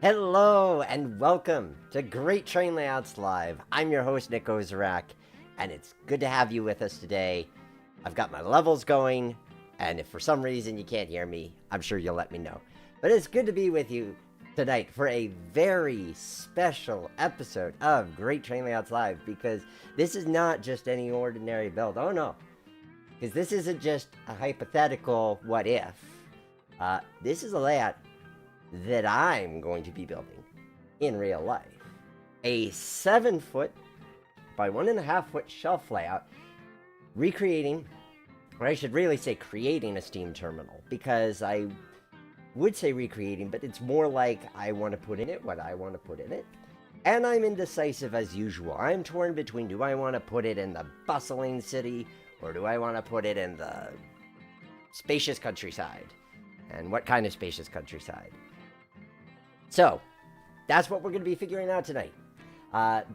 Hello and welcome to Great Train Layouts Live. I'm your host, Nick Ozerak, and it's good to have you with us today. I've got my levels going, and if for some reason you can't hear me, I'm sure you'll let me know. But it's good to be with you tonight for a very special episode of Great Train Layouts Live, because this is not just any ordinary build. Oh no, because this isn't just a hypothetical what if. This is a layout that I'm going to be building in real life. A 7-foot by 1.5-foot shelf layout, recreating, or I should really say creating a steam terminal, because I would say recreating, but it's more like I want to put in it what I want to put in it. And I'm indecisive as usual. I'm torn between, do I want to put it in the bustling city, or do I want to put it in the spacious countryside? And what kind of spacious countryside? So, that's what we're going to be figuring out tonight,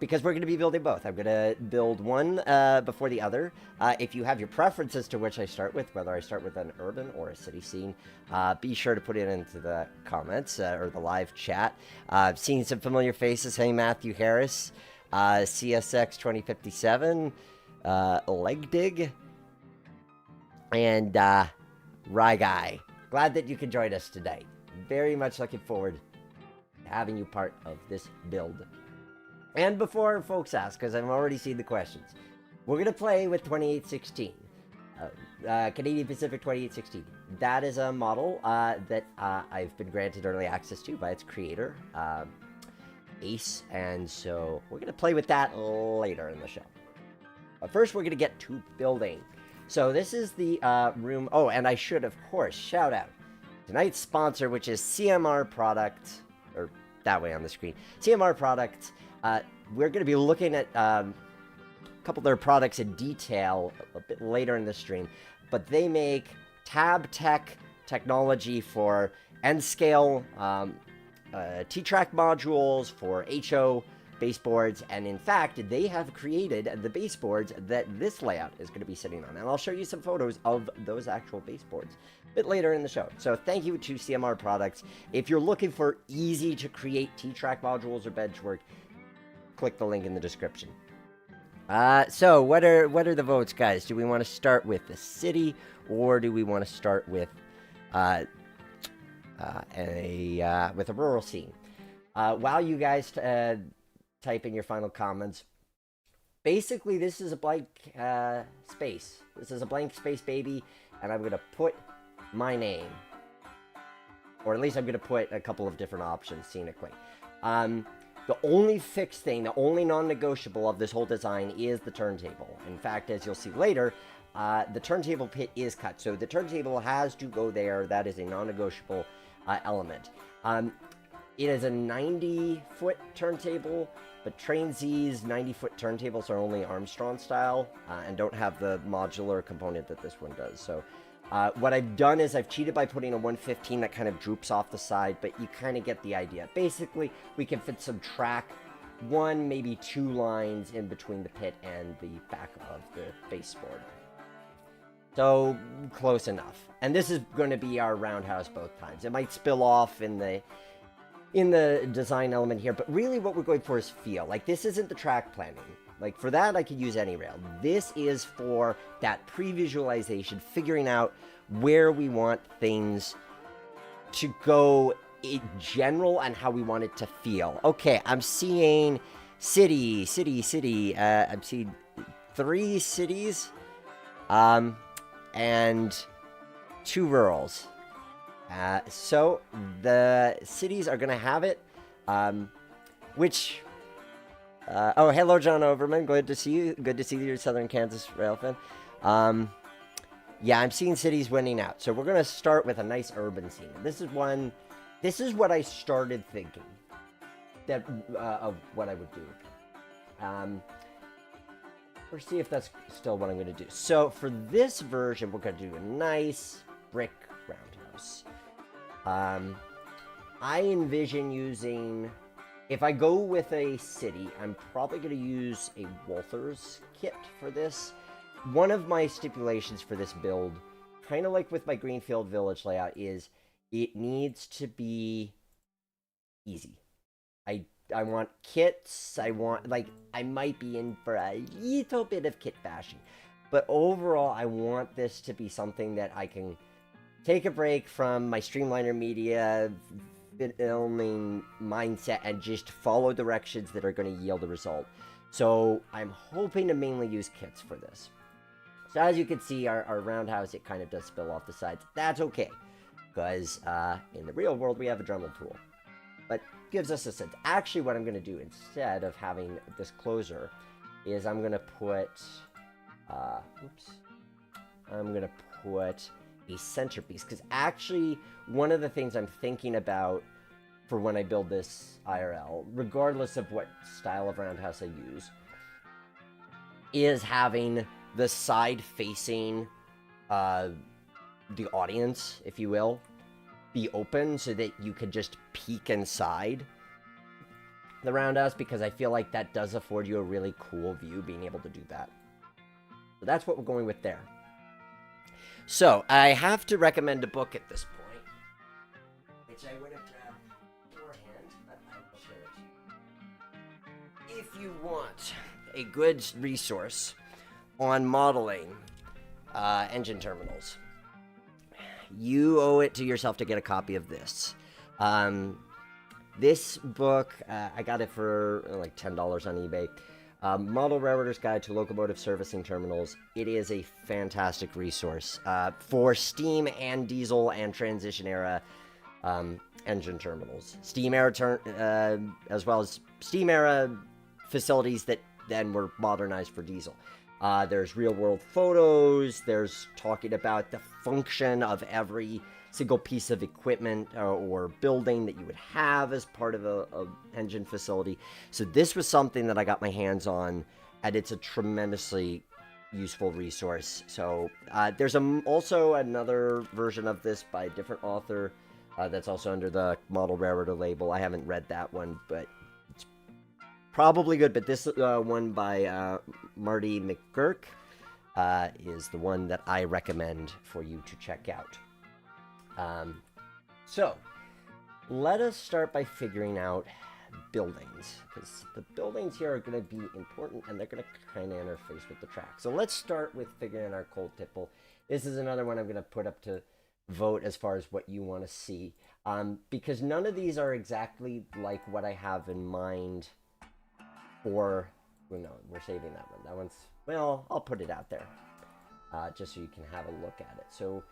because we're going to be building both. I'm going to build one before the other. If you have your preferences to which I start with, whether I start with an urban or a city scene, be sure to put it into the comments or the live chat. I've seen some familiar faces. Hey, Matthew Harris, CSX 2057, Leg Dig, and Rye Guy. Glad that you can join us tonight. Very much looking forward having you part of this build. And before folks ask, because I've already seen the questions, we're going to play with 2816. Canadian Pacific 2816. That is a model that I've been granted early access to by its creator, Ace, and so we're going to play with that later in the show. But first we're going to get to building. So this is the room. Oh, and I should, of course, shout out tonight's sponsor, which is CMR Products, or that way on the screen. CMR Products. We're going to be looking at a couple of their products in detail a bit later in the stream, but they make tab tech technology for N-scale T-track modules, for HO baseboards, and in fact, they have created the baseboards that this layout is going to be sitting on. And I'll show you some photos of those actual baseboards a bit later in the show. So thank you to CMR Products. If you're looking for easy to create T-track modules or benchwork, click the link in the description. So what are the votes, guys? Do we want to start with the city, or do we want to start with a rural scene? While you guys type in your final comments, basically this is a blank space. This is a blank space, baby, and I'm gonna put my name, or at least I'm gonna put a couple of different options scenically. The only fixed thing, the only non-negotiable of this whole design is the turntable. In fact, as you'll see later, the turntable pit is cut, so the turntable has to go there. That is a non-negotiable element. It is a 90-foot turntable, but Trainz's 90-foot turntables are only Armstrong style and don't have the modular component that this one does. So what I've done is I've cheated by putting a 115 that kind of droops off the side, but you kind of get the idea. Basically, we can fit some track, 1, maybe 2 lines in between the pit and the back of the baseboard. So close enough. And this is going to be our roundhouse both times. It might spill off in the design element here, but really what we're going for is feel. Like, this isn't the track planning. Like, for that, I could use any rail. This is for that pre-visualization, figuring out where we want things to go in general and how we want it to feel. Okay, I'm seeing city. I'm seeing 3 cities, and 2 rurals. So the cities are going to have it, which, oh, hello, John Overman. Good to see you. Good to see you, Southern Kansas Rail fan. Yeah, I'm seeing cities winning out. So we're going to start with a nice urban scene. This is what I started thinking that, of what I would do. Let's see if that's still what I'm going to do. So for this version, we're going to do a nice brick roundhouse. I envision using, if I go with a city, I'm probably going to use a Walther's kit for this. One of my stipulations for this build, kind of like with my Greenfield Village layout, is it needs to be easy. I want kits. I want, like, I might be in for a little bit of kit bashing. But overall, I want this to be something that I can take a break from my Streamliner Media filming mindset and just follow directions that are going to yield a result. So I'm hoping to mainly use kits for this. So as you can see, our roundhouse, it kind of does spill off the sides. That's okay, because in the real world, we have a Dremel tool. But gives us a sense. Actually, what I'm going to do instead of having this closer is I'm going to put, I'm going to put a centerpiece. Because actually, one of the things I'm thinking about for when I build this IRL, regardless of what style of roundhouse I use, is having the side facing the audience, if you will, be open so that you could just peek inside the roundhouse, because I feel like that does afford you a really cool view, being able to do that. So that's what we're going with there. So I have to recommend a book at this point, which I would have grabbed beforehand, but I will share it to you. If you want a good resource on modeling engine terminals, you owe it to yourself to get a copy of this. This book, I got it for like $10 on eBay. Model Railroader's Guide to Locomotive Servicing Terminals. It is a fantastic resource for steam and diesel and transition era engine terminals. Steam era, as well as steam era facilities that then were modernized for diesel. There's real-world photos. There's talking about the function of every single piece of equipment or building that you would have as part of a engine facility. So this was something that I got my hands on, and it's a tremendously useful resource. So there's also another version of this by a different author that's also under the Model Railroader label. I haven't read that one, but it's probably good. But this one by Marty McGurk is the one that I recommend for you to check out. So let us start by figuring out buildings, because the buildings here are going to be important and they're going to kind of interface with the track. So let's start with figuring our cold tipple. This is another one I'm going to put up to vote as far as what you want to see, because none of these are exactly like what I have in mind for, well, no, we're saving that one. That one's, well, I'll put it out there just so you can have a look at it. So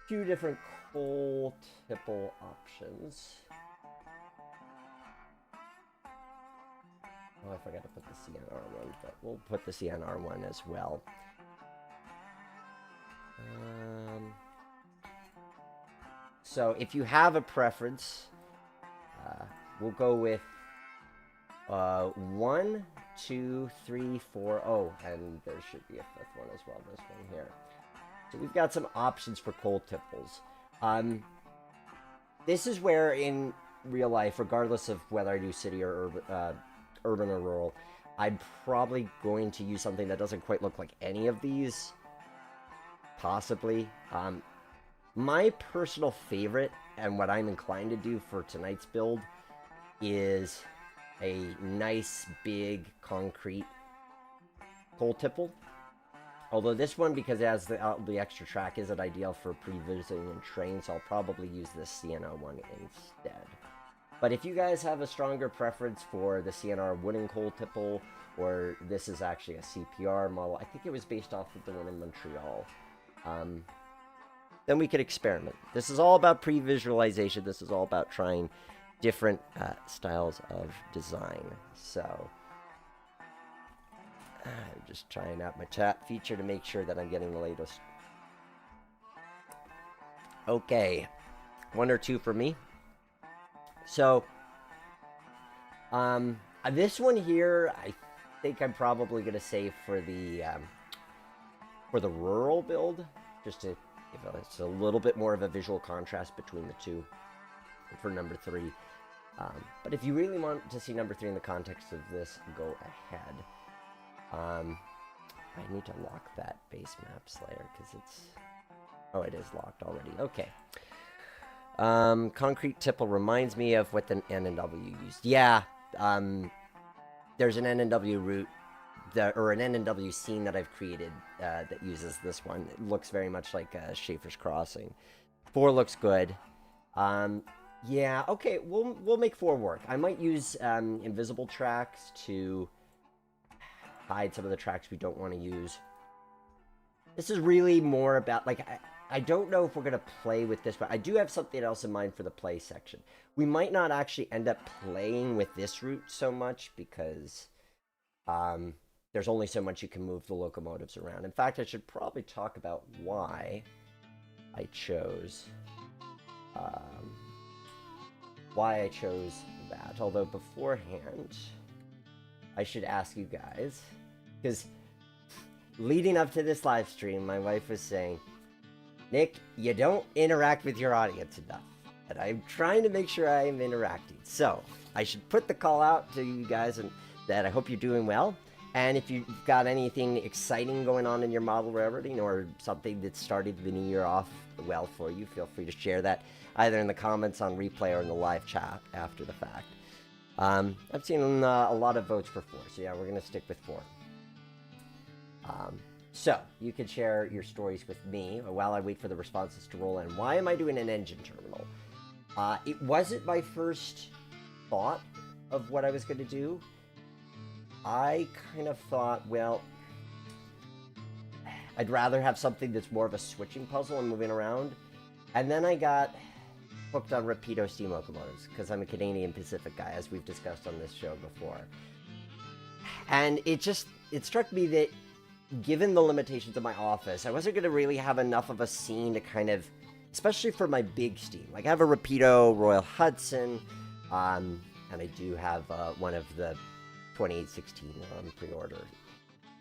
two different coal tipple options. Oh, I forgot to put the CNR one, but we'll put the CNR one as well. So if you have a preference, we'll go with 1, 2, 3, 4. Oh, and there should be a fifth one as well. This one here. So we've got some options for coal tipples. This is where in real life, regardless of whether I do city or urban or rural, I'm probably going to use something that doesn't quite look like any of these. Possibly. My personal favorite, and what I'm inclined to do for tonight's build, is a nice big concrete coal tipple. Although this one, because it has the extra track, isn't ideal for pre-visiting and train, so I'll probably use this CNR one instead. But if you guys have a stronger preference for the CNR wooden coal tipple, or this is actually a CPR model, I think it was based off of the one in Montreal, then we could experiment. This is all about pre-visualization. This is all about trying different styles of design. So I'm just trying out my chat feature to make sure that I'm getting the latest. Okay, 1 or 2 for me. So, this one here, I think I'm probably gonna save for the rural build, just to give it's a little bit more of a visual contrast between the two for number 3. But if you really want to see number 3 in the context of this, go ahead. I need to lock that base maps layer because it's, oh, it is locked already. Okay. Concrete tipple reminds me of what the N&W used. Yeah, there's an N&W route, or an N&W scene that I've created that uses this one. It looks very much like Schaefer's Crossing. 4 looks good. Yeah, okay, we'll make 4 work. I might use invisible tracks to hide some of the tracks we don't want to use. This is really more about, like, I don't know if we're going to play with this, but I do have something else in mind for the play section. We might not actually end up playing with this route so much because there's only so much you can move the locomotives around. In fact, I should probably talk about why I chose that. Although beforehand, I should ask you guys, because leading up to this live stream, my wife was saying, Nick, you don't interact with your audience enough. And I'm trying to make sure I am interacting. So I should put the call out to you guys and that I hope you're doing well. And if you've got anything exciting going on in your model railroading or something that started the new year off well for you, feel free to share that either in the comments on replay or in the live chat after the fact. I've seen a lot of votes for 4, so yeah, we're going to stick with 4. So you can share your stories with me while I wait for the responses to roll in. Why am I doing an engine terminal? It wasn't my first thought of what I was going to do. I kind of thought, well, I'd rather have something that's more of a switching puzzle and moving around. And then I got hooked on Rapido steam locomotives because I'm a Canadian Pacific guy, as we've discussed on this show before. And it struck me that given the limitations of my office, I wasn't going to really have enough of a scene to kind of, especially for my big steam. Like I have a Rapido Royal Hudson, and I do have one of the 2816 on pre-order.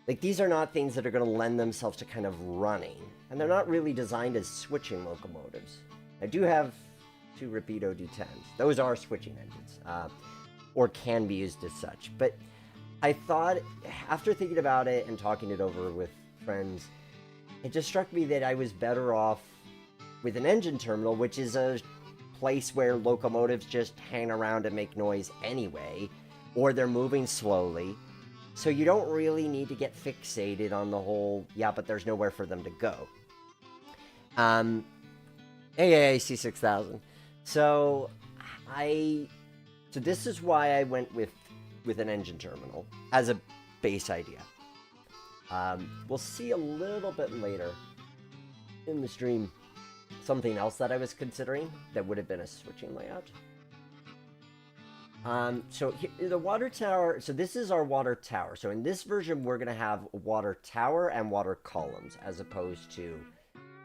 Like these are not things that are going to lend themselves to kind of running, and they're not really designed as switching locomotives. I do have 2 Rapido D10s. Those are switching engines, or can be used as such. But I thought, after thinking about it and talking it over with friends, it just struck me that I was better off with an engine terminal, which is a place where locomotives just hang around and make noise anyway, or they're moving slowly. So you don't really need to get fixated on the whole, yeah, but there's nowhere for them to go. AAA C6000. So this is why I went with an engine terminal as a base idea. We'll see a little bit later in the stream something else that I was considering that would have been a switching layout. So here, the water tower, so this is our water tower. So in this version, we're going to have water tower and water columns as opposed to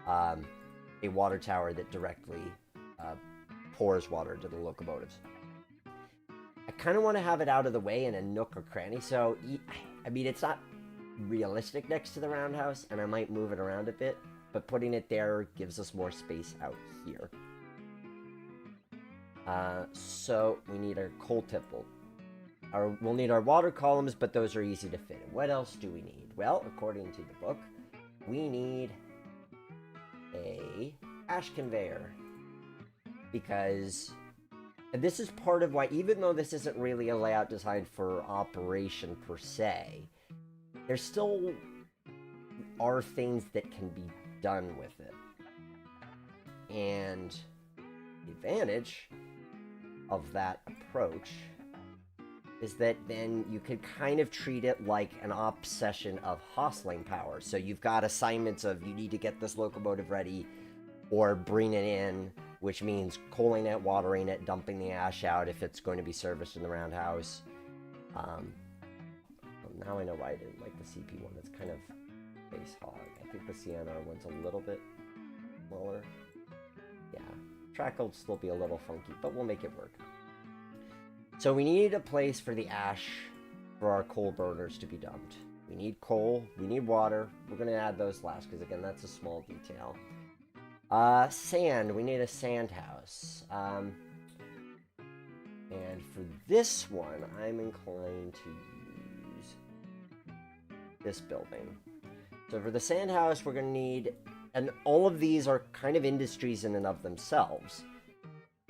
a water tower that directly pours water to the locomotives. I kind of want to have it out of the way in a nook or cranny. So, I mean, it's not realistic next to the roundhouse, and I might move it around a bit, but putting it there gives us more space out here. So we need our coal tipple. We'll need our water columns, but those are easy to fit in. What else do we need? Well, according to the book, we need a ash conveyor. Because and this is part of why, even though this isn't really a layout designed for operation per se, there still are things that can be done with it. And the advantage of that approach is that then you could kind of treat it like an obsession of hostling power. So you've got assignments of you need to get this locomotive ready or bring it in, which means coaling it, watering it, dumping the ash out if it's going to be serviced in the roundhouse. Well, now I know why I didn't like the CP one. It's kind of base hog. I think the CNR one's a little bit smaller. Yeah, track will still be a little funky, but we'll make it work. So we need a place for the ash for our coal burners to be dumped. We need coal, we need water. We're going to add those last because, again, that's a small detail. Sand. We need a sand house. And for this one, I'm inclined to use this building. So for the sand house, we're going to need, and all of these are kind of industries in and of themselves.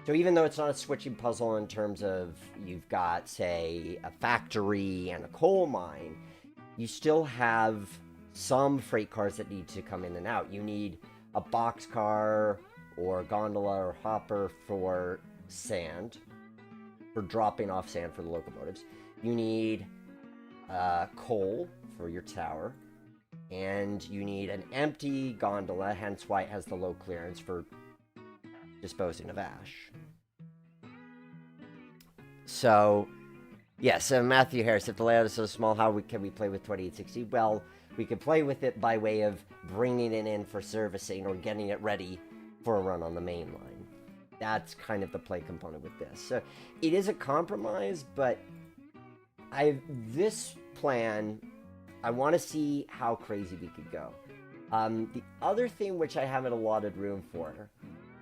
So even though it's not a switching puzzle in terms of you've got, say, a factory and a coal mine, you still have some freight cars that need to come in and out. You need a boxcar or gondola or hopper for sand, for dropping off sand for the locomotives. You need coal for your tower, and you need an empty gondola, hence why it has the low clearance for disposing of ash. So, yes, so Matthew Harris, if the layout is so small, how can we play with 2860? Well, we could play with it by way of bringing it in for servicing or getting it ready for a run on the main line. That's kind of the play component with this. So it is a compromise, but this plan, I want to see how crazy we could go. The other thing which I haven't allotted room for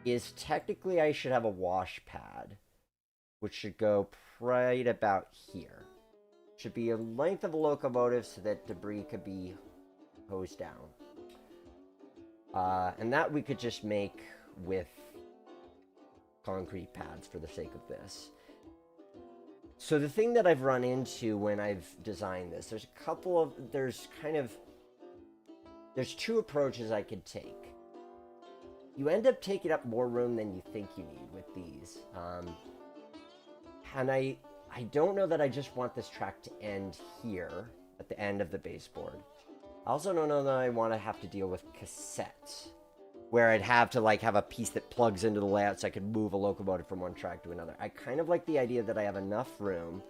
is technically I should have a wash pad, which should go right about here. Should be a length of a locomotive so that debris could be hosed down. And that we could just make with concrete pads for the sake of this. So the thing that I've run into when I've designed this, there's two approaches I could take. You end up taking up more room than you think you need with these. And I don't know that I just want this track to end here at the end of the baseboard. I also don't know that I want to have to deal with cassettes, where I'd have to have a piece that plugs into the layout so I could move a locomotive from one track to another. I kind of like the idea that I have enough room,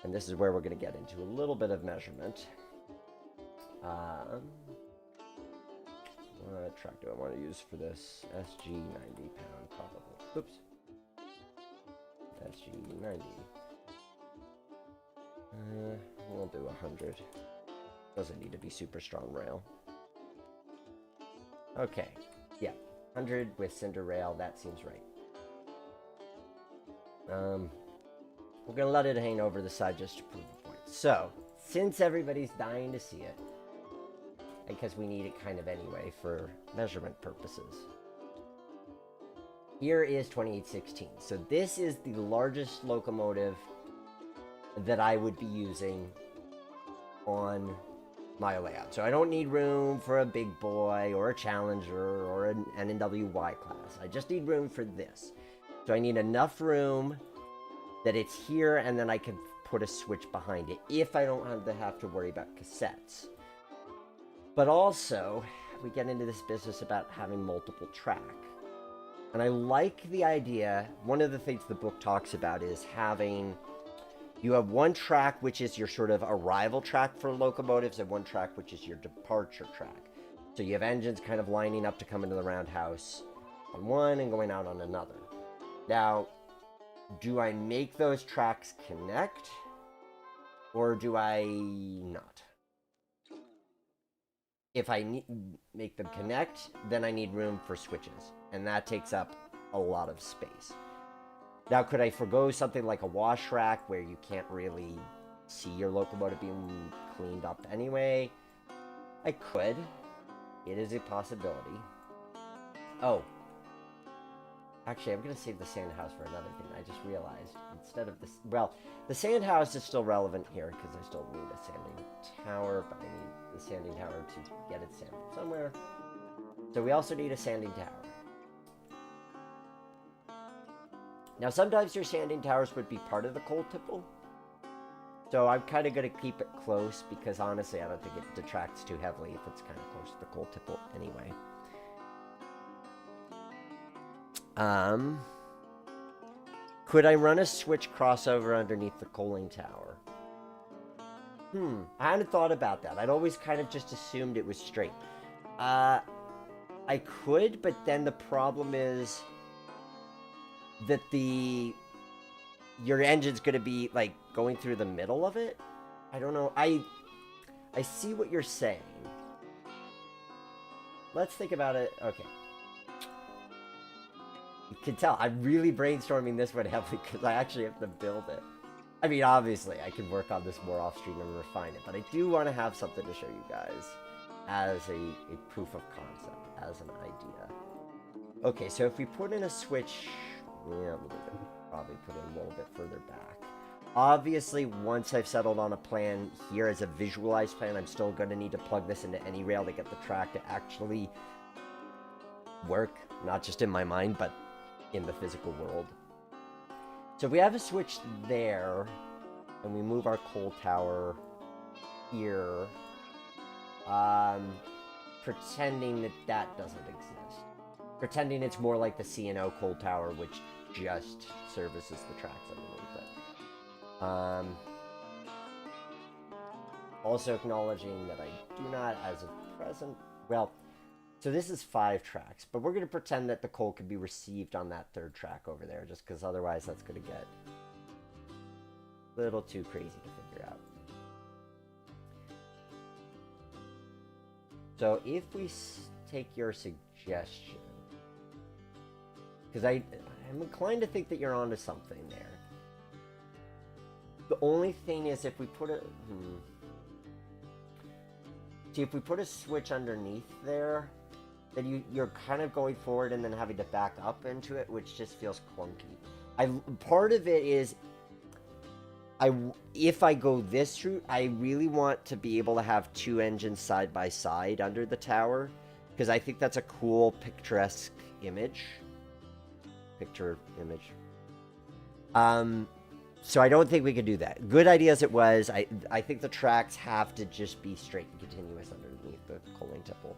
and this is where we're going to get into a little bit of measurement. What track do I want to use for this? SG 90 pound, probably. Oops. SG 90. We'll do 100. Doesn't need to be super strong rail. Okay, yeah, 100 with cinder rail, that seems right. We're gonna let it hang over the side just to prove the point. So, since everybody's dying to see it, because we need it kind of anyway for measurement purposes, here is 2816. So this is the largest locomotive that I would be using on my layout. So I don't need room for a big boy or a Challenger or an NWY class. I just need room for this. So I need enough room that it's here, and then I can put a switch behind it if I don't have to worry about cassettes. But also, we get into this business about having multiple track. And I like the idea, one of the things the book talks about is having, you have one track which is your sort of arrival track for locomotives and one track which is your departure track. So you have engines kind of lining up to come into the roundhouse on one and going out on another. Now, do I make those tracks connect or do I not? If I make them connect, then I need room for switches, and that takes up a lot of space. Now, could I forgo something like a wash rack where you can't really see your locomotive being cleaned up anyway? I could. It is a possibility. Oh. Actually, I'm going to save the sand house for another thing. I just realized, instead of this... Well, the sand house is still relevant here because I still need a sanding tower, but I need the sanding tower to get its sand from somewhere. So we also need a sanding tower. Now, sometimes your sanding towers would be part of the coal tipple. So I'm kind of going to keep it close because, honestly, I don't think it detracts too heavily if it's kind of close to the coal tipple anyway. Could I run a switch crossover underneath the coaling tower? I hadn't thought about that. I'd always kind of just assumed it was straight. I could, but then the problem is that your engine's going to be, like, going through the middle of it? I don't know. I see what you're saying. Let's think about it. Okay. You can tell, I'm really brainstorming this one heavily because I actually have to build it. I mean, obviously, I can work on this more off-stream and refine it, but I do want to have something to show you guys as a proof of concept, as an idea. Okay, so if we put in a switch Yeah, probably put it a little bit further back. Obviously, once I've settled on a plan here as a visualized plan, I'm still going to need to plug this into any rail to get the track to actually work, not just in my mind, but in the physical world. So we have a switch there, and we move our coal tower here, pretending that that doesn't exist. Pretending it's more like the C&O coal tower, which just services the tracks underneath it. Also acknowledging that I do not, as of present, well, so this is 5 tracks, but we're going to pretend that the coal can be received on that 3rd track over there, just because otherwise that's going to get a little too crazy to figure out. So if we take your suggestion, because I'm inclined to think that you're onto something there. The only thing is if we put a... See, if we put a switch underneath there, then you're kind of going forward and then having to back up into it, which just feels clunky. Part of it is, if I go this route, I really want to be able to have 2 engines side by side under the tower, because I think that's a cool, picturesque image. Picture image. So I don't think we could do that. Good idea as it was. I think the tracks have to just be straight and continuous underneath the coaling tipple.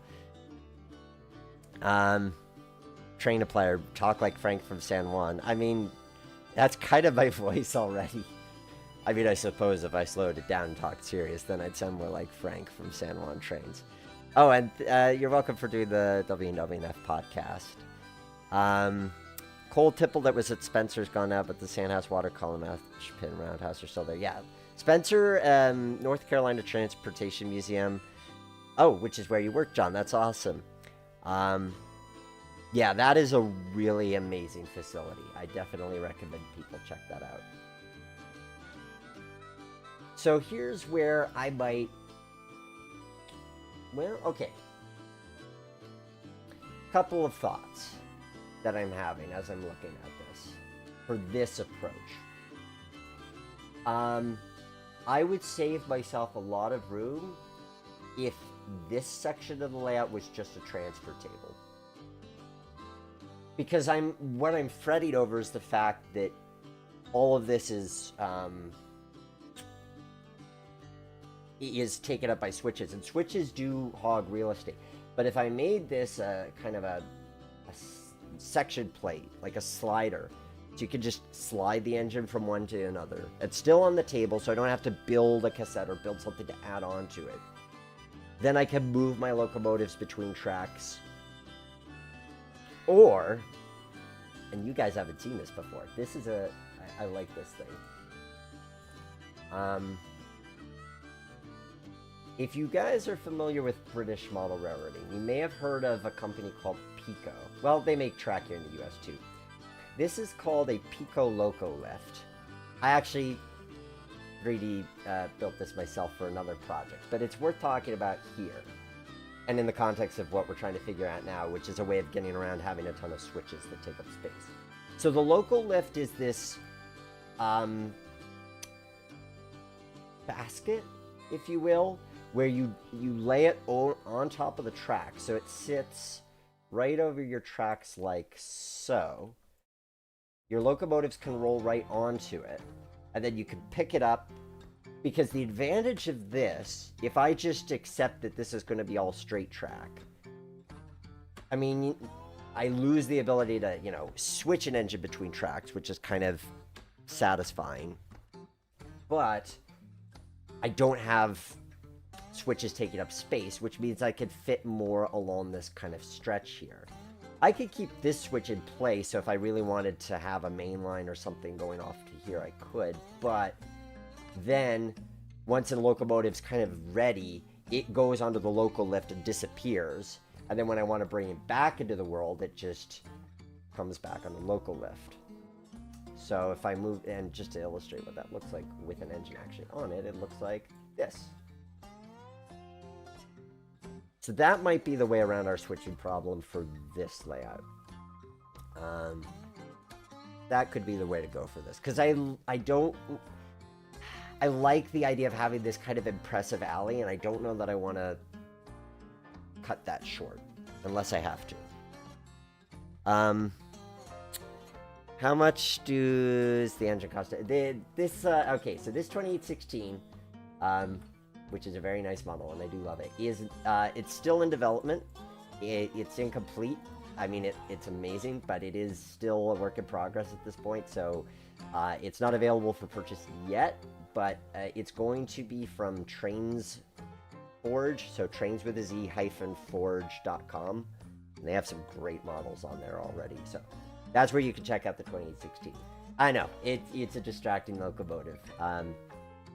Train a player, talk like Frank from San Juan. I mean, that's kind of my voice already. I mean, I suppose if I slowed it down and talked serious, then I'd sound more like Frank from San Juan Trains. Oh, and you're welcome for doing the WNF podcast. Coal tipple that was at Spencer's gone now, but the Sandhouse Water Column, Ash Pin, Roundhouse are still there. Yeah. Spencer, North Carolina Transportation Museum. Oh, which is where you work, John. That's awesome. Yeah, that is a really amazing facility. I definitely recommend people check that out. So here's where I might... Well, okay. Couple of thoughts that I'm having as I'm looking at this for this approach. I would save myself a lot of room if this section of the layout was just a transfer table. Because what I'm fretting over is the fact that all of this is taken up by switches, and switches do hog real estate. But if I made this kind of a section plate, like a slider, so you can just slide the engine from one to another. It's still on the table, so I don't have to build a cassette or build something to add on to it. Then I can move my locomotives between tracks. Or, and you guys haven't seen this before, this is I like this thing. If you guys are familiar with British model railroading, you may have heard of a company called Pico. Well, they make track here in the US too. This is called a Pico Loco Lift. I actually 3D built this myself for another project, but it's worth talking about here. And in the context of what we're trying to figure out now, which is a way of getting around having a ton of switches that take up space. So the Loco Lift is this basket, if you will, where you lay it on top of the track. So it sits right over your tracks like so. Your locomotives can roll right onto it, and then you can pick it up, because the advantage of this, if I just accept that this is going to be all straight track, I mean, I lose the ability to, switch an engine between tracks, which is kind of satisfying, but I don't have switches taking up space, which means I could fit more along this kind of stretch here. I could keep this switch in place, so if I really wanted to have a main line or something going off to here, I could, but then once a locomotive's kind of ready, it goes onto the local lift and disappears, and then when I want to bring it back into the world, it just comes back on the local lift. So if I move, and just to illustrate what that looks like with an engine actually on it, it looks like this. So that might be the way around our switching problem for this layout. that could be the way to go for this. Because I like the idea of having this kind of impressive alley, and I don't know that I want to cut that short, unless I have to. How much does the engine cost? Okay, so this 2816, which is a very nice model, and I do love it, is it's still in development. It's incomplete. I mean, it's amazing, but it is still a work in progress at this point, so it's not available for purchase yet, but it's going to be from Trainz Forge, so Trainz with a Z -forge.com, and they have some great models on there already, so that's where you can check out the 2816. I know, it's a distracting locomotive,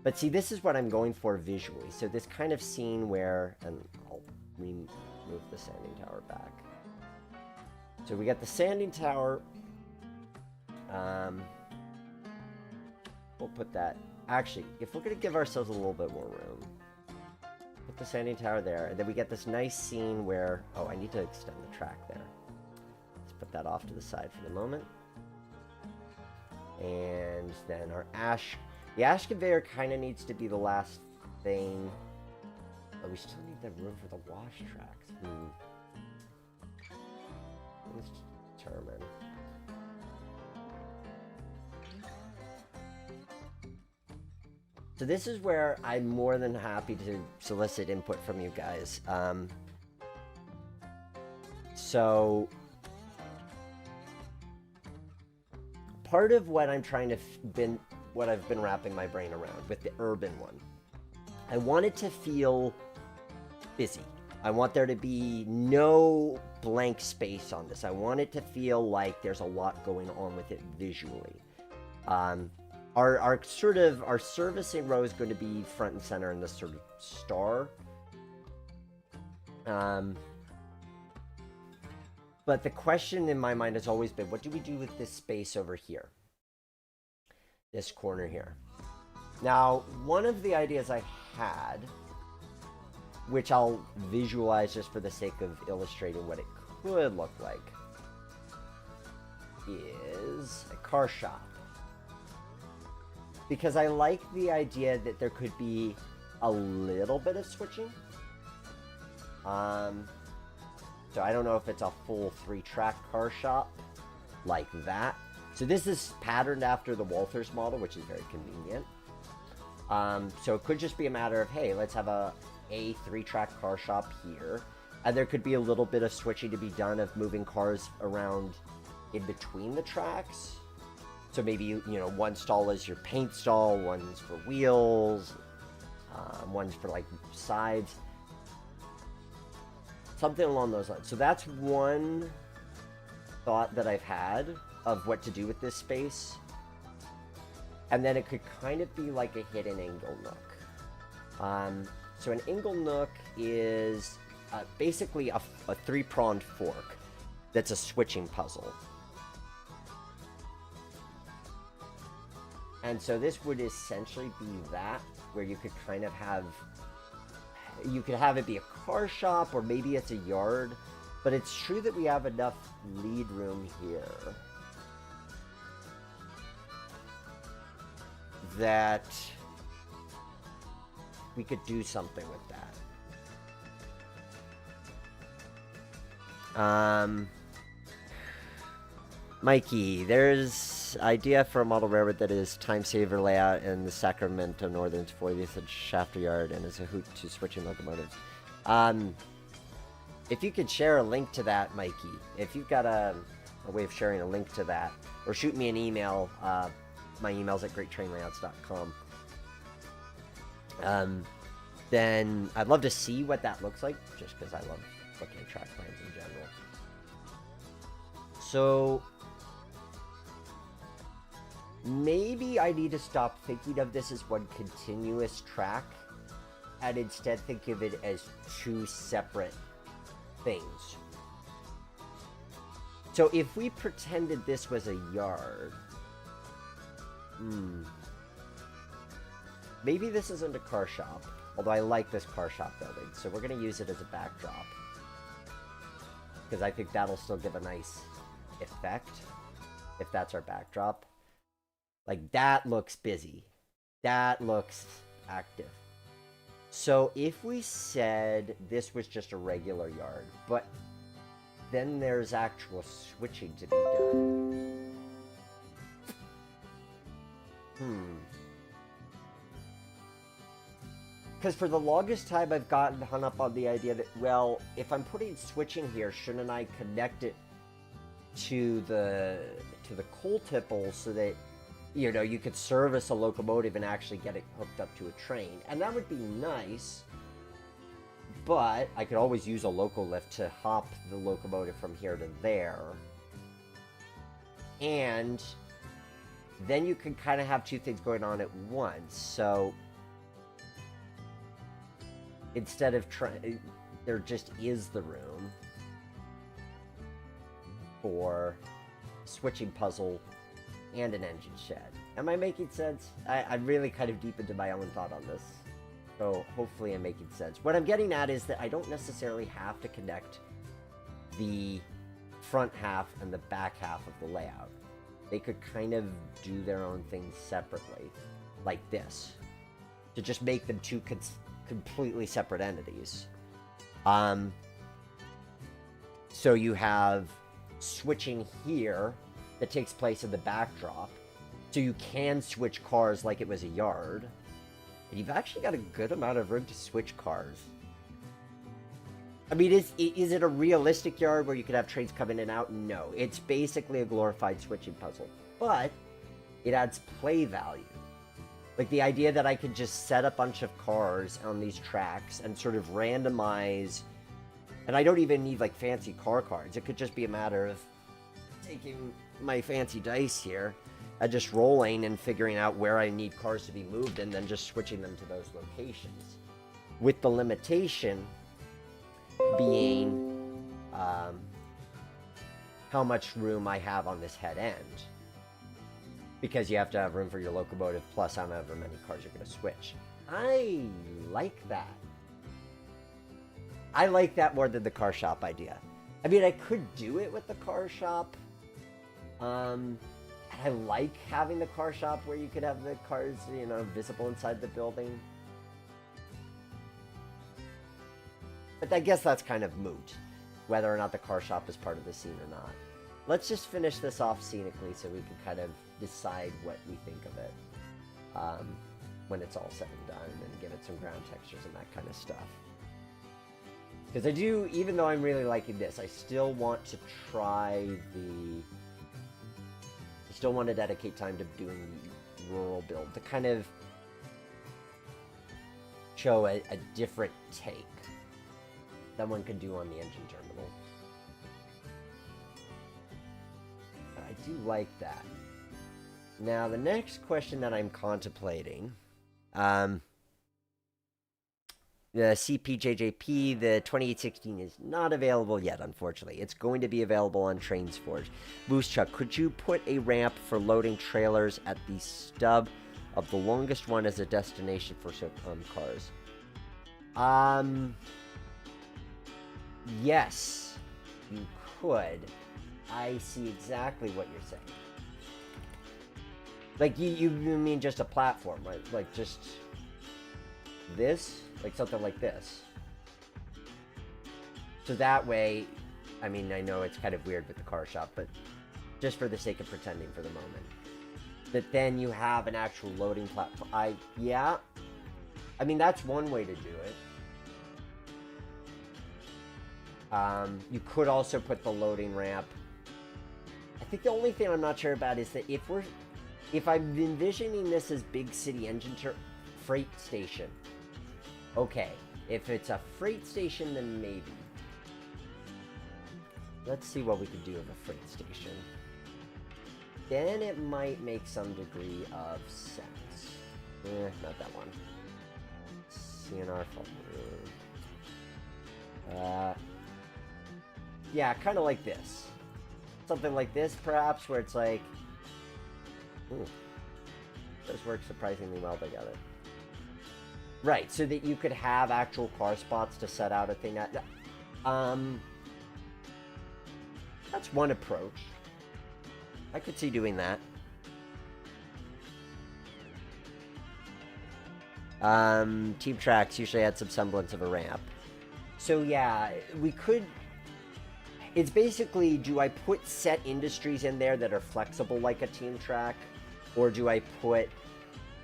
but see, this is what I'm going for visually, so this kind of scene where, and I'll remove the sanding tower back. So we got the sanding tower. We'll put that. Actually, if we're going to give ourselves a little bit more room, put the sanding tower there. And then we get this nice scene where... Oh, I need to extend the track there. Let's put that off to the side for the moment. And then our ash... The ash conveyor kind of needs to be the last thing. But we still need the room for the wash tracks. Let's determine. So this is where I'm more than happy to solicit input from you guys. So part of what I'm trying to what I've been wrapping my brain around with the urban one, I want it to feel busy. I want there to be no blank space on this. I want it to feel like there's a lot going on with it visually. Our servicing row is going to be front and center in this sort of star. But the question in my mind has always been, what do we do with this space over here? This corner here. Now, one of the ideas I had, which I'll visualize just for the sake of illustrating what it could look like, is a car shop. Because I like the idea that there could be a little bit of switching. So I don't know if it's a full 3-track car shop like that. So this is patterned after the Walthers model, which is very convenient. So it could just be a matter of, hey, let's have a 3-track car shop here. And there could be a little bit of switching to be done of moving cars around in between the tracks. So maybe, you know, one stall is your paint stall, one's for wheels, one's for, like, sides. Something along those lines. So that's one thought that I've had of what to do with this space. And then it could kind of be like a hidden angle nook. So an angle nook is basically a 3-pronged fork that's a switching puzzle. And so this would essentially be that, where you could kind of have... You could have it be a car shop, or maybe it's a yard. But it's true that we have enough lead room here that we could do something with that. Mikey, there's idea for a model railroad that is time saver layout in the Sacramento Northern's 40th and Shafter Yard and is a hoot to switching locomotives. If you could share a link to that, Mikey, if you've got a way of sharing a link to that, or shoot me an email, my email's at greattrainlayouts.com. Then I'd love to see what that looks like, just because I love looking at track plans in general. So maybe I need to stop thinking of this as one continuous track and instead think of it as 2 separate things. So if we pretended this was a yard, maybe this isn't a car shop, although I like this car shop building, so we're going to use it as a backdrop, because I think that'll still give a nice effect. if that's our backdrop. Like, that looks busy. That looks active. So if we said this was just a regular yard, but then there's actual switching to be done. Because for the longest time, I've gotten hung up on the idea that, well, if I'm putting switching here, shouldn't I connect it to the coal tipple so that, you know, you could service a locomotive and actually get it hooked up to a train? And that would be nice, but I could always use a loco lift to hop the locomotive from here to there. And then you can kind of have two things going on at once. So instead of trying, there just is the room for switching puzzle and an engine shed. Am I making sense? I'm really kind of deep into my own thought on this, so hopefully I'm making sense. What I'm getting at is that I don't necessarily have to connect the front half and the back half of the layout. They could kind of do their own things separately, like this, to just make them two completely separate entities. So you have switching here that takes place in the backdrop, so you can switch cars like it was a yard. And you've actually got a good amount of room to switch cars. I mean, is it a realistic yard where you could have trains come in and out? No. It's basically a glorified switching puzzle. But it adds play value. Like the idea that I could just set a bunch of cars on these tracks and sort of randomize. And I don't even need like fancy car cards. It could just be a matter of taking my fancy dice here and just rolling and figuring out where I need cars to be moved and then just switching them to those locations. With the limitation being how much room I have on this head end. Because you have to have room for your locomotive plus however many cars you're going to switch. I like that. I like that more than the car shop idea. I mean, I could do it with the car shop. I like having the car shop where you could have the cars, you know, visible inside the building. But I guess that's kind of moot, whether or not the car shop is part of the scene or not. Let's just finish this off scenically so we can kind of decide what we think of it when it's all said and done, and give it some ground textures and that kind of stuff. Because I do, even though I'm really liking this, I still want to try the... I still want to dedicate time to doing the rural build to kind of show a different take that one could do on the engine terminal. But I do like that. Now, the next question that I'm contemplating, the CPJJP, the 2816 is not available yet, unfortunately. It's going to be available on Trainz Forge. Moose Chuck, could you put a ramp for loading trailers at the stub of the longest one as a destination for cars? Yes, you could. I see exactly what you're saying. Like, you mean just a platform, right? Like, just this? Like, something like this. So that way, I mean, I know it's kind of weird with the car shop, but just for the sake of pretending for the moment, that then you have an actual loading platform. Yeah. I mean, that's one way to do it. You could also put the loading ramp. I think the only thing I'm not sure about is that if I'm envisioning this as big city engine freight station, okay. If it's a freight station, then maybe. Let's see what we could do with a freight station. Then it might make some degree of sense. Not that one. CNR fault. Yeah, kind of like this. Something like this, perhaps, where it's like... Ooh. Those work surprisingly well together. Right, so that you could have actual car spots to set out a thing that... that's one approach. I could see doing that. Team tracks usually had some semblance of a ramp. So yeah, we could... It's basically, do I put set industries in there that are flexible like a team track? Or do I put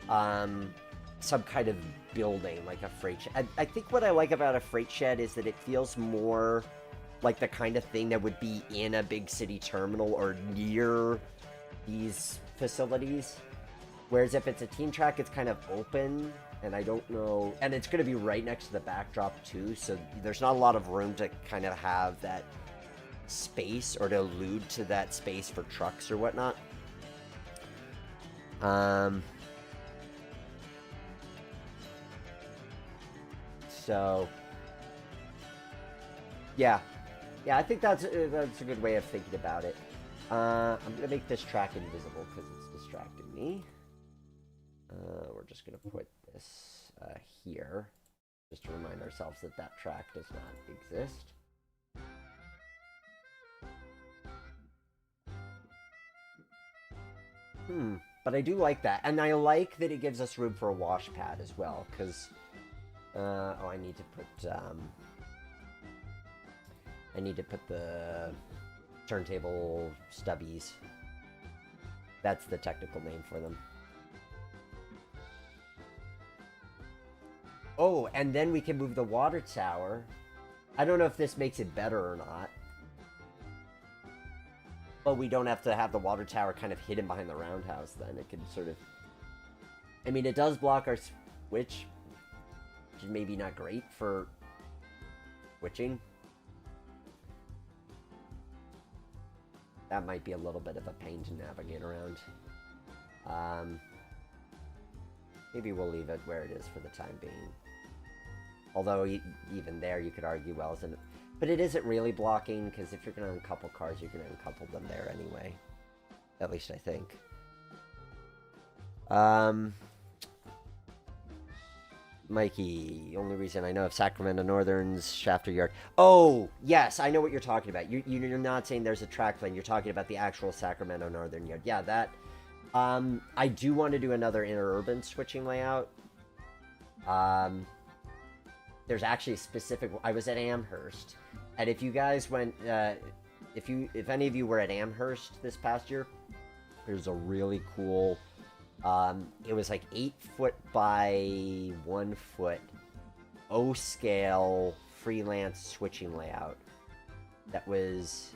some kind of building like a freight shed? I think what I like about a freight shed is that it feels more like the kind of thing that would be in a big city terminal or near these facilities. Whereas if it's a team track, it's kind of open, and I don't know... And it's going to be right next to the backdrop too, so there's not a lot of room to kind of have that space or to allude to that space for trucks or whatnot. So yeah, I think that's a good way of thinking about it. I'm gonna make this track invisible because it's distracting me. We're just gonna put this here, just to remind ourselves that that track does not exist. But I do like that, and I like that it gives us room for a wash pad as well, because oh, I need to put the turntable stubbies. That's the technical name for them. Oh, and then we can move the water tower. I don't know if this makes it better or not. But we don't have to have the water tower kind of hidden behind the roundhouse then. It can sort of... I mean, it does block our switch, which is maybe not great for switching. That might be a little bit of a pain to navigate around. Maybe we'll leave it where it is for the time being. Although, even there, you could argue, well, isn't it? But it isn't really blocking, because if you're going to uncouple cars, you're going to uncouple them there anyway. At least I think. Mikey, only reason I know of Sacramento Northern's Shafter Yard. Oh, yes, I know what you're talking about. You're not saying there's a track plan. You're talking about the actual Sacramento Northern Yard. Yeah, that... I do want to do another interurban switching layout. There's actually a specific... I was at Amherst, and if you guys went... if any of you were at Amherst this past year, there's a really cool... it was like 8 foot by 1 foot O-scale freelance switching layout that was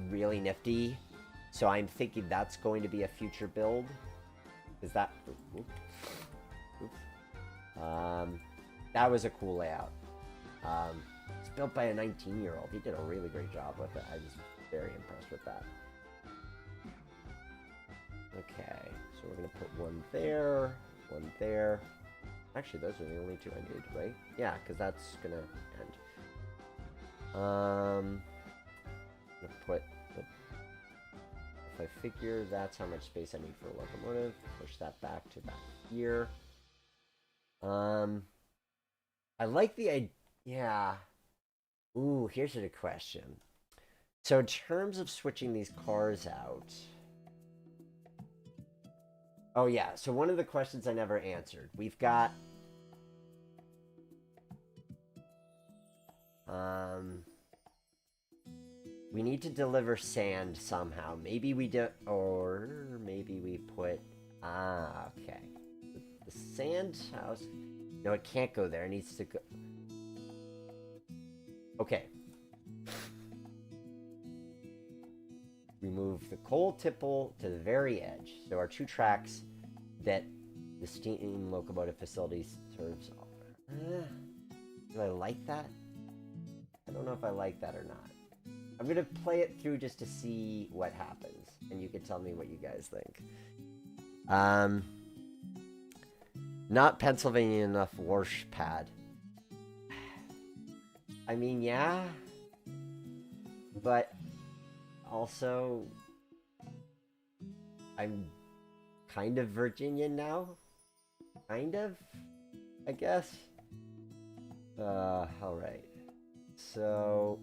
really nifty. So I'm thinking that's going to be a future build. Is that... that was a cool layout. It's built by a 19-year-old. He did a really great job with it. I was very impressed with that. Okay, so we're going to put one there, one there. Actually, those are the only two I need, right? Yeah, because that's going to end. I'm going to put... If I figure that's how much space I need for a locomotive, push that back to back here. I like the idea. Yeah. Ooh, here's a question. So in terms of switching these cars out... Oh yeah, so one of the questions I never answered. We've got... we need to deliver sand somehow. Maybe we do... Or maybe we put... Ah, okay. The sand house... No, it can't go there. It needs to go... Okay. We move the coal tipple to the very edge. So our two tracks that the steam locomotive facility serves. Do I like that? I don't know if I like that or not. I'm going to play it through just to see what happens. And you can tell me what you guys think. Not Pennsylvania enough wash pad. I mean, yeah. But also, I'm kind of Virginian now. Kind of, I guess. Alright. So,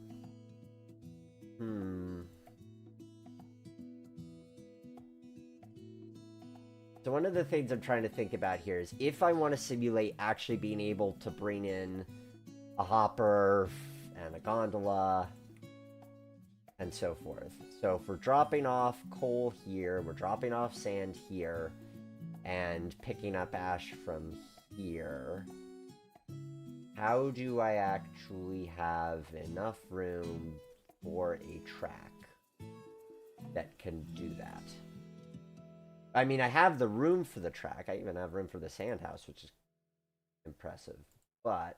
So one of the things I'm trying to think about here is if I want to simulate actually being able to bring in a hopper and a gondola and so forth. So if we're dropping off coal here, we're dropping off sand here, and picking up ash from here, how do I actually have enough room for a track that can do that? I mean, I have the room for the track. I even have room for the sand house, which is impressive. But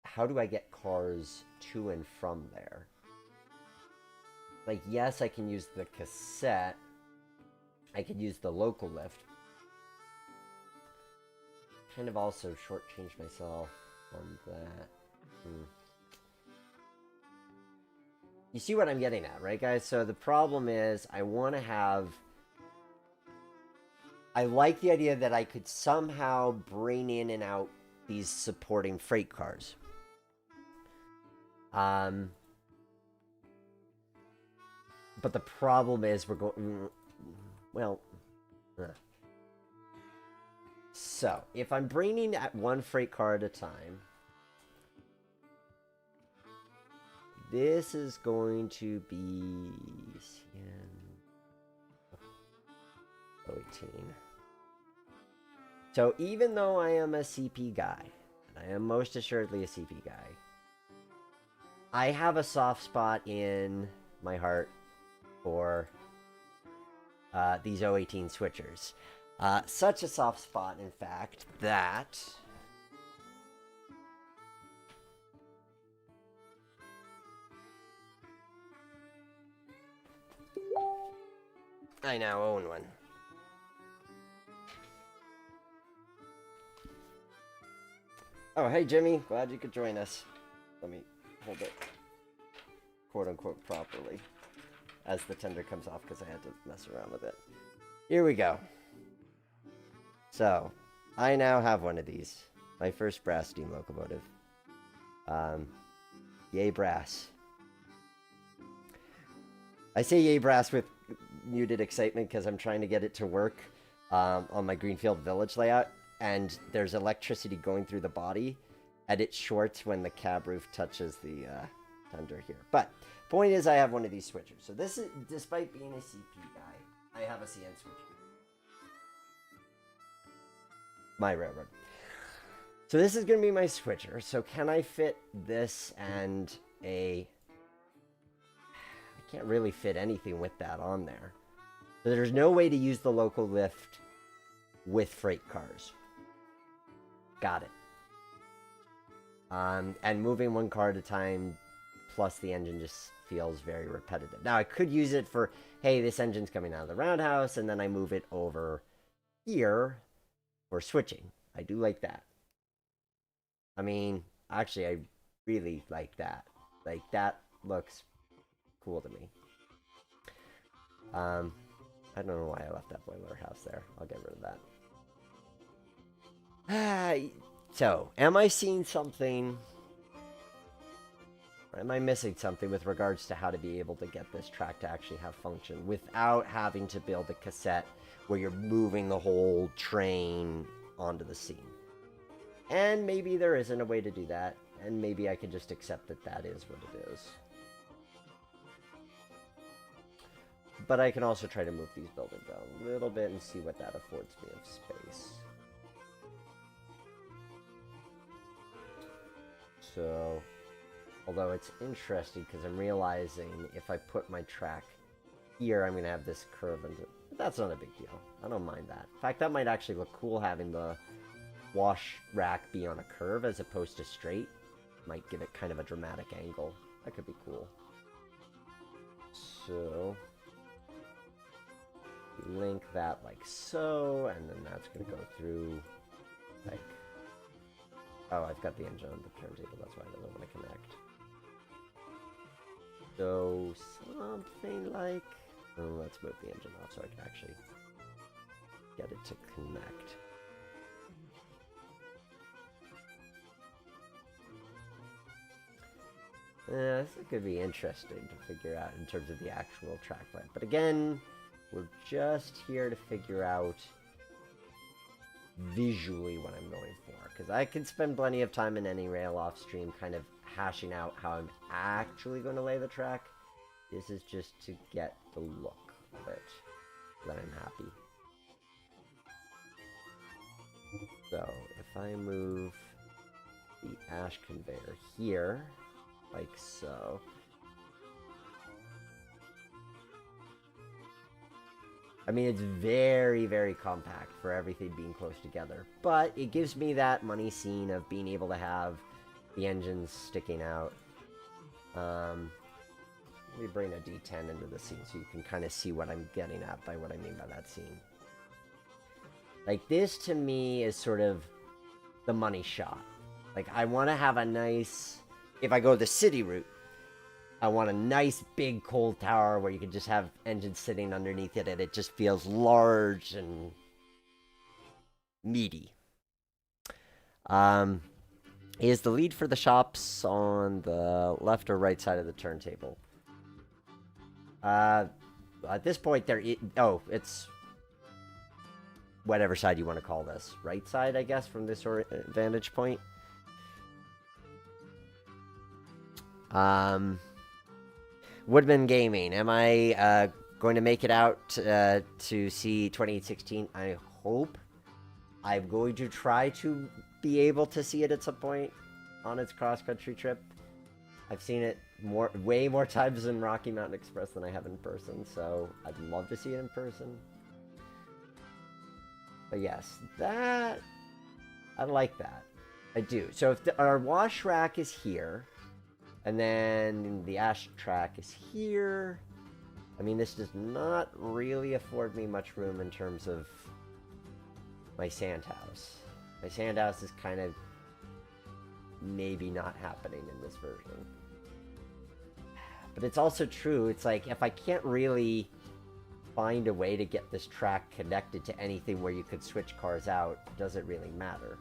how do I get cars to and from there? Like, yes, I can use the cassette. I could use the local lift. Kind of also shortchange myself on that. You see what I'm getting at, right, guys? So the problem is I want to have... I like the idea that I could somehow bring in and out these supporting freight cars. But the problem is we're going... Well... So, if I'm bringing at one freight car at a time... This is going to be... 18. So even though I am a CP guy, and I am most assuredly a CP guy, I have a soft spot in my heart for these 018 switchers. Such a soft spot, in fact, that... I now own one. Oh, hey Jimmy, glad you could join us. Let me hold it, quote-unquote, properly, as the tender comes off, because I had to mess around with it. Here we go. So, I now have one of these. My first brass steam locomotive. Yay brass. I say yay brass with muted excitement because I'm trying to get it to work on my Greenfield Village layout. And there's electricity going through the body, and it shorts when the cab roof touches the tender here. But point is, I have one of these switchers. So this is, despite being a CP guy, I have a CN switcher. My railroad. So this is going to be my switcher. So can I fit this and a... I can't really fit anything with that on there. So there's no way to use the local lift with freight cars. Got it. And moving one car at a time, plus the engine, just feels very repetitive. Now, I could use it for, hey, this engine's coming out of the roundhouse, and then I move it over here for switching. I do like that. I mean, actually, I really like that. Like, that looks cool to me. I don't know why I left that boiler house there. I'll get rid of that. So, am I seeing something, or am I missing something with regards to how to be able to get this track to actually have function without having to build a cassette where you're moving the whole train onto the scene? And maybe there isn't a way to do that, and maybe I can just accept that that is what it is. But I can also try to move these buildings down a little bit and see what that affords me of space. So, although it's interesting because I'm realizing if I put my track here, I'm going to have this curve into it. But that's not a big deal. I don't mind that. In fact, that might actually look cool having the wash rack be on a curve as opposed to straight. Might give it kind of a dramatic angle. That could be cool. So, you link that like so, and then that's going to go through like... Oh, I've got the engine on the turntable, that's why I don't want to connect. So, something like... Oh, let's move the engine off so I can actually get it to connect. This could be interesting to figure out in terms of the actual track plan. But again, We're just here to figure out visually what I'm going for. Because I can spend plenty of time in any rail off stream kind of hashing out how I'm actually going to lay the track. This is just to get the look of it, that I'm happy. So, if I move the ash conveyor here, like so. I mean, it's very, very compact for everything being close together. But it gives me that money scene of being able to have the engines sticking out. Let me bring a D10 into the scene so you can kind of see what I'm getting at by what I mean by that scene. Like, this to me is sort of the money shot. Like, I want to have a nice... If I go the city route, I want a nice big cold tower where you can just have engines sitting underneath it and it just feels large and meaty. Is the lead for the shops on the left or right side of the turntable? At this point, it's whatever side you want to call this. Right side, I guess, from this vantage point. Woodman Gaming, am I going to make it out to see 2816? I hope. I'm going to try to be able to see it at some point on its cross-country trip. I've seen it way more times in Rocky Mountain Express than I have in person, so I'd love to see it in person. But yes, I like that. I do. So if our wash rack is here, and then the ash track is here. I mean, this does not really afford me much room in terms of my sand house. My sand house is kind of maybe not happening in this version. But it's also true. It's like, if I can't really find a way to get this track connected to anything where you could switch cars out, does it really matter?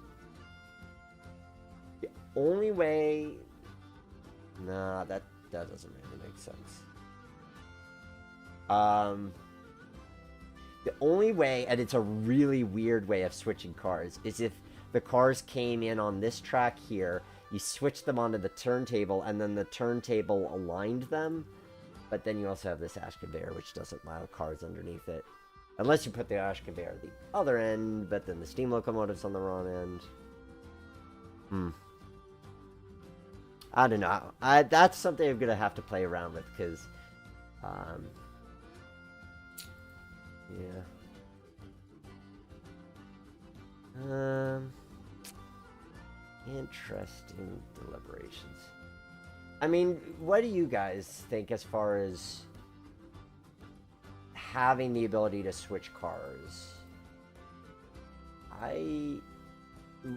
The only way... Nah, that doesn't really make sense. The only way, and it's a really weird way of switching cars, is if the cars came in on this track here, you switch them onto the turntable, and then the turntable aligned them, but then you also have this ash conveyor, which doesn't allow cars underneath it. Unless you put the ash conveyor at the other end, but then the steam locomotive's on the wrong end. I don't know. That's something I'm going to have to play around with, because... yeah. Interesting deliberations. I mean, what do you guys think as far as having the ability to switch cars? And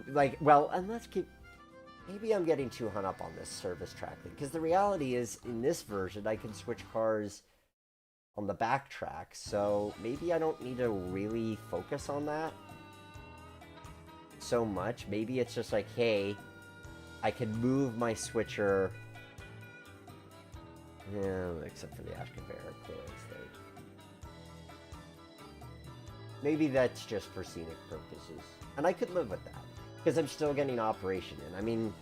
let's keep... Maybe I'm getting too hung up on this service track thing, because the reality is, in this version, I can switch cars on the back track, so maybe I don't need to really focus on that so much. Maybe it's just like, hey, I can move my switcher... Yeah, except for the ash conveyor, clearance stage. Maybe that's just for scenic purposes. And I could live with that, because I'm still getting operation in. I mean,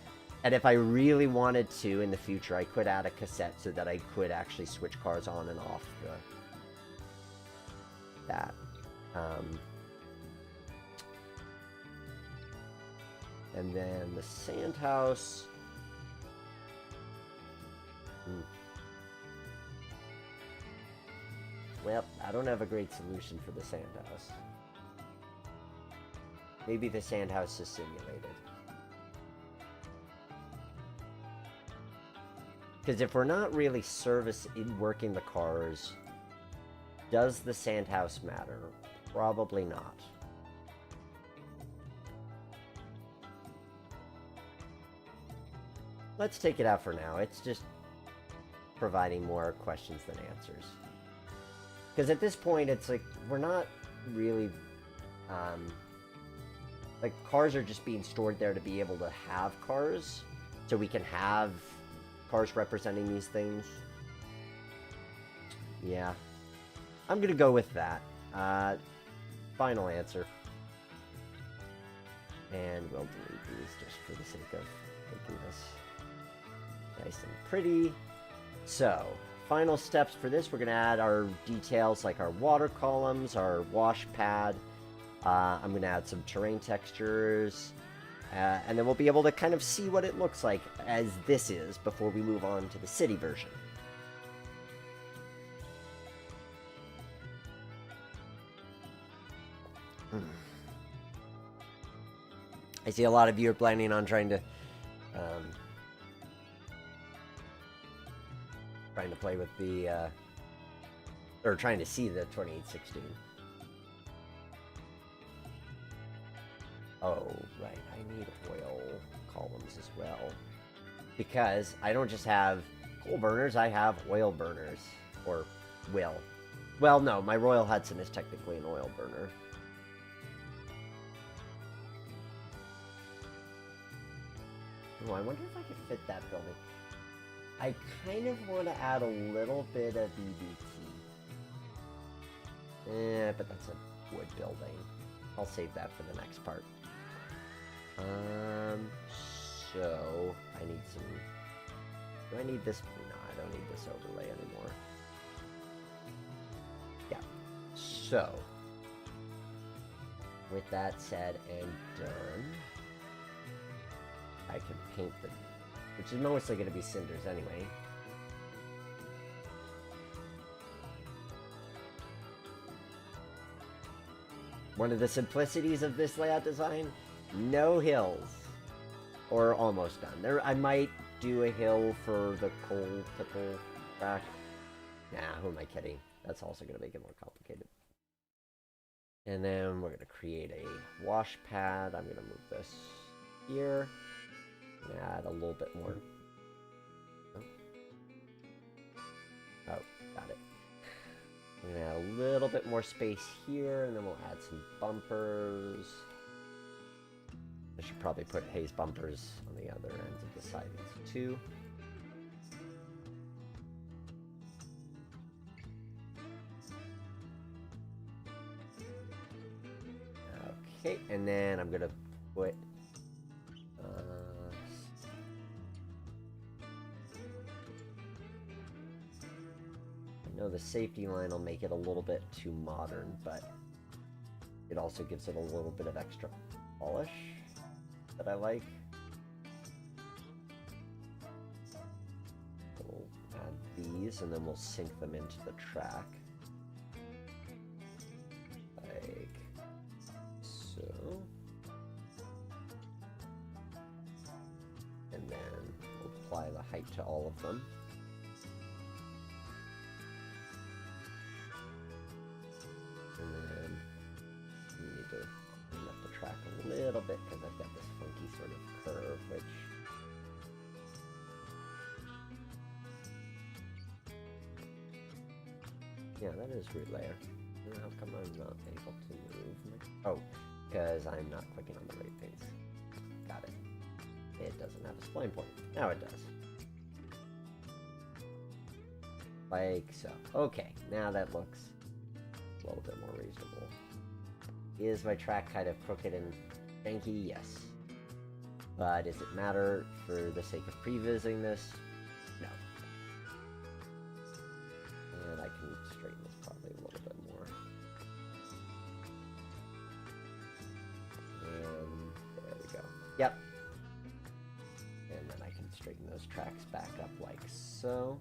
and if I really wanted to in the future, I could add a cassette so that I could actually switch cars on and off that. And then the sand house. Well, I don't have a great solution for the sand house. Maybe the sand house is simulated. Because if we're not really working the cars, does the sand house matter? Probably not. Let's take it out for now. It's just providing more questions than answers. Because at this point, it's like, we're not really... like, cars are just being stored there to be able to have cars. So we can have cars representing these things. Yeah. I'm going to go with that. Final answer. And we'll delete these just for the sake of making this nice and pretty. So, final steps for this, we're going to add our details like our water columns, our wash pad. I'm going to add some terrain textures. And then we'll be able to kind of see what it looks like as this is before we move on to the city version. I see a lot of you are planning on trying to play with the or trying to see the 2816. Oh, right, I need oil columns as well. Because I don't just have coal burners, I have oil burners. Or will. Well, no, my Royal Hudson is technically an oil burner. Oh, I wonder if I could fit that building. I kind of want to add a little bit of EBT. But that's a wood building. I'll save that for the next part. So I need some. Do I need this? No, I don't need this overlay anymore. Yeah. So, with that said and done, I can paint the, which is mostly going to be cinders anyway. One of the simplicities of this layout design, no hills. Or almost done. There, I might do a hill for the coal tipple track. Nah, who am I kidding? That's also going to make it more complicated. And then we're going to create a wash pad. I'm going to move this here. Add a little bit more. Oh, got it. I'm going to add a little bit more space here, and then we'll add some bumpers. I should probably put haze bumpers on the other ends of the sidings too. Okay, and then I'm gonna put I know the safety line will make it a little bit too modern, but it also gives it a little bit of extra polish that I like. We'll add these and then we'll sink them into the track. Like so. And then we'll apply the height to all of them. And then we need to clean up the track a little bit because I've got this funky sort of curve, which yeah, that is root layer. How come I'm not able to move my... Oh, because I'm not clicking on the right things. Got it. It doesn't have a spline point. Now it does. Like so. Okay, now that looks a little bit more reasonable. Is my track kind of crooked and janky? Yes. But does it matter for the sake of pre-visiting this? No. And I can straighten this probably a little bit more. And there we go. Yep. And then I can straighten those tracks back up like so.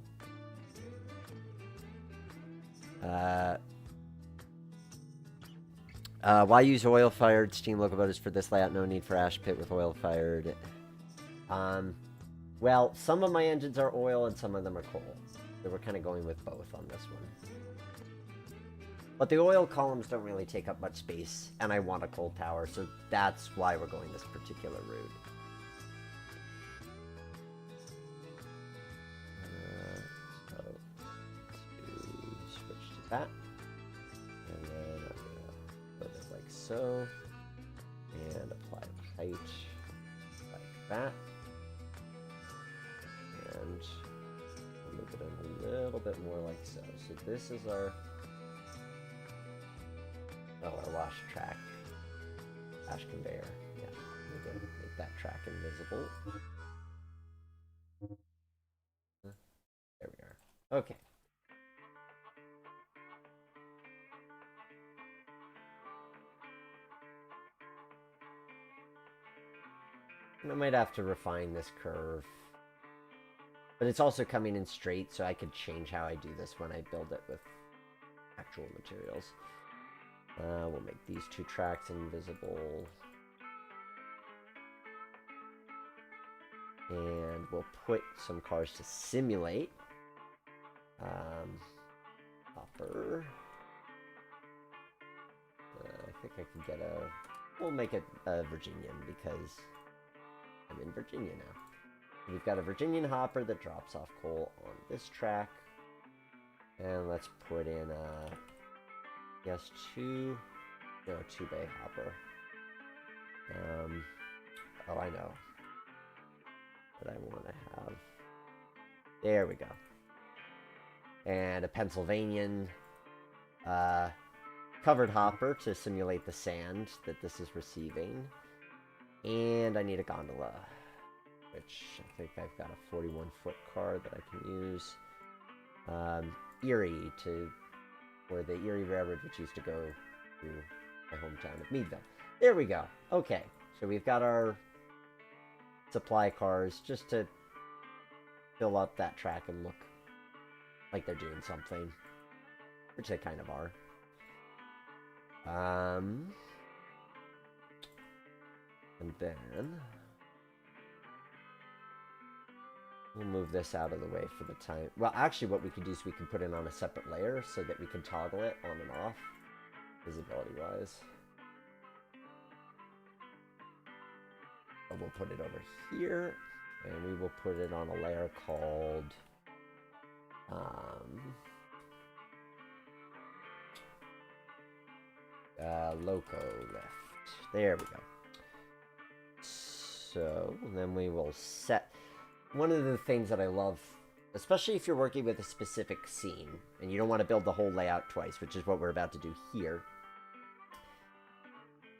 Why use oil-fired steam locomotives for this layout? No need for ash pit with oil-fired. Well, some of my engines are oil and some of them are coal. So we're kind of going with both on this one. But the oil columns don't really take up much space, and I want a coal tower, so that's why we're going this particular route. So, let's switch to that. And then I'm going to put it like so. And apply height like that. And move it in a little bit more like so. So this is our Oh, our wash track. Ash conveyor. Yeah, we're gonna make that track invisible. There we are. Okay. And I might have to refine this curve. But it's also coming in straight, so I could change how I do this when I build it with actual materials. We'll make these two tracks invisible. And we'll put some cars to simulate. Hopper. I think I can get a... We'll make it a Virginian because I'm in Virginia now. We've got a Virginian hopper that drops off coal on this track. And let's put in a... Yes, two-bay hopper. Oh, I know what I want to have. There we go. And a Pennsylvanian covered hopper to simulate the sand that this is receiving. And I need a gondola, which I think I've got a 41-foot car that I can use. Erie where the Erie Railroad, which used to go through my hometown of Meadville. There we go. Okay, so we've got our supply cars just to fill up that track and look like they're doing something, which they kind of are. And then we'll move this out of the way for the time. Well, actually what we could do is we can put it on a separate layer so that we can toggle it on and off, visibility-wise. And we'll put it over here, and we will put it on a layer called Loco Lift. There we go. So then we will set... One of the things that I love, especially if you're working with a specific scene, and you don't want to build the whole layout twice, which is what we're about to do here,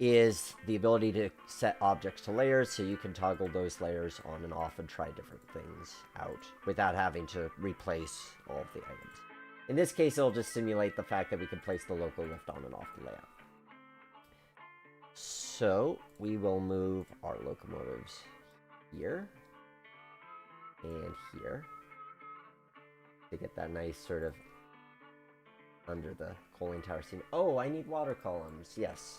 is the ability to set objects to layers so you can toggle those layers on and off and try different things out without having to replace all of the items. In this case, it'll just simulate the fact that we can place the local lift on and off the layout. So we will move our locomotives here and here to get that nice sort of under the coaling tower scene. Oh, I need water columns. Yes.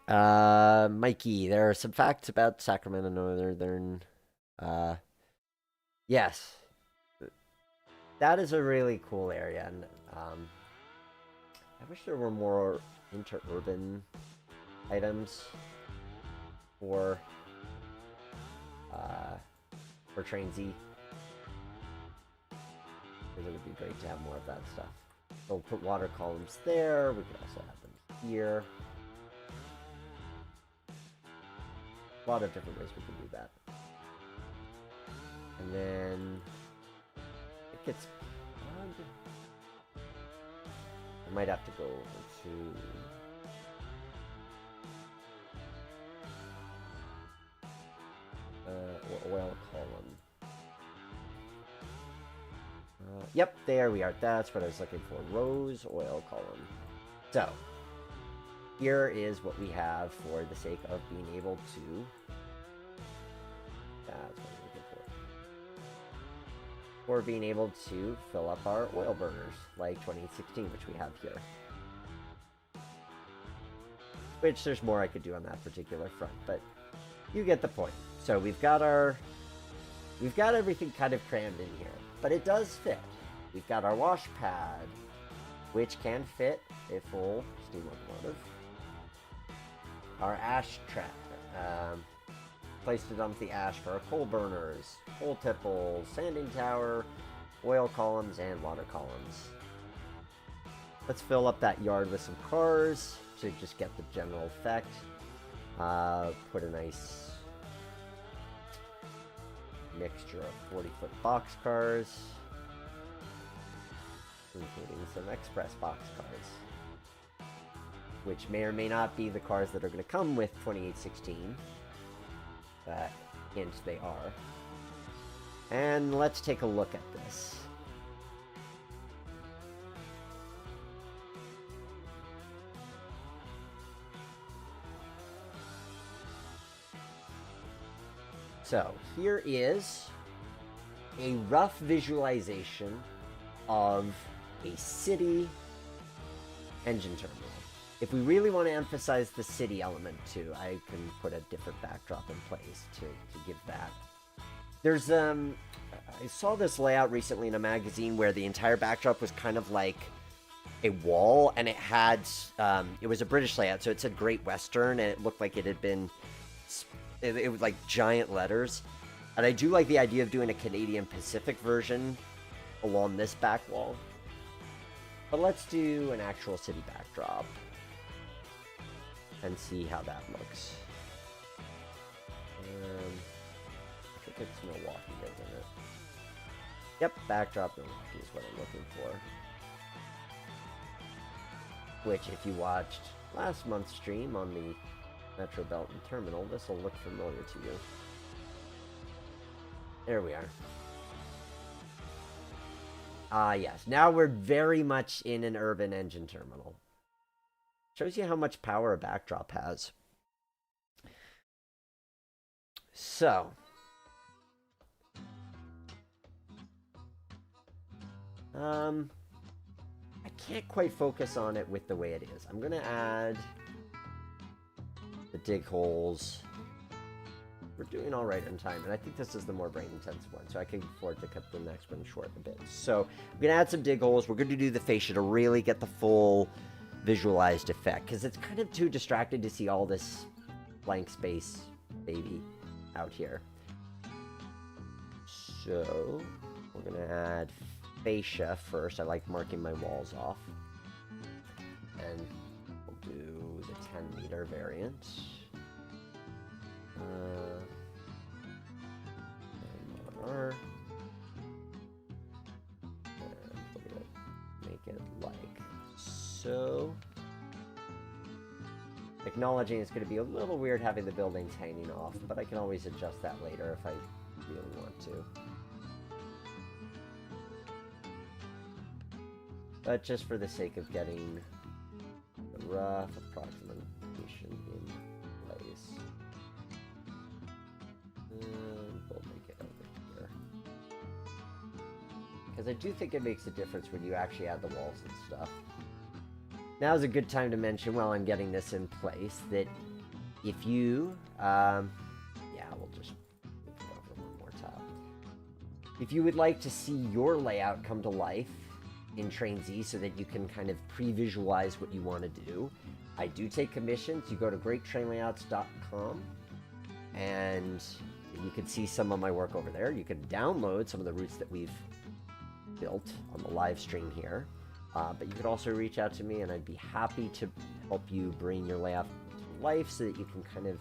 Mikey, there are some facts about Sacramento Northern. Yes. That is a really cool area, and I wish there were more interurban items for Trainz. Because it would be great to have more of that stuff. So we'll put water columns there. We could also have them here. A lot of different ways we can do that. And then it gets odd. I might have to go over to oil column. Yep, there we are. That's what I was looking for. Rows, oil column. So, here is what we have for the sake of being able to... That's what I'm looking for. For being able to fill up our oil burners, like 2016, which we have here. Which, there's more I could do on that particular front, but you get the point. So we've got everything kind of crammed in here, but it does fit. We've got our wash pad, which can fit a full steam locomotive. Our ash track, placed it onto the ash for our coal burners, coal tipple, sanding tower, oil columns, and water columns. Let's fill up that yard with some cars to just get the general effect. Put a nice mixture of 40-foot box cars. including some express boxcars, which may or may not be the cars that are going to come with 2816, but hint they are. And let's take a look at this. So here is a rough visualization of a city engine terminal. If we really want to emphasize the city element too, I can put a different backdrop in place to give that. There's I saw this layout recently in a magazine where the entire backdrop was kind of like a wall, and it had it was a British layout, so it said Great Western, and it looked like it had been it was like giant letters. And I do like the idea of doing a Canadian Pacific version along this back wall. But let's do an actual city backdrop and see how that looks. I think it's Milwaukee, isn't it? Yep, backdrop Milwaukee is what I'm looking for. Which, if you watched last month's stream on the Metro Belton Terminal, this will look familiar to you. There we are. Ah, yes. Now we're very much in an urban engine terminal. Shows you how much power a backdrop has. So. I can't quite focus on it with the way it is. I'm going to add the dig holes. We're doing all right on time, and I think this is the more brain-intensive one, so I can afford to cut the next one short a bit. So I'm going to add some dig holes. We're going to do the fascia to really get the full visualized effect, because it's kind of too distracted to see all this blank space baby out here. So we're going to add fascia first. I like marking my walls off. And we'll do the 10-meter variant. And we're gonna make it like so. Acknowledging it's going to be a little weird having the buildings hanging off, but I can always adjust that later if I really want to. But just for the sake of getting the rough approximation in place. And we'll make it over here. Because I do think it makes a difference when you actually add the walls and stuff. Now's a good time to mention, while I'm getting this in place, that if you, yeah, we'll just move it over one more time. If you would like to see your layout come to life in Trainz so that you can kind of pre-visualize what you want to do, I do take commissions. You go to greattrainlayouts.com and you can see some of my work over there. You can download some of the routes that we've built on the live stream here. But you could also reach out to me, and I'd be happy to help you bring your layout to life so that you can kind of,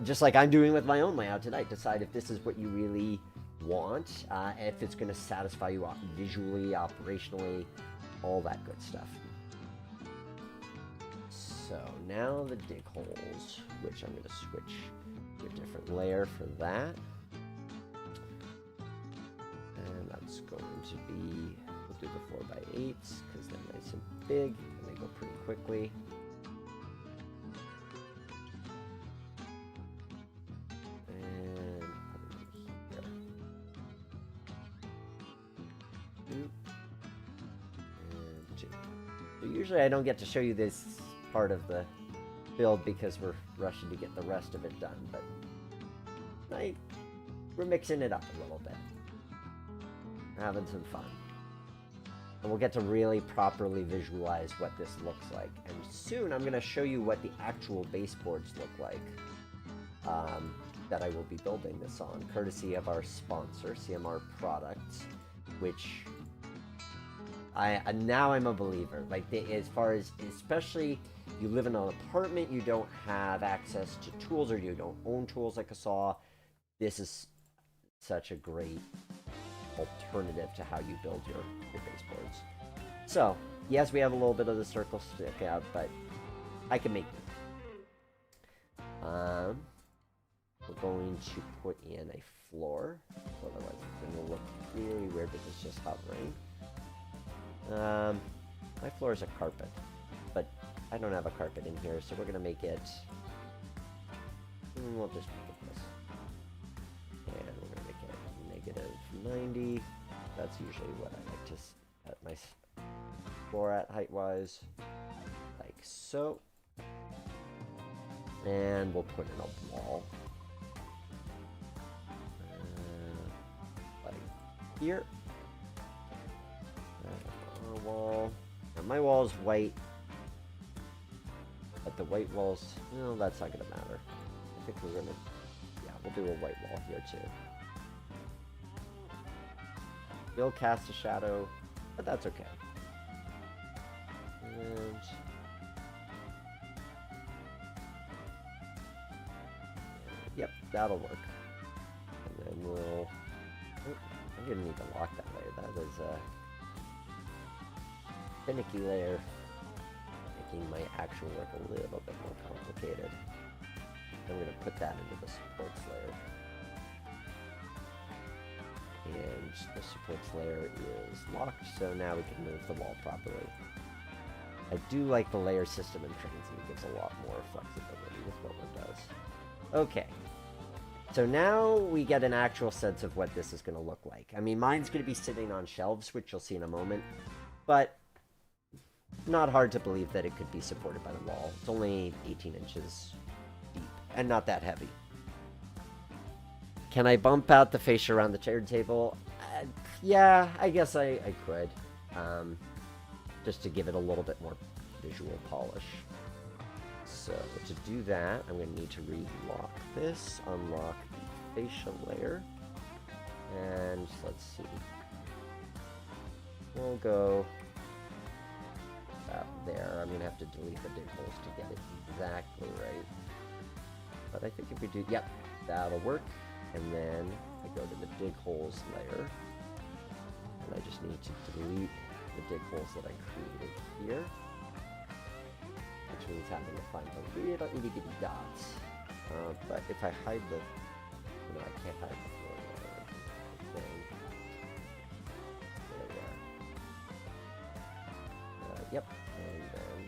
just like I'm doing with my own layout tonight, decide if this is what you really want, if it's going to satisfy you visually, operationally, all that good stuff. So now the dig holes, which I'm going to switch to a different layer for that. And that's going to be, we'll do the 4x8s because they're nice and big and they go pretty quickly. And put it in here. And 2. So usually I don't get to show you this part of the build because we're rushing to get the rest of it done, but we're mixing it up a little bit. We're having some fun. And we'll get to really properly visualize what this looks like. And soon I'm going to show you what the actual baseboards look like that I will be building this on, courtesy of our sponsor, CMR Products, which now I'm a believer. Like, as far as, especially you live in an apartment, you don't have access to tools, or you don't own tools like a saw, this is such a great alternative to how you build your baseboards. So, yes, we have a little bit of the circle stick out, but I can make it. We're going to put in a floor, otherwise it's going to look really weird that it's just hovering. My floor is a carpet, but I don't have a carpet in here, so we're going to make it... We'll just make it this. And we're going to make it -90. That's usually what I like to set my floor at height-wise, like so. And we'll put in a wall. Like here. A wall. Now my wall is white. But the white walls, no, that's not going to matter. I think we're going to, yeah, we'll do a white wall here too. Will cast a shadow, but that's okay. And yep, that'll work. And then we'll... Oh, I'm gonna need to lock that layer. That is a finicky layer, making my actual work a little bit more complicated. I'm gonna put that into the supports layer. And the supports layer is locked, so now we can move the wall properly. I do like the layer system in Trainz, and it gives a lot more flexibility with what one does. Okay, so now we get an actual sense of what this is going to look like. I mean, mine's going to be sitting on shelves, which you'll see in a moment, but not hard to believe that it could be supported by the wall. It's only 18 inches deep, and not that heavy. Can I bump out the fascia around the turntable? Yeah, I guess I could. Just to give it a little bit more visual polish. So to do that, I'm going to need to relock this, unlock the fascia layer, and let's see. We'll go about there. I'm going to have to delete the dig holes to get it exactly right. But I think if we do, yep, that'll work. And then I go to the dig holes layer, and I just need to delete the dig holes that I created here, which means having to find the little itty bitty dots. But if I hide the, I can't hide the floor layer. Then, there we are. Yep, and then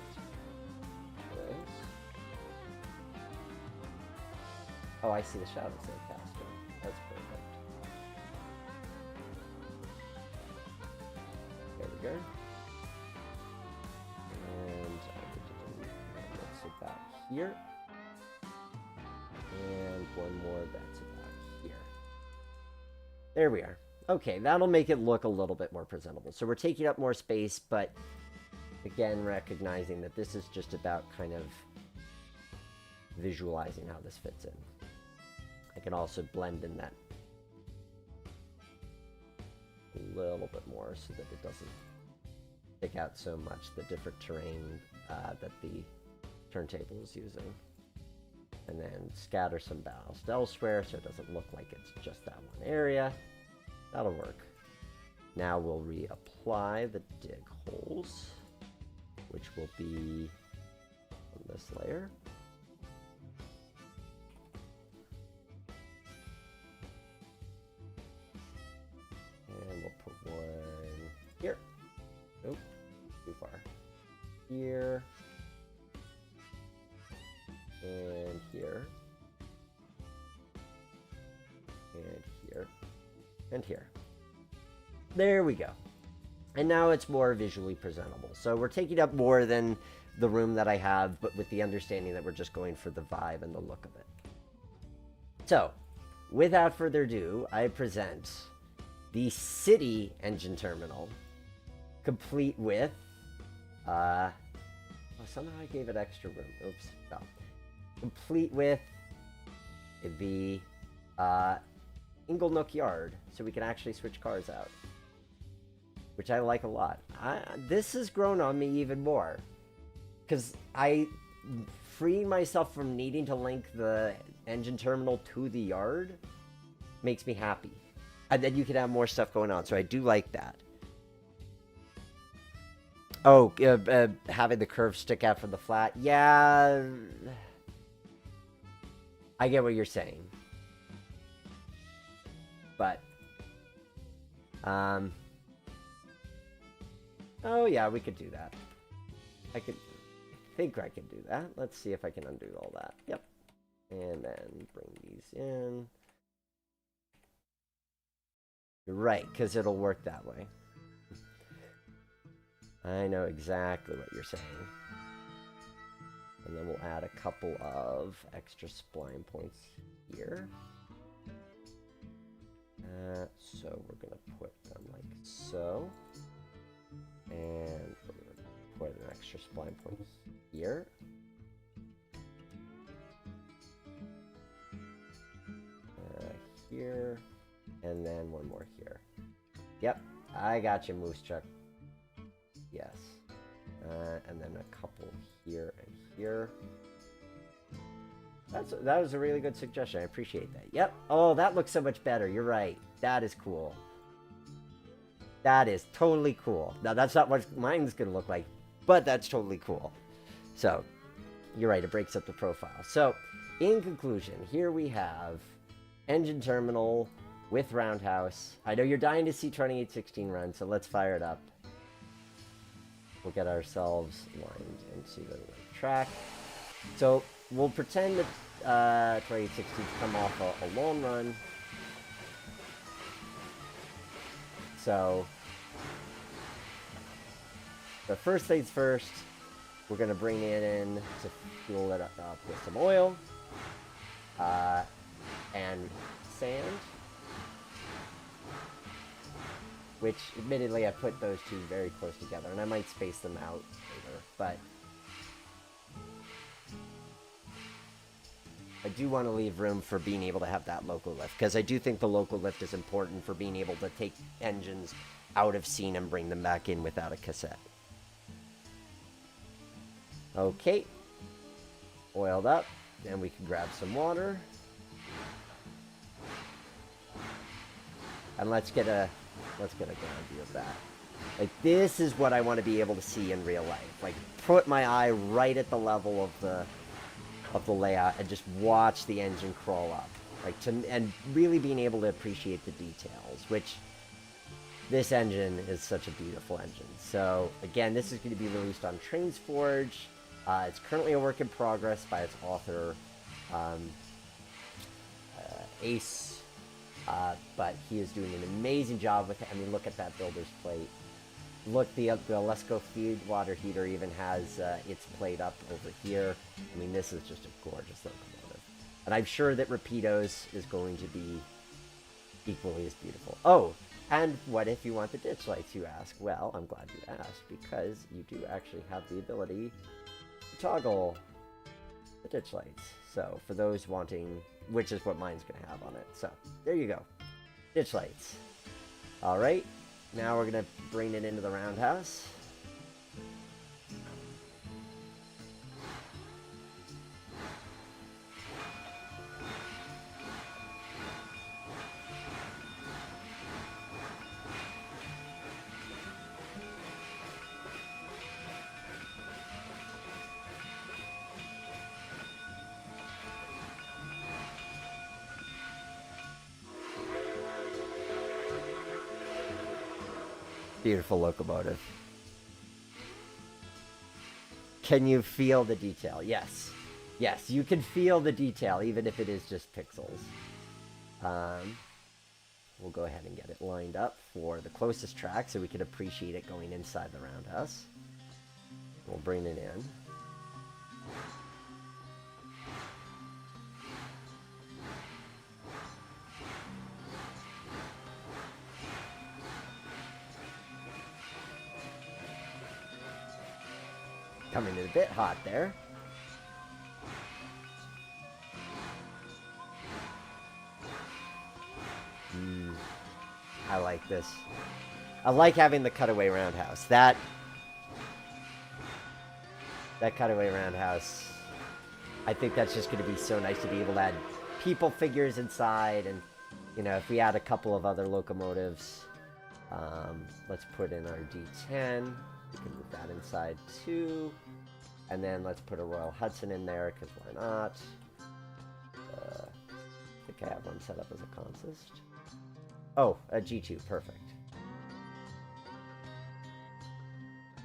just delete this. Oh, I see the shadows there, faster. That's perfect. There we go. And I get to delete one that's about here. And one more that's about here. There we are. Okay, that'll make it look a little bit more presentable. So we're taking up more space, but again, recognizing that this is just about kind of visualizing how this fits in. I can also blend in that a little bit more so that it doesn't stick out so much, the different terrain that the turntable is using. And then scatter some ballast elsewhere so it doesn't look like it's just that one area. That'll work. Now we'll reapply the dig holes, which will be on this layer. And we'll put one here. Nope, too far. Here. And here. And here. And here. There we go. And now it's more visually presentable. So we're taking up more than the room that I have, but with the understanding that we're just going for the vibe and the look of it. So, without further ado, I present the city engine terminal, complete with, oh, somehow I gave it extra room. Oops. No. Complete with the Inglenook Yard, so we can actually switch cars out, which I like a lot. This has grown on me even more, because freeing myself from needing to link the engine terminal to the yard makes me happy. And then you can have more stuff going on, so I do like that. Oh, having the curve stick out from the flat. Yeah, I get what you're saying. But, oh yeah, we could do that. I think I can do that. Let's see if I can undo all that. Yep. And then bring these in. You're right, because it'll work that way. I know exactly what you're saying. And then we'll add a couple of extra spline points here. So we're going to put them like so. And we're going to put an extra spline point here. Here. And then one more here. Yep, I got you, Moose Chuck. Yes. And then a couple here and here. That was a really good suggestion. I appreciate that. Yep. Oh, that looks so much better. You're right. That is cool. That is totally cool. Now, that's not what mine's going to look like, but that's totally cool. So, you're right. It breaks up the profile. So, in conclusion, here we have engine terminal with roundhouse. I know you're dying to see 2816 run, so let's fire it up. We'll get ourselves lined into the track. So we'll pretend that 2816's come off a long run. So the first things first, we're going to bring it in to fuel it up with some oil and sand. Which, admittedly, I put those two very close together, and I might space them out later, but I do want to leave room for being able to have that local lift, because I do think the local lift is important for being able to take engines out of scene and bring them back in without a cassette. Okay. Oiled up, then we can grab some water. And let's get a ground view of that. Like, this is what I want to be able to see in real life. Like, put my eye right at the level of the layout and just watch the engine crawl up. Like, and really being able to appreciate the details, which this engine is such a beautiful engine. So, again, this is going to be released on Trainz Forge. It's currently a work in progress by its author, Ace. But he is doing an amazing job with it. I mean, look at that builder's plate. Look, the Lesko feed water heater even has its plate up over here. I mean, this is just a gorgeous locomotive. And I'm sure that Rapido's is going to be equally as beautiful. Oh, and what if you want the ditch lights, you ask? Well, I'm glad you asked, because you do actually have the ability to toggle the ditch lights. So, for those wanting, which is what mine's going to have on it. So, there you go. Ditch lights. Alright, now we're going to bring it into the roundhouse. Beautiful locomotive. Can you feel the detail? Yes. Yes, you can feel the detail, even if it is just pixels. We'll go ahead and get it lined up for the closest track so we can appreciate it going inside the roundhouse. We'll bring it in. Coming in a bit hot there. I like this. I like having the cutaway roundhouse. That cutaway roundhouse, I think that's just going to be so nice to be able to add people figures inside. And, you know, if we add a couple of other locomotives, let's put in our D10. We can move that inside too. And then let's put a Royal Hudson in there, because why not? I think I have one set up as a consist. Oh, a G2, perfect.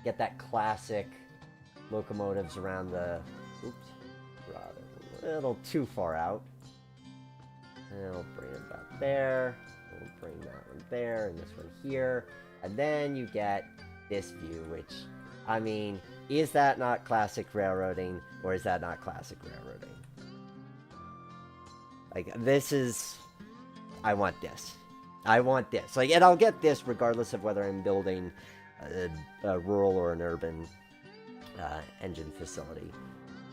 Get that classic locomotives around the... Oops, rather a little too far out. And we'll bring it back there. We'll bring that one there, and this one here. And then you get this view, which, I mean, is that not classic railroading, or is that not classic railroading? Like, this is... I want this. I want this. Like, and I'll get this regardless of whether I'm building a rural or an urban engine facility.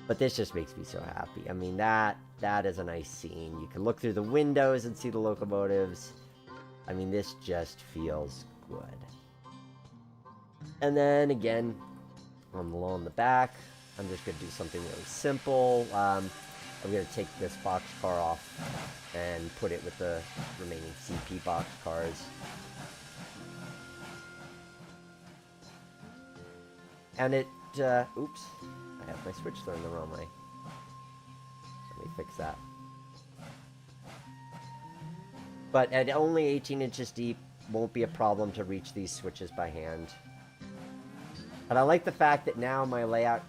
But this just makes me so happy. I mean, that is a nice scene. You can look through the windows and see the locomotives. I mean, this just feels good. And then, again, along the back, I'm just going to do something really simple. I'm going to take this boxcar off and put it with the remaining CP boxcars. And it, oops, I have my switch thrown the wrong way. Let me fix that. But at only 18 inches deep, won't be a problem to reach these switches by hand. But I like the fact that now my layout,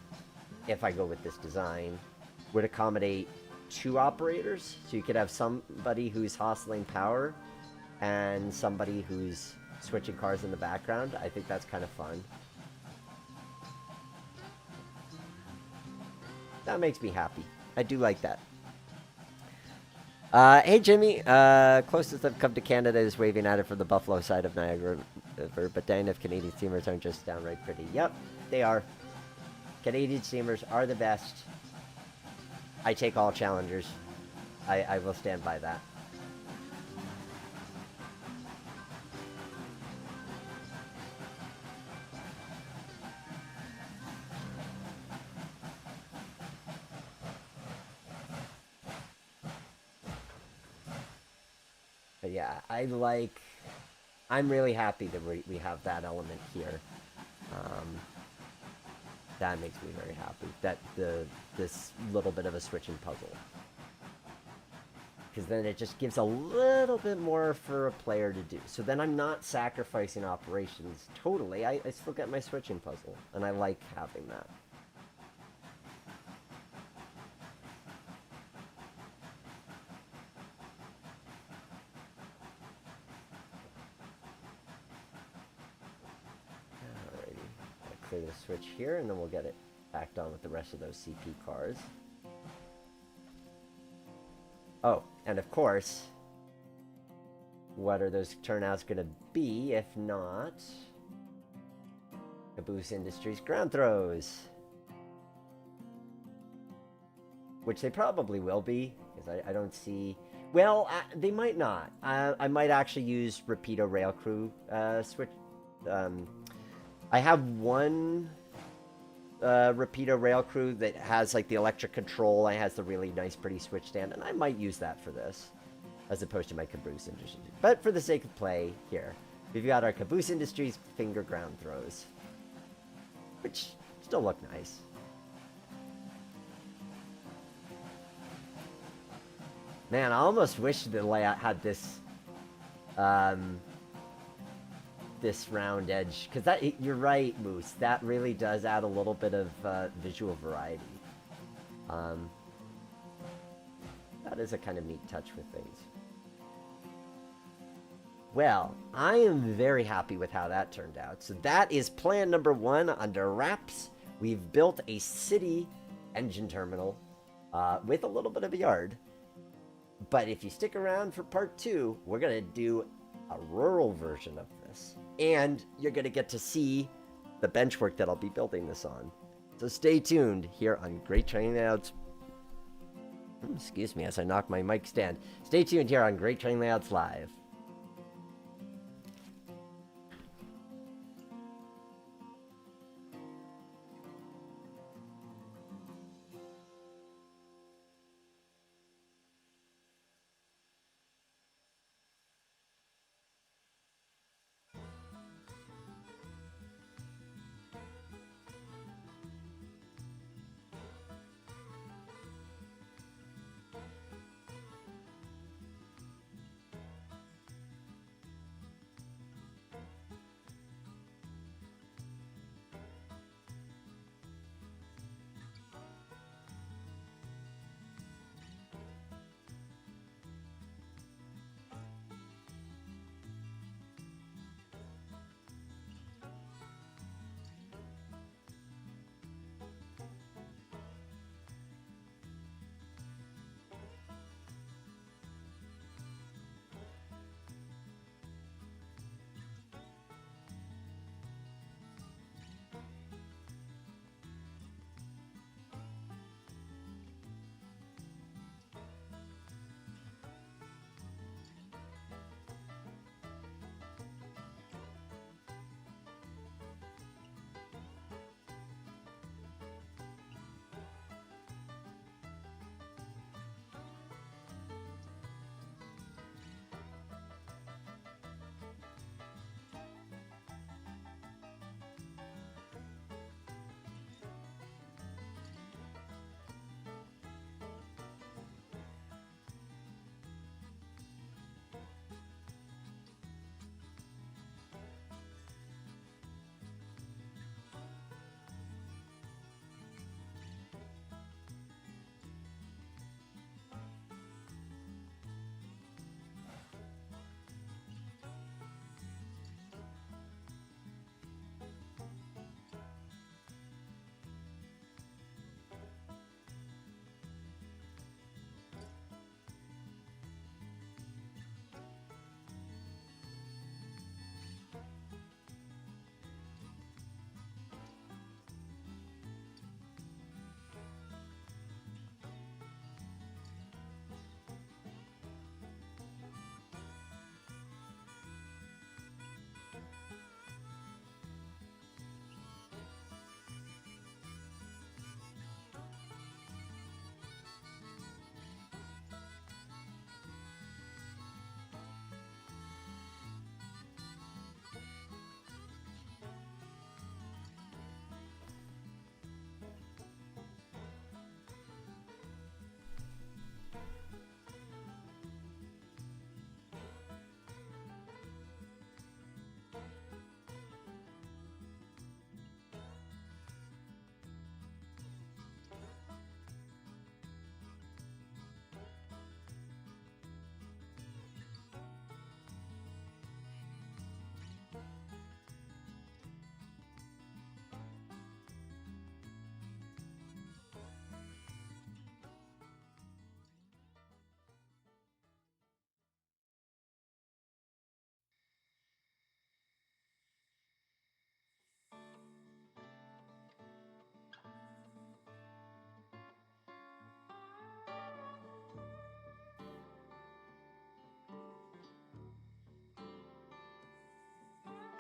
if I go with this design, would accommodate 2 operators. So you could have somebody who's hustling power and somebody who's switching cars in the background. I think that's kind of fun. That makes me happy. I do like that. Hey, Jimmy. Closest I've come to Canada is waving at it from the Buffalo side of Niagara River, but dang if Canadian steamers aren't just downright pretty. Yep, they are. Canadian steamers are the best. I take all challengers. I will stand by that. But yeah, I'm really happy that we have that element here. That makes me very happy. That this little bit of a switching puzzle. Because then it just gives a little bit more for a player to do. So then I'm not sacrificing operations totally. I still get my switching puzzle. And I like having that. Clear the switch here, and then we'll get it backed on with the rest of those CP cars. Oh, and of course, what are those turnouts going to be if not Caboose Industries ground throws? Which they probably will be, because I don't see... Well, they might not. I might actually use Rapido Rail Crew switch... I have one Rapido Rail Crew that has like the electric control and has the really nice pretty switch stand, and I might use that for this as opposed to my Caboose Industries. But for the sake of play, here we've got our Caboose Industries finger ground throws, which still look nice. Man, I almost wish the layout had this this round edge, because that, you're right, Moose, that really does add a little bit of visual variety. That is a kind of neat touch with things. Well, I am very happy with how that turned out. So that is plan number 1 under wraps. We've built a city engine terminal with a little bit of a yard. But if you stick around for part 2, we're going to do a rural version of this. And you're going to get to see the benchwork that I'll be building this on. So stay tuned here on Great Train Layouts. Excuse me as I knock my mic stand. Stay tuned here on Great Train Layouts Live.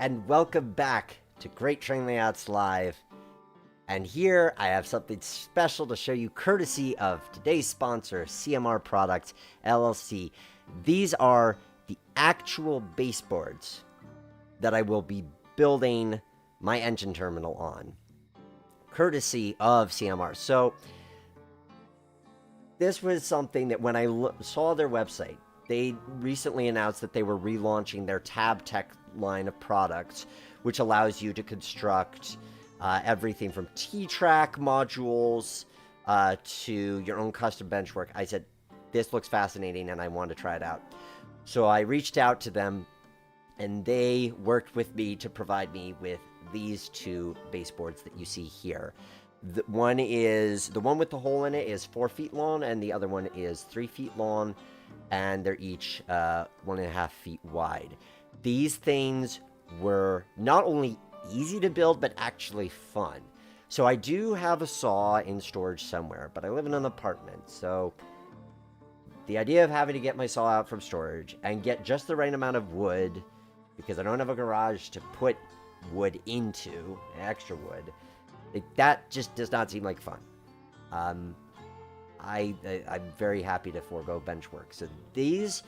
and welcome back to Great Train Layouts Live. And here I have something special to show you courtesy of today's sponsor, CMR Products, LLC. These are the actual baseboards that I will be building my engine terminal on, courtesy of CMR. So this was something that when I saw their website, they recently announced that they were relaunching their Tab Tech line of products, which allows you to construct everything from T-Track modules to your own custom benchwork. I said, this looks fascinating and I want to try it out. So I reached out to them and they worked with me to provide me with these two baseboards that you see here. The one with the hole in it is 4 feet long and the other one is 3 feet long, and they're each 1.5 feet wide. These things were not only easy to build, but actually fun. So I do have a saw in storage somewhere, but I live in an apartment, so the idea of having to get my saw out from storage and get just the right amount of wood, because I don't have a garage to put wood into, extra wood, that just does not seem like fun. I'm very happy to forego benchwork. So these,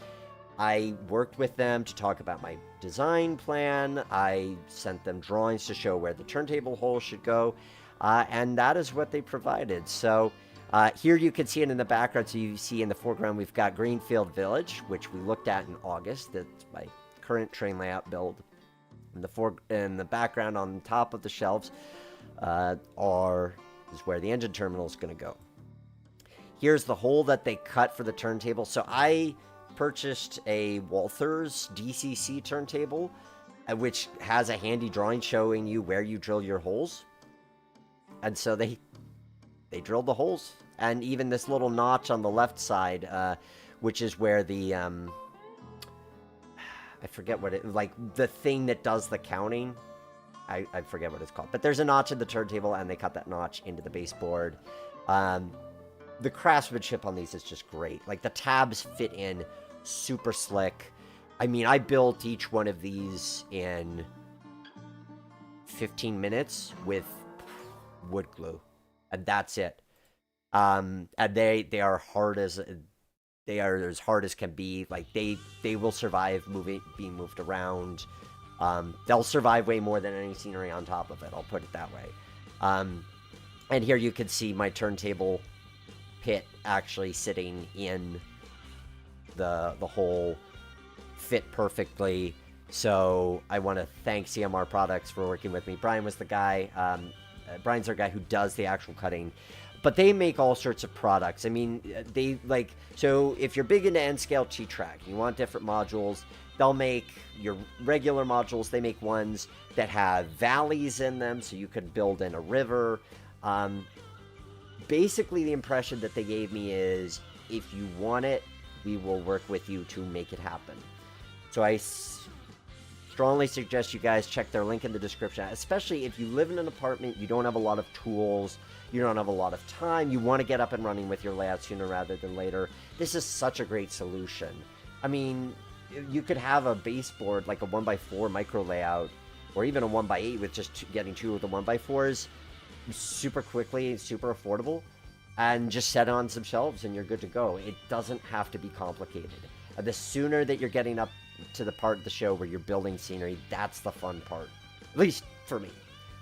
I worked with them to talk about my design plan. I sent them drawings to show where the turntable hole should go. And that is what they provided. So here you can see it in the background. So you see in the foreground, we've got Greenfield Village, which we looked at in August. That's my current train layout build. In the background on top of the shelves is where the engine terminal is going to go. Here's the hole that they cut for the turntable. So I purchased a Walther's DCC turntable, which has a handy drawing showing you where you drill your holes. And so they drilled the holes. And even this little notch on the left side, which is where the, I forget what it, like the thing that does the counting. I forget what it's called. But there's a notch in the turntable, and they cut that notch into the baseboard. The craftsmanship on these is just great. Like, the tabs fit in super slick. I mean, I built each one of these in 15 minutes with wood glue, and that's it. And they are hard as can be. Like, they will survive being moved around. They'll survive way more than any scenery on top of it. I'll put it that way. And here you can see my turntable pit actually sitting in the hole, fit perfectly. So I want to thank CMR Products for working with me. Brian was the guy. Brian's our guy who does the actual cutting. But they make all sorts of products. I mean, so if you're big into N-scale T-Track, you want different modules, they'll make your regular modules. They make ones that have valleys in them, so you can build in a river. Basically, the impression that they gave me is, if you want it, we will work with you to make it happen. So I strongly suggest you guys check their link in the description, especially if you live in an apartment, you don't have a lot of tools, you don't have a lot of time, you want to get up and running with your layout sooner rather than later. This is such a great solution. I mean, you could have a baseboard, like a 1x4 micro layout, or even a 1x8 with just getting 2 of the 1x4s super quickly, super affordable, and just set on some shelves and you're good to go. It doesn't have to be complicated. The sooner that you're getting up to the part of the show where you're building scenery, that's the fun part, at least for me.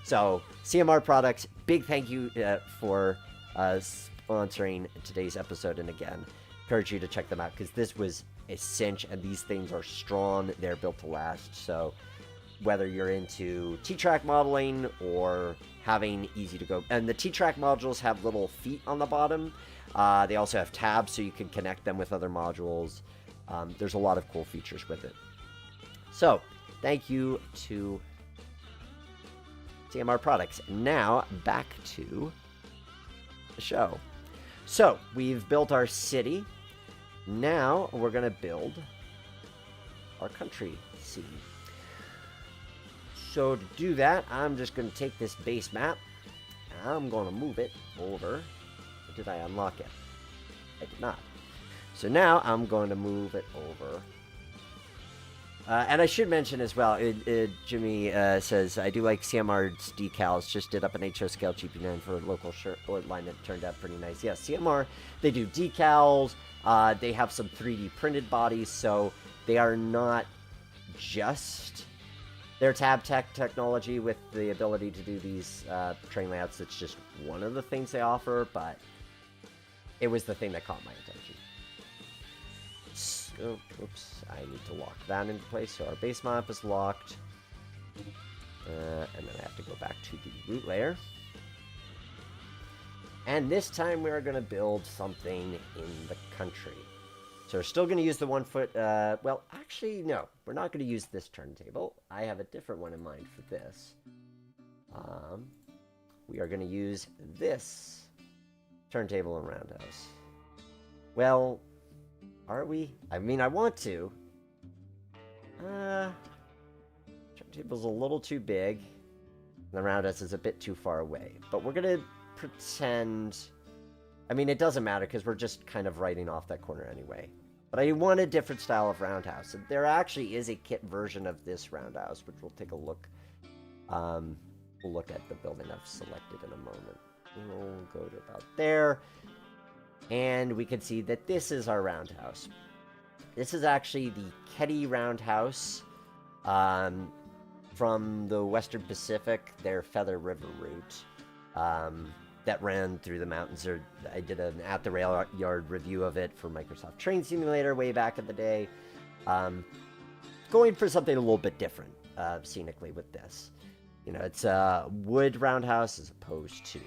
So CMR Products, big thank you for sponsoring today's episode. And again, encourage you to check them out, because this was a cinch, and these things are strong. They're built to last. So whether you're into T-Track modeling or having easy to go, and the T-Track modules have little feet on the bottom. They also have tabs so you can connect them with other modules. There's a lot of cool features with it. So thank you to CMR Products. Now back to the show. So we've built our city. Now we're going to build our country scene. So to do that, I'm just going to take this base map, and I'm going to move it over. Or did I unlock it? I did not. So now I'm going to move it over And I should mention as well, Jimmy says, I do like CMR's decals. Just did up an HO scale GP9 for a local shirt line that turned out pretty nice. Yeah, CMR, they do decals. They have some 3D printed bodies, so they are not just their tab tech technology with the ability to do these train layouts. It's just one of the things they offer, but it was the thing that caught my attention. So, oops, I need to lock that into place. So our base map is locked. And then I have to go back to the root layer. And this time we're going to build something in the country. So we're still going to use the 1 foot, well, actually, no. We're not going to use this turntable. I have a different one in mind for this. We are going to use this turntable and roundhouse. Well, are we? I mean, I want to. Turntable's a little too big. And the roundhouse is a bit too far away. But we're going to pretend... I mean, it doesn't matter because we're just kind of writing off that corner anyway. But I want a different style of roundhouse. And there actually is a kit version of this roundhouse, which we'll take a look. We'll look at the building I've selected in a moment. We'll go to about there. And we can see that this is our roundhouse. This is actually the Ketty roundhouse from the Western Pacific, their Feather River route. That ran through the mountains. I did an At the Rail Yard review of it for Microsoft Trainz Simulator way back in the day. Going for something a little bit different, scenically with this. You know, it's a wood roundhouse as opposed to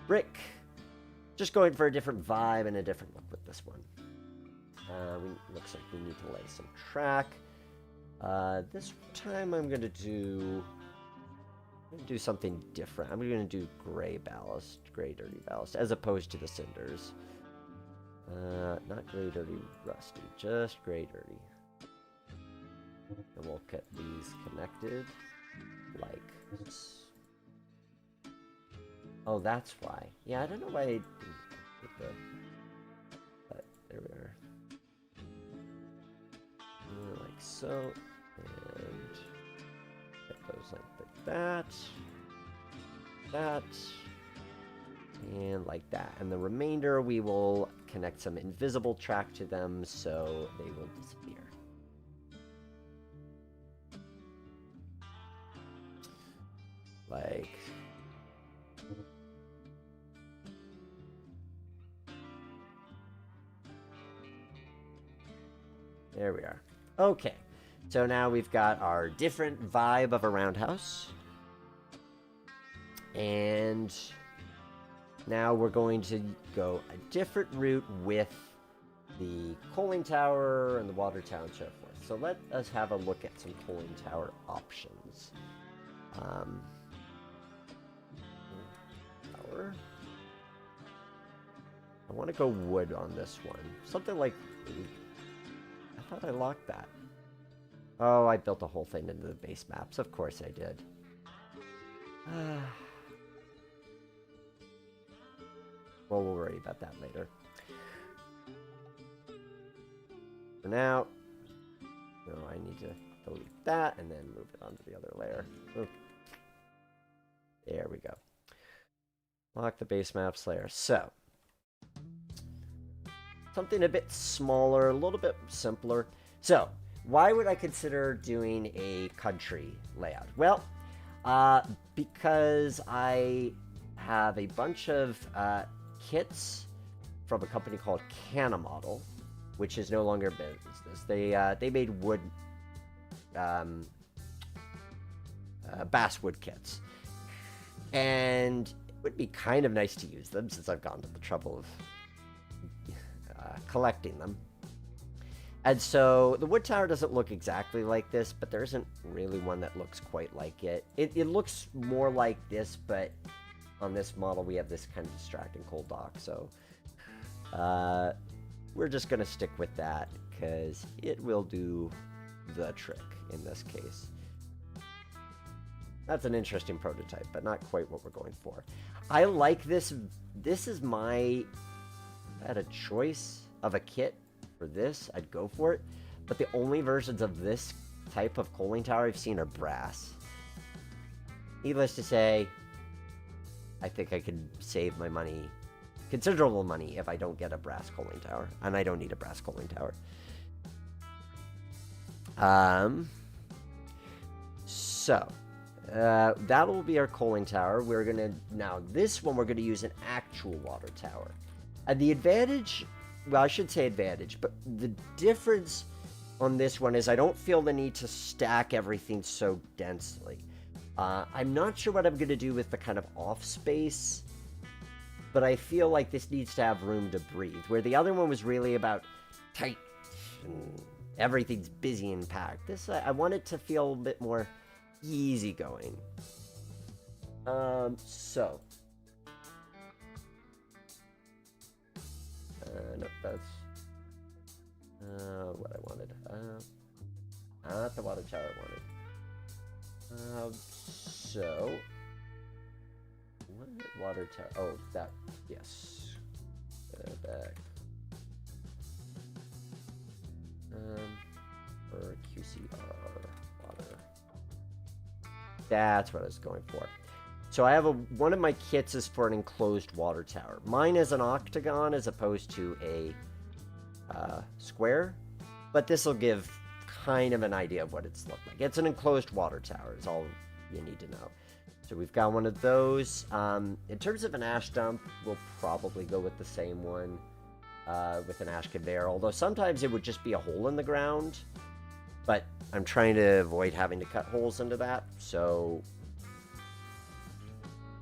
brick. Just going for a different vibe and a different look with this one. Looks like we need to lay some track. This time I'm going to do something different. I'm going to do gray ballast, gray dirty ballast, as opposed to the cinders. Not gray dirty rusty, just gray dirty. And we'll get these connected like this. Oh, that's why. Yeah, I don't know why I didn't put the... But there we are. Like so. And get those like that. That. And like that. And the remainder we will connect some invisible track to them so they will disappear. Like... There we are. Okay, so now we've got our different vibe of a roundhouse. And now we're going to go a different route with the coaling tower and the water tower and so forth. So let us have a look at some coaling tower options. Tower. I want to go wood on this one. Something like... I thought I locked that. Oh, I built a whole thing into the base maps. Of course I did. Well, we'll worry about that later. For now, no, I need to delete that and then move it onto the other layer. Oop. There we go. Lock the base maps layer. So, something a bit smaller, a little bit simpler. So, why would I consider doing a country layout? Well, because I have a bunch of kits from a company called Canna Model, which is no longer business. They made wood, basswood kits, and it would be kind of nice to use them since I've gone to the trouble of collecting them. And so the wood tower doesn't look exactly like this, but there isn't really one that looks quite like it. It looks more like this, but on this model we have this kind of distracting cold dock, so we're just going to stick with that because it will do the trick in this case. That's an interesting prototype, but not quite what we're going for. I like this. This is my... If I had a choice of a kit for this, I'd go for it. But the only versions of this type of coaling tower I've seen are brass. Needless to say, I think I could save my money, considerable money, if I don't get a brass coaling tower. And I don't need a brass coaling tower. So, that'll be our coaling tower. We're going to, now this one we're going to use an actual water tower. And the advantage, well, I should say advantage, but the difference on this one is I don't feel the need to stack everything so densely. I'm not sure what I'm going to do with the kind of off space, but I feel like this needs to have room to breathe, where the other one was really about tight and everything's busy and packed. This, I want it to feel a bit more easygoing. So. No, that's what I wanted. Not the water tower I wanted. So, what water tower? Oh, that, yes. Back. Or QCR water. That's what I was going for. So I have one of my kits is for an enclosed water tower. Mine is an octagon as opposed to a square, but this will give kind of an idea of what it's looked like. It's an enclosed water tower is all you need to know. So we've got one of those. In terms of an ash dump, we'll probably go with the same one with an ash conveyor, although sometimes it would just be a hole in the ground, but I'm trying to avoid having to cut holes into that, so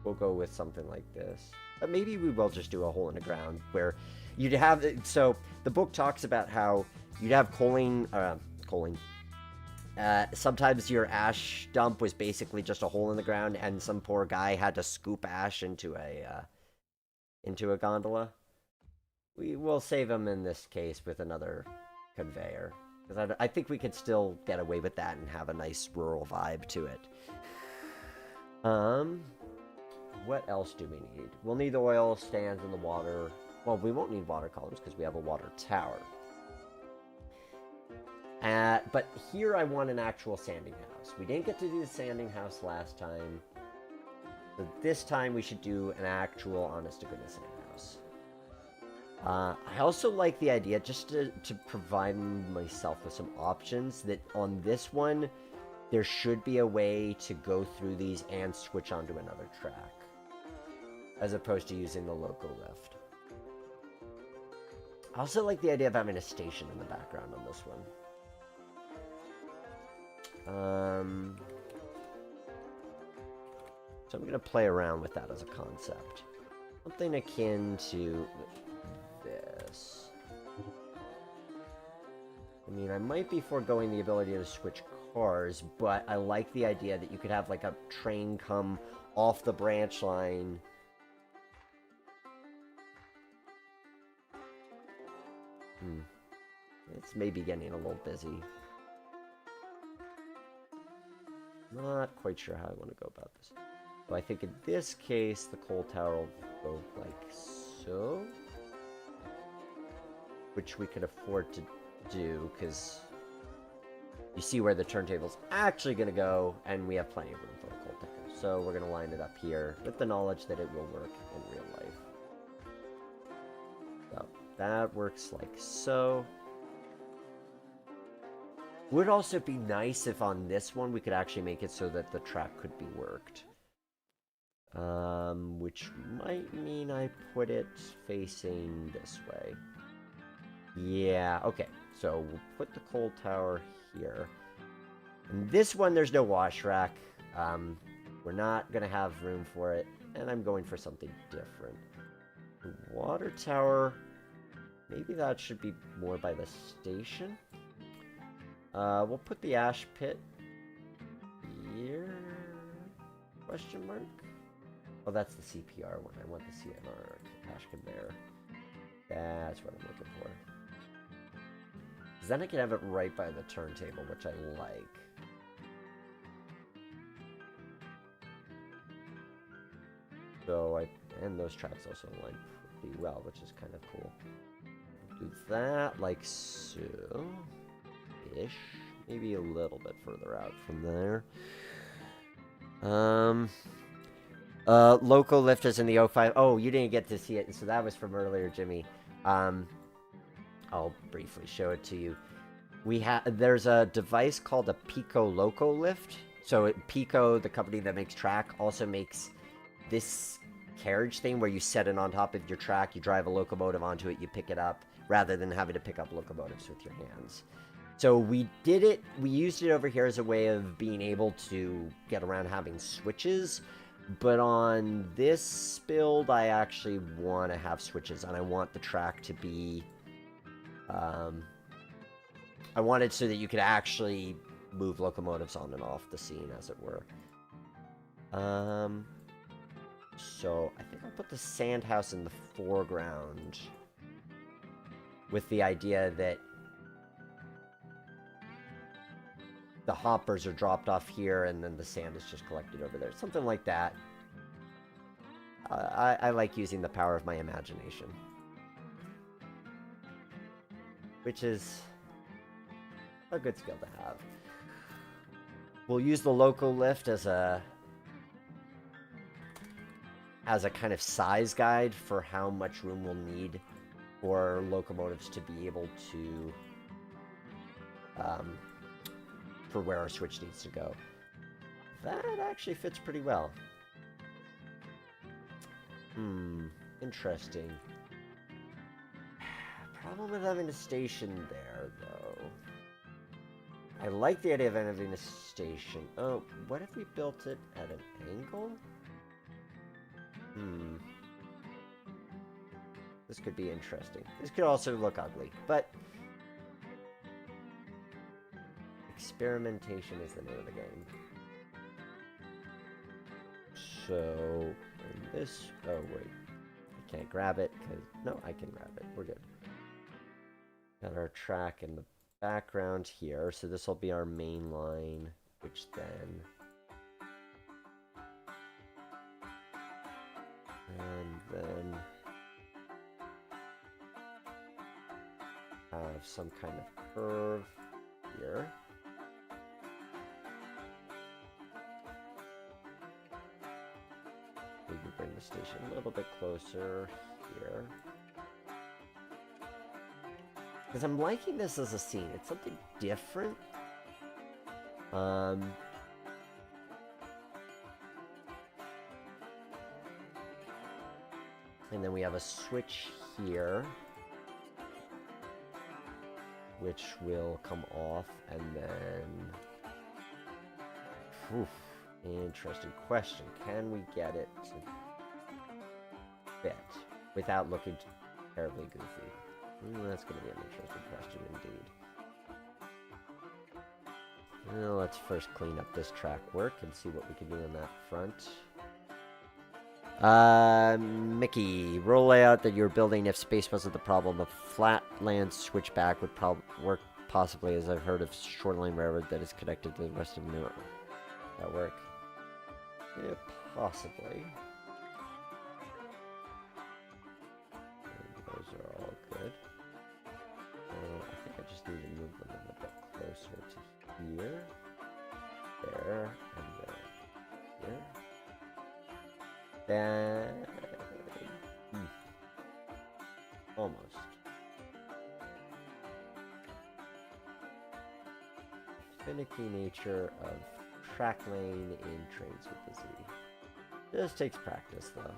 we'll go with something like this. But maybe we will just do a hole in the ground where you'd have, so the book talks about how you'd have coaling. Sometimes your ash dump was basically just a hole in the ground, and some poor guy had to scoop ash into a gondola. We will save him in this case with another conveyor, because I think we could still get away with that and have a nice rural vibe to it. What else do we need? We'll need the oil stands in the water. Well, we won't need water columns because we have a water tower. But here I want an actual sanding house. We didn't get to do the sanding house last time. So this time we should do an actual honest-to-goodness sanding house. I also like the idea, just to provide myself with some options, that on this one, there should be a way to go through these and switch onto another track, as opposed to using the local lift. I also like the idea of having a station in the background on this one. So I'm going to play around with that as a concept. Something akin to this. I mean, I might be foregoing the ability to switch cars, but I like the idea that you could have like a train come off the branch line. It's maybe getting a little busy. Not quite sure how I want to go about this. So I think in this case, the coal tower will go like so. Which we could afford to do, because you see where the turntable's actually going to go, and we have plenty of room for a coal tower. So we're going to line it up here with the knowledge that it will work in real life. So that works like so. Would also be nice if on this one we could actually make it so that the track could be worked. Which might mean I put it facing this way. Yeah, okay. So we'll put the coal tower here. And this one, there's no wash rack. We're not going to have room for it. And I'm going for something different. The water tower, maybe that should be more by the station. We'll put the ash pit here? Question mark? Oh, that's the CPR one. I want the CMR ash conveyor. That's what I'm looking for. Because then I can have it right by the turntable, which I like. So and those tracks also align pretty well, which is kind of cool. Do that like so. Ish, maybe a little bit further out from there. Local lift is in the O5. Oh, you didn't get to see it, so that was from earlier, Jimmy. I'll briefly show it to you. There's a device called a Pico Loco lift. So Pico, the company that makes track, also makes this carriage thing where you set it on top of your track, you drive a locomotive onto it, you pick it up, rather than having to pick up locomotives with your hands. So we used it over here as a way of being able to get around having switches, but on this build, I actually want to have switches, and I want the track to be, I want it so that you could actually move locomotives on and off the scene, as it were. So I think I'll put the sand house in the foreground with the idea that the hoppers are dropped off here and then the sand is just collected over there. Something like that. I like using the power of my imagination. Which is a good skill to have. We'll use the local lift as a kind of size guide for how much room we'll need for locomotives to be able to, for where our switch needs to go. That actually fits pretty well. Interesting. Problem with having a station there, though. I like the idea of having a station. Oh, what if we built it at an angle? This could be interesting. This could also look ugly, but experimentation is the name of the game. So, and this, oh wait, I can't grab it, because, no, I can grab it, we're good. Got our track in the background here, so this will be our main line, which then, and then have some kind of curve here. We can bring the station a little bit closer here. Because I'm liking this as a scene. It's something different. And then we have a switch here, which will come off, and then... Oof, interesting question. Can we get it to fit without looking terribly goofy? That's going to be an interesting question indeed. Well, let's first clean up this track work and see what we can do on that front. Mickey, roll layout that you're building, if space wasn't the problem, a flat land switchback would work possibly, as I've heard of shoreline railroad that is connected to the rest of New York. That work? Yeah, possibly. And those are all good. I think I just need to move them a little bit closer to here, there, and then here. Then, almost. Finicky nature of track lane in Trainz with the Z. This takes practice, though.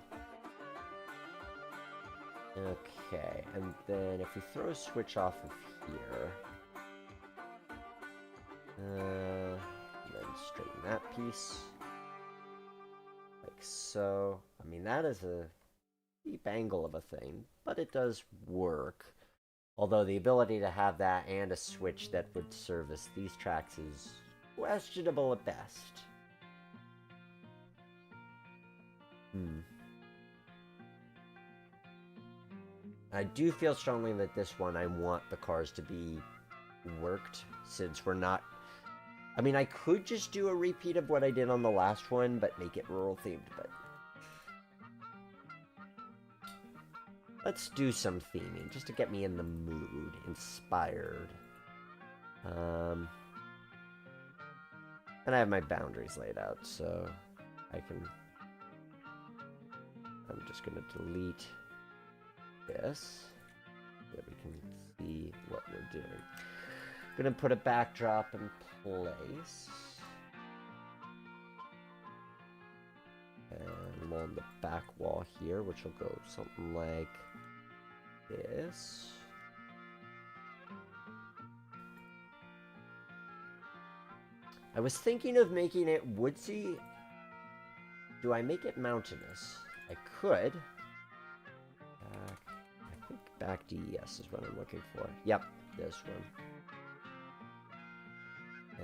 Okay, and then if we throw a switch off of here, then straighten that piece. Like so. I mean, that is a deep angle of a thing, but it does work. Although the ability to have that and a switch that would service these tracks is questionable at best. I do feel strongly that this one, I want the cars to be worked, since we're not... I mean, I could just do a repeat of what I did on the last one, but make it rural themed, but... Let's do some theming, just to get me in the mood, inspired. And I have my boundaries laid out, so I'm just going to delete this so that we can see what we're doing. I'm going to put a backdrop in place. And along the back wall here, which will go something like this. I was thinking of making it woodsy. Do I make it mountainous? I could. I think back DES is what I'm looking for. Yep, this one.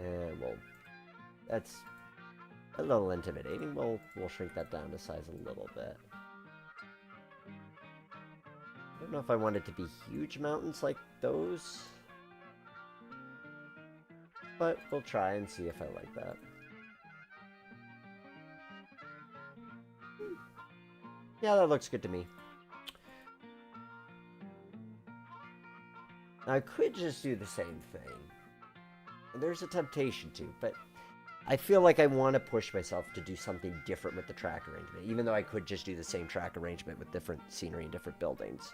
And well, that's a little intimidating. We'll shrink that down to size a little bit. I don't know if I want it to be huge mountains like those. But we'll try and see if I like that. Yeah, that looks good to me. Now, I could just do the same thing. There's a temptation to, but I feel like I want to push myself to do something different with the track arrangement, even though I could just do the same track arrangement with different scenery and different buildings.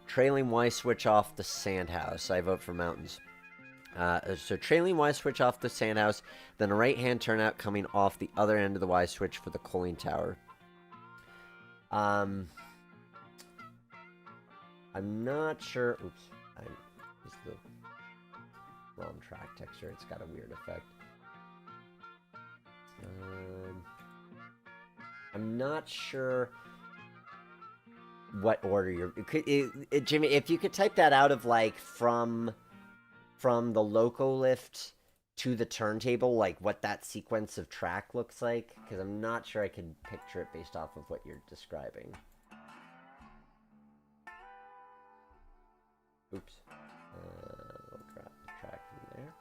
Trailing Y switch off the sand house. I vote for mountains. So trailing Y switch off the sand house, then a right hand turnout coming off the other end of the Y switch for the cooling tower. I'm not sure. Oops, I used the wrong track texture. It's got a weird effect. I'm not sure what order you're... Jimmy, if you could type that out of, like, from the loco lift to the turntable, like, what that sequence of track looks like, because I'm not sure I can picture it based off of what you're describing. Oops. We'll drop the track from there.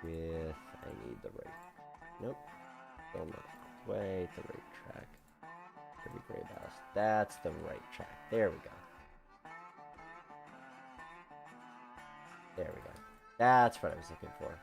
With, I need the right, nope, still not way, the right track, pretty gray ballast, that's the right track, there we go, that's what I was looking for.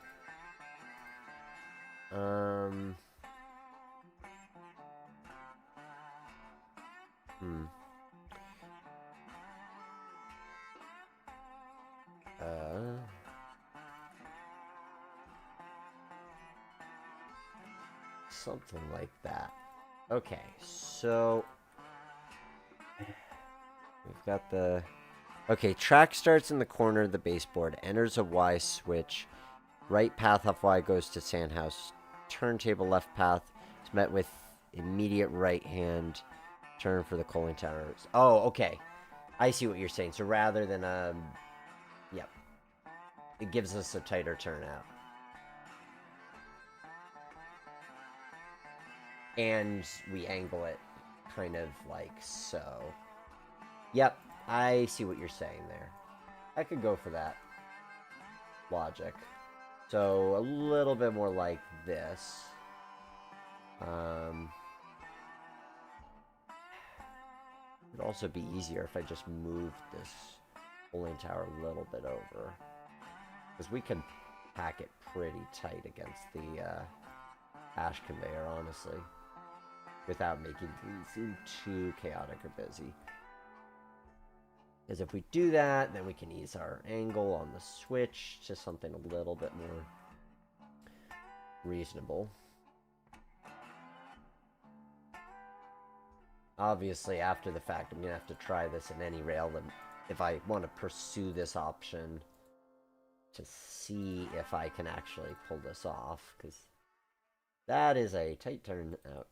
Something like that. Okay, so we've got the... Okay, track starts in the corner of the baseboard, enters a Y switch, right path off Y goes to sandhouse, turntable left path is met with immediate right hand turn for the cooling towers. Oh, okay. I see what you're saying. So rather than, yep. It gives us a tighter turnout. And we angle it kind of like so. Yep, I see what you're saying there. I could go for that logic. So a little bit more like this. It'd also be easier if I just moved this cooling tower a little bit over. Because we can pack it pretty tight against the ash conveyor, honestly. Without making things seem too chaotic or busy. Because if we do that, then we can ease our angle on the switch to something a little bit more reasonable. Obviously, after the fact, I'm going to have to try this in any rail if I want to pursue this option to see if I can actually pull this off, because that is a tight turn out.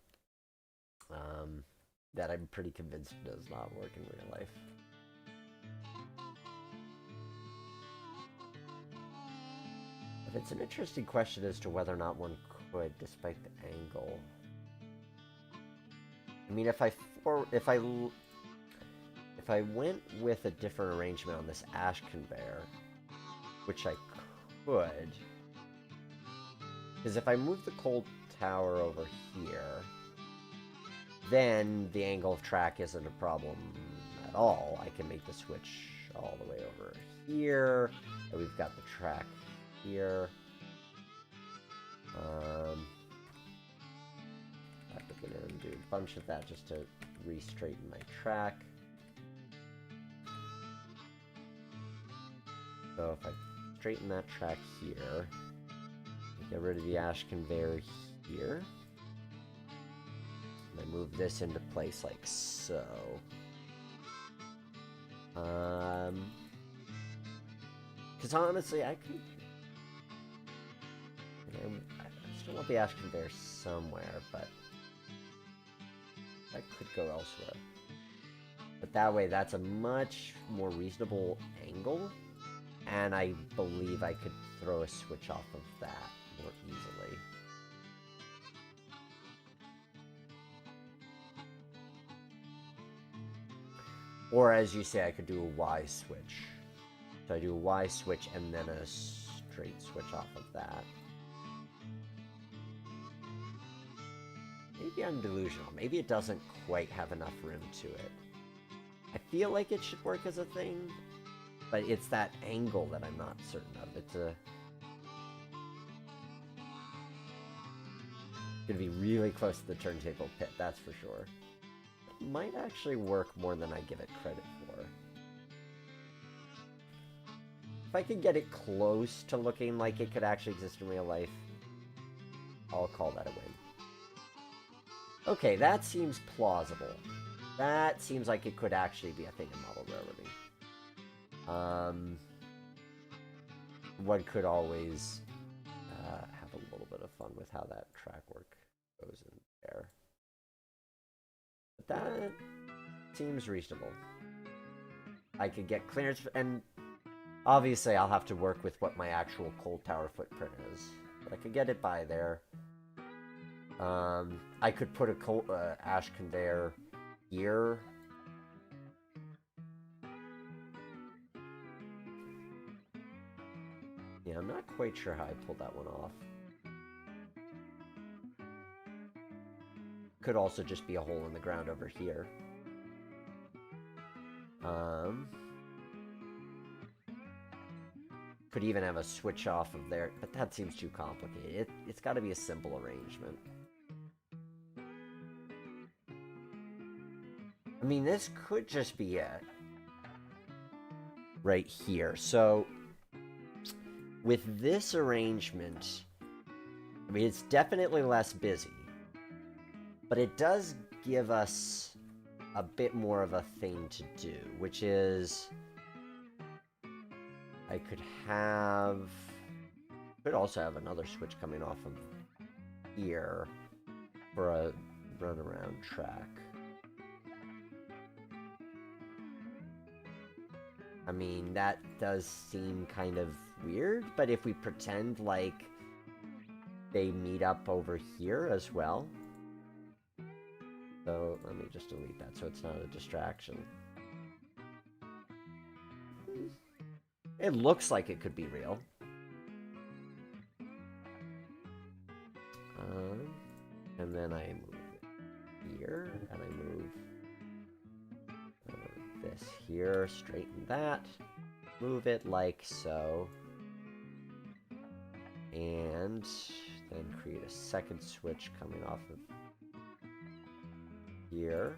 that I'm pretty convinced does not work in real life. But it's an interesting question as to whether or not one could, despite the angle. I mean, if I went with a different arrangement on this ash conveyor, which I could, because if I move the coal tower over here, then the angle of track isn't a problem at all. I can make the switch all the way over here, and we've got the track here. I'm gonna do a bunch of that just to re-straighten my track. So if I straighten that track here, get rid of the ash conveyor here, and I move this into place like so. Because honestly, I could... I still want the ash conveyor somewhere, but I could go elsewhere. But that way, that's a much more reasonable angle, and I believe I could throw a switch off of that more easily. Or as you say, I could do a Y switch. So I do a Y switch and then a straight switch off of that. Maybe I'm delusional. Maybe it doesn't quite have enough room to it. I feel like it should work as a thing, but it's that angle that I'm not certain of. It's gonna be really close to the turntable pit, that's for sure. It might actually work more than I give it credit for. If I can get it close to looking like it could actually exist in real life, I'll call that a win. Okay, that seems plausible. That seems like it could actually be a thing in model railroading. One could always have a little bit of fun with how that track work goes in there. But that seems reasonable. I could get clearance, and obviously I'll have to work with what my actual coal tower footprint is. But I could get it by there. I could put a ash conveyor here. Yeah, I'm not quite sure how I pulled that one off. Could also just be a hole in the ground over here. Could even have a switch off of there, but that seems too complicated. It's got to be a simple arrangement. I mean, this could just be it. Right here. So, with this arrangement, I mean, it's definitely less busy. But it does give us a bit more of a thing to do, which is... I could also have another switch coming off of here for a runaround track. I mean, that does seem kind of weird, but if we pretend like they meet up over here as well. So let me just delete that so it's not a distraction. It looks like it could be real. And then I move it here, and I move this here, straighten that, move it like so, and then create a second switch coming off of here,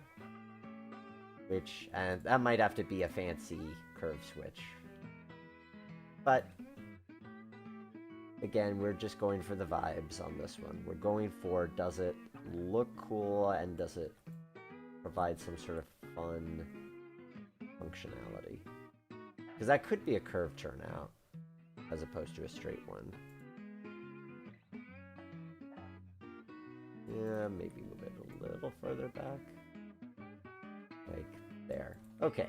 and that might have to be a fancy curve switch. But, again, we're just going for the vibes on this one. We're going for, does it look cool, and does it provide some sort of fun functionality? Because that could be a curved turnout, as opposed to a straight one. Yeah, maybe move it a little further back. like there. Okay.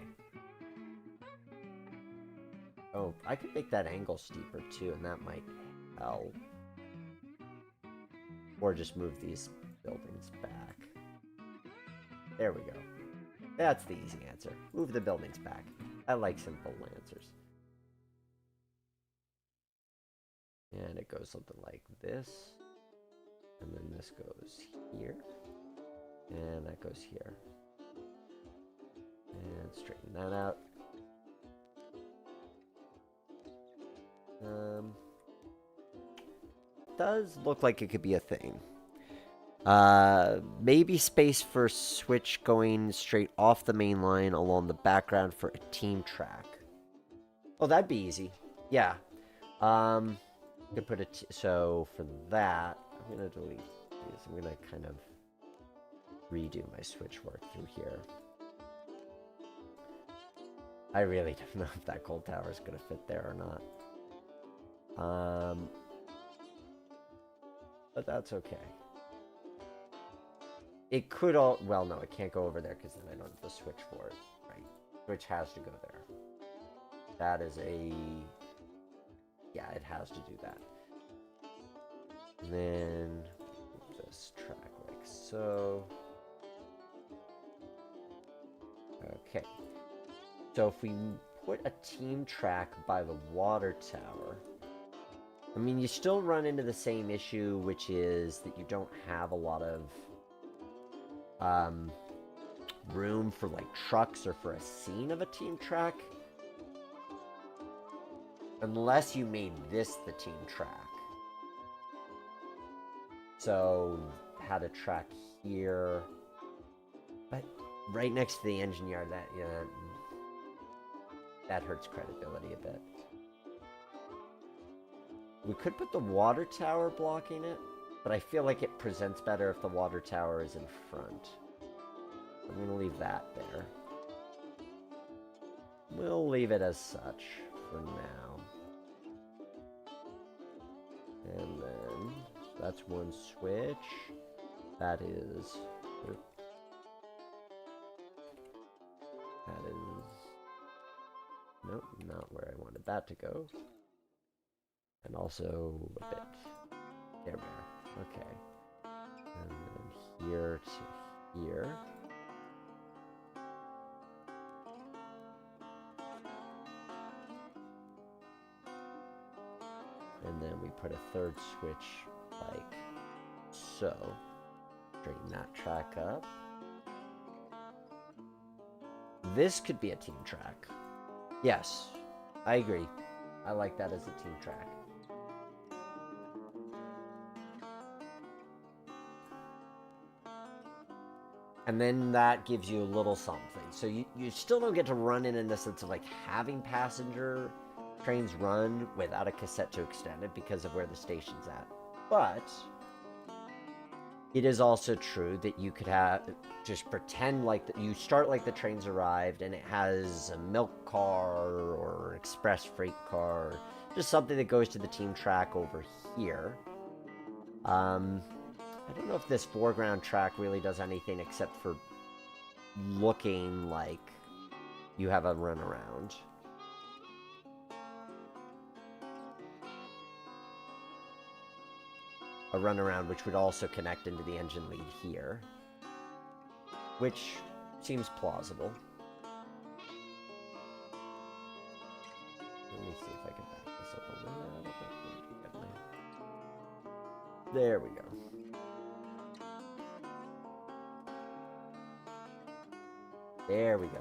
Oh, I could make that angle steeper too, and that might help. Or just move these buildings back. There we go. That's the easy answer. Move the buildings back. I like simple answers. And it goes something like this. And then this goes here. And that goes here. And straighten that out. Does look like it could be a thing. Maybe space for switch going straight off the main line along the background for a team track. Oh, that'd be easy. Yeah. Could put it. So for that, I'm gonna delete these. I'm gonna kind of redo my switch work through here. I really don't know if that cold tower is gonna fit there or not. But that's okay. It could all... Well, no, it can't go over there because then I don't have the switch for it. Right. Switch has to go there. That is a... Yeah, it has to do that. And then move this track like so. Okay. So if we put a team track by the water tower... I mean, you still run into the same issue, which is that you don't have a lot of room for like trucks or for a scene of a team track. Unless you made this the team track. So, had a track here. But right next to the engine yard, that, yeah, that hurts credibility a bit. We could put the water tower blocking it, but I feel like it presents better if the water tower is in front. I'm going to leave that there. We'll leave it as such for now. And then, that's one switch. That is... That is... Nope, not where I wanted that to go. And also a bit. There we are. Okay. And then here to here. And then we put a third switch like so. Straighten that track up. This could be a team track. Yes, I agree. I like that as a team track. And then that gives you a little something. So you still don't get to run in the sense of like having passenger trains run without a cassette to extend it because of where the station's at. But it is also true that you could have just pretend like you start like the trains arrived and it has a milk car or an express freight car, just something that goes to the team track over here. I don't know if this foreground track really does anything except for looking like you have a runaround. A runaround which would also connect into the engine lead here. Which seems plausible. Let me see if I can back this up a little bit. There we go. There we go.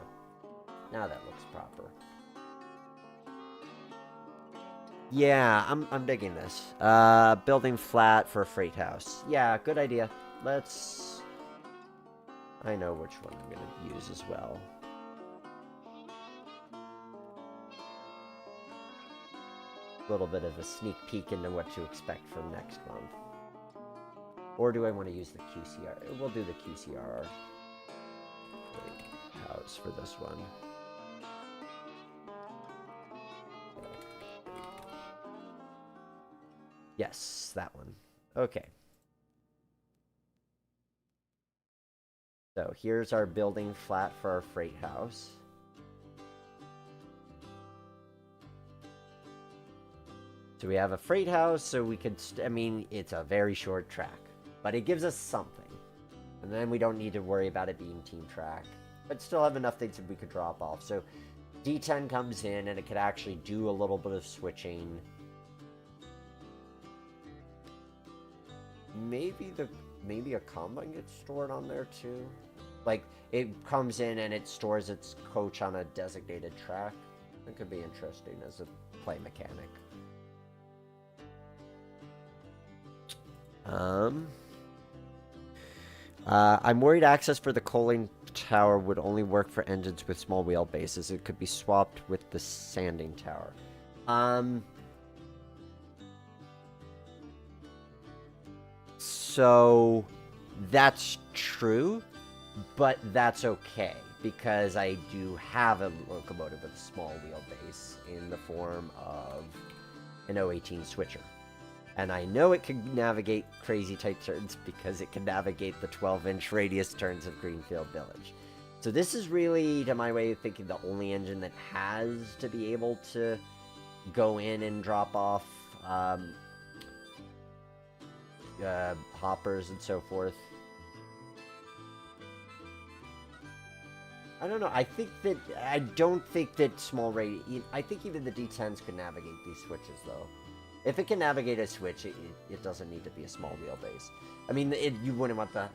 Now that looks proper. Yeah, I'm digging this. Building flat for a freight house. Yeah, good idea. Let's... I know which one I'm going to use as well. A little bit of a sneak peek into what to expect from next month. Or do I want to use the QCR? We'll do the QCR house for this one. Yes, that one. Okay. So here's our building flat for our freight house. So we have a freight house, so we could, I mean, it's a very short track, but it gives us something. And then we don't need to worry about it being team track, but still have enough things that we could drop off. So D10 comes in and it could actually do a little bit of switching. Maybe a combine gets stored on there too. Like it comes in and it stores its coach on a designated track. That could be interesting as a play mechanic. I'm worried access for the coaling tower would only work for engines with small wheelbases. It could be swapped with the sanding tower. So that's true, but that's okay because I do have a locomotive with a small wheelbase in the form of an 018 switcher. And I know it can navigate crazy tight turns because it can navigate the 12-inch radius turns of Greenfield Village. So this is really, to my way of thinking, the only engine that has to be able to go in and drop off hoppers and so forth. I don't know. I don't think that small radius... I think even the D10s could navigate these switches, though. If it can navigate a switch, it doesn't need to be a small wheelbase. I mean, you wouldn't want the...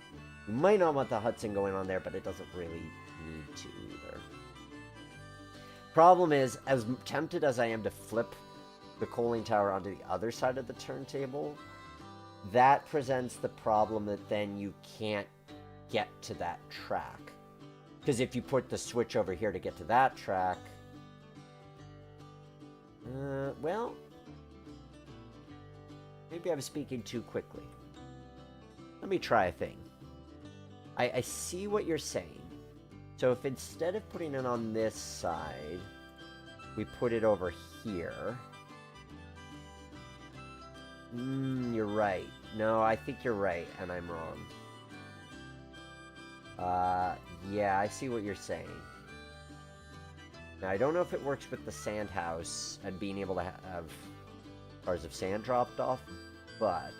You might not want the Hudson going on there, but it doesn't really need to either. Problem is, as tempted as I am to flip the coaling tower onto the other side of the turntable, that presents the problem that then you can't get to that track. Because if you put the switch over here to get to that track... well... Maybe I was speaking too quickly. Let me try a thing. I see what you're saying. So if instead of putting it on this side, we put it over here. You're right. No, I think you're right, and I'm wrong. Yeah, I see what you're saying. Now, I don't know if it works with the sand house and being able to have bars of sand dropped off, but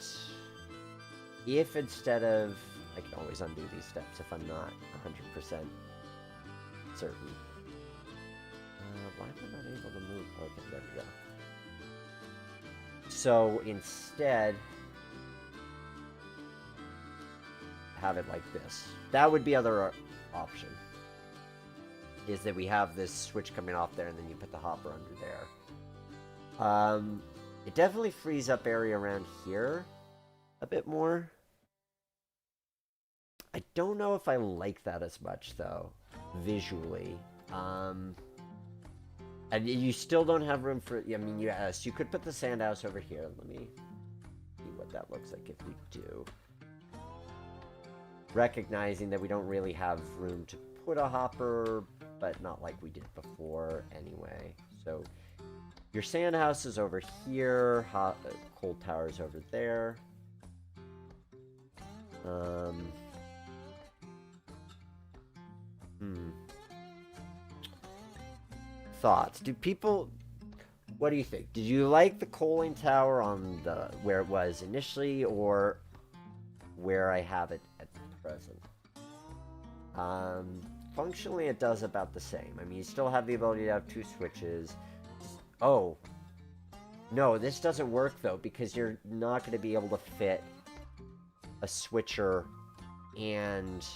if instead of... I can always undo these steps if I'm not 100% certain. Why am I not able to move? Okay, there we go. So instead, have it like this. That would be other option. Is that we have this switch coming off there and then you put the hopper under there. It definitely frees up area around here a bit more. I don't know if I like that as much, though, visually. And you still don't have room for... I mean, yes, you could put the sand house over here. Let me see what that looks like if we do. Recognizing that we don't really have room to put a hopper, but not like we did before anyway. So your sand house is over here. Coal tower's over there. Thoughts? Do people... What do you think? Did you like the coaling tower on the where it was initially, or where I have it at present? Functionally, it does about the same. I mean, you still have the ability to have two switches. Oh. No, this doesn't work, though, because you're not going to be able to fit a switcher and...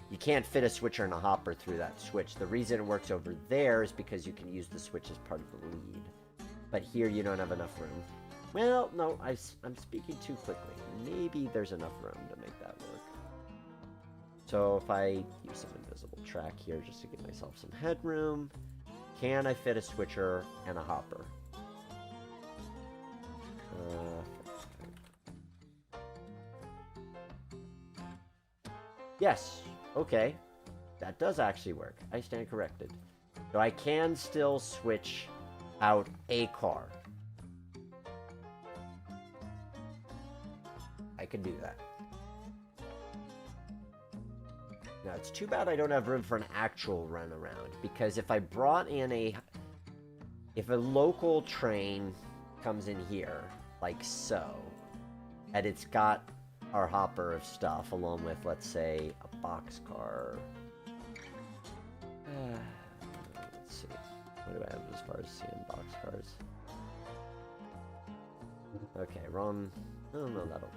you can't fit a switcher and a hopper through that switch. The reason it works over there is because you can use the switch as part of the lead. But here you don't have enough room. Well, no, I'm speaking too quickly. Maybe there's enough room to make that work. So if I use some invisible track here just to give myself some headroom, can I fit a switcher and a hopper? Yes. Okay. That does actually work. I stand corrected. So I can still switch out a car. I I could do that. Now, it's too bad I don't have room for an actual runaround, because if I brought in if a local train comes in here, like so, and it's got our hopper of stuff, along with, let's say, a boxcar. Let's see. What do I have as far as seeing boxcars? Okay, wrong. Oh, no, that'll...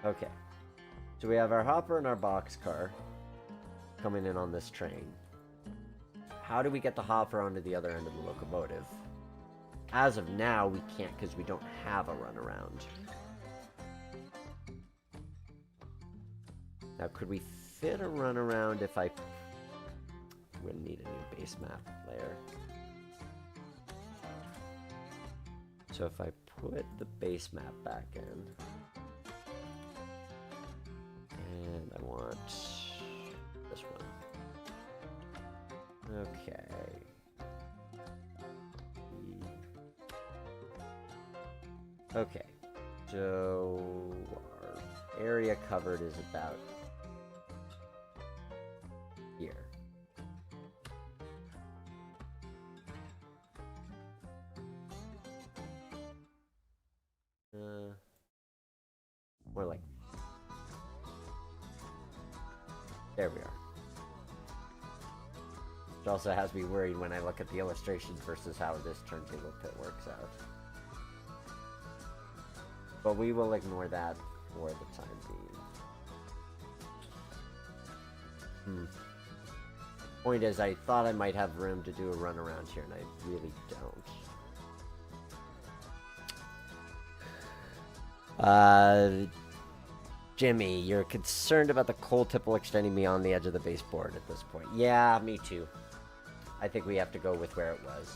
Okay. So we have our hopper and our boxcar coming in on this train. How do we get the hopper onto the other end of the locomotive? As of now, we can't because we don't have a runaround. Now, could we fit a runaround if I... We're gonna need a new base map layer. So if I put the base map back in... And I want this one. Okay. Okay. So our area covered is about here. More like... There we are. Which also has me worried when I look at the illustrations versus how this turntable pit works out. But we will ignore that for the time being. Point is, I thought I might have room to do a run around here, and I really don't. Jimmy, you're concerned about the coal tipple extending beyond the edge of the baseboard at this point. Yeah, me too. I think we have to go with where it was.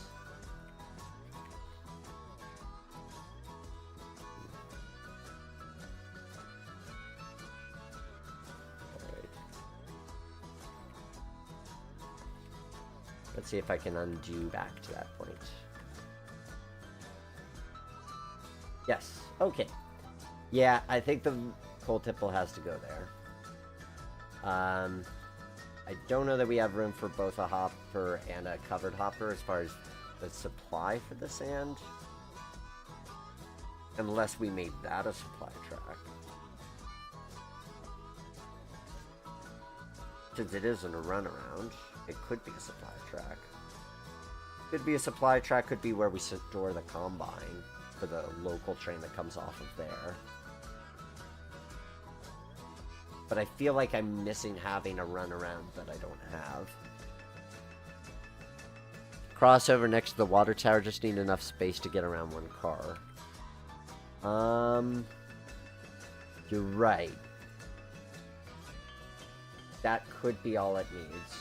Alright. Let's see if I can undo back to that point. Yes. Okay. Yeah, I think the coal tipple has to go there. I don't know that we have room for both a hopper and a covered hopper as far as the supply for the sand. Unless we made that a supply track. Since it isn't a runaround, it could be a supply track. Could be a supply track, could be where we store the combine for the local train that comes off of there. But I feel like I'm missing having a runaround that I don't have. Crossover next to the water tower, just need enough space to get around one car. You're right. That could be all it needs.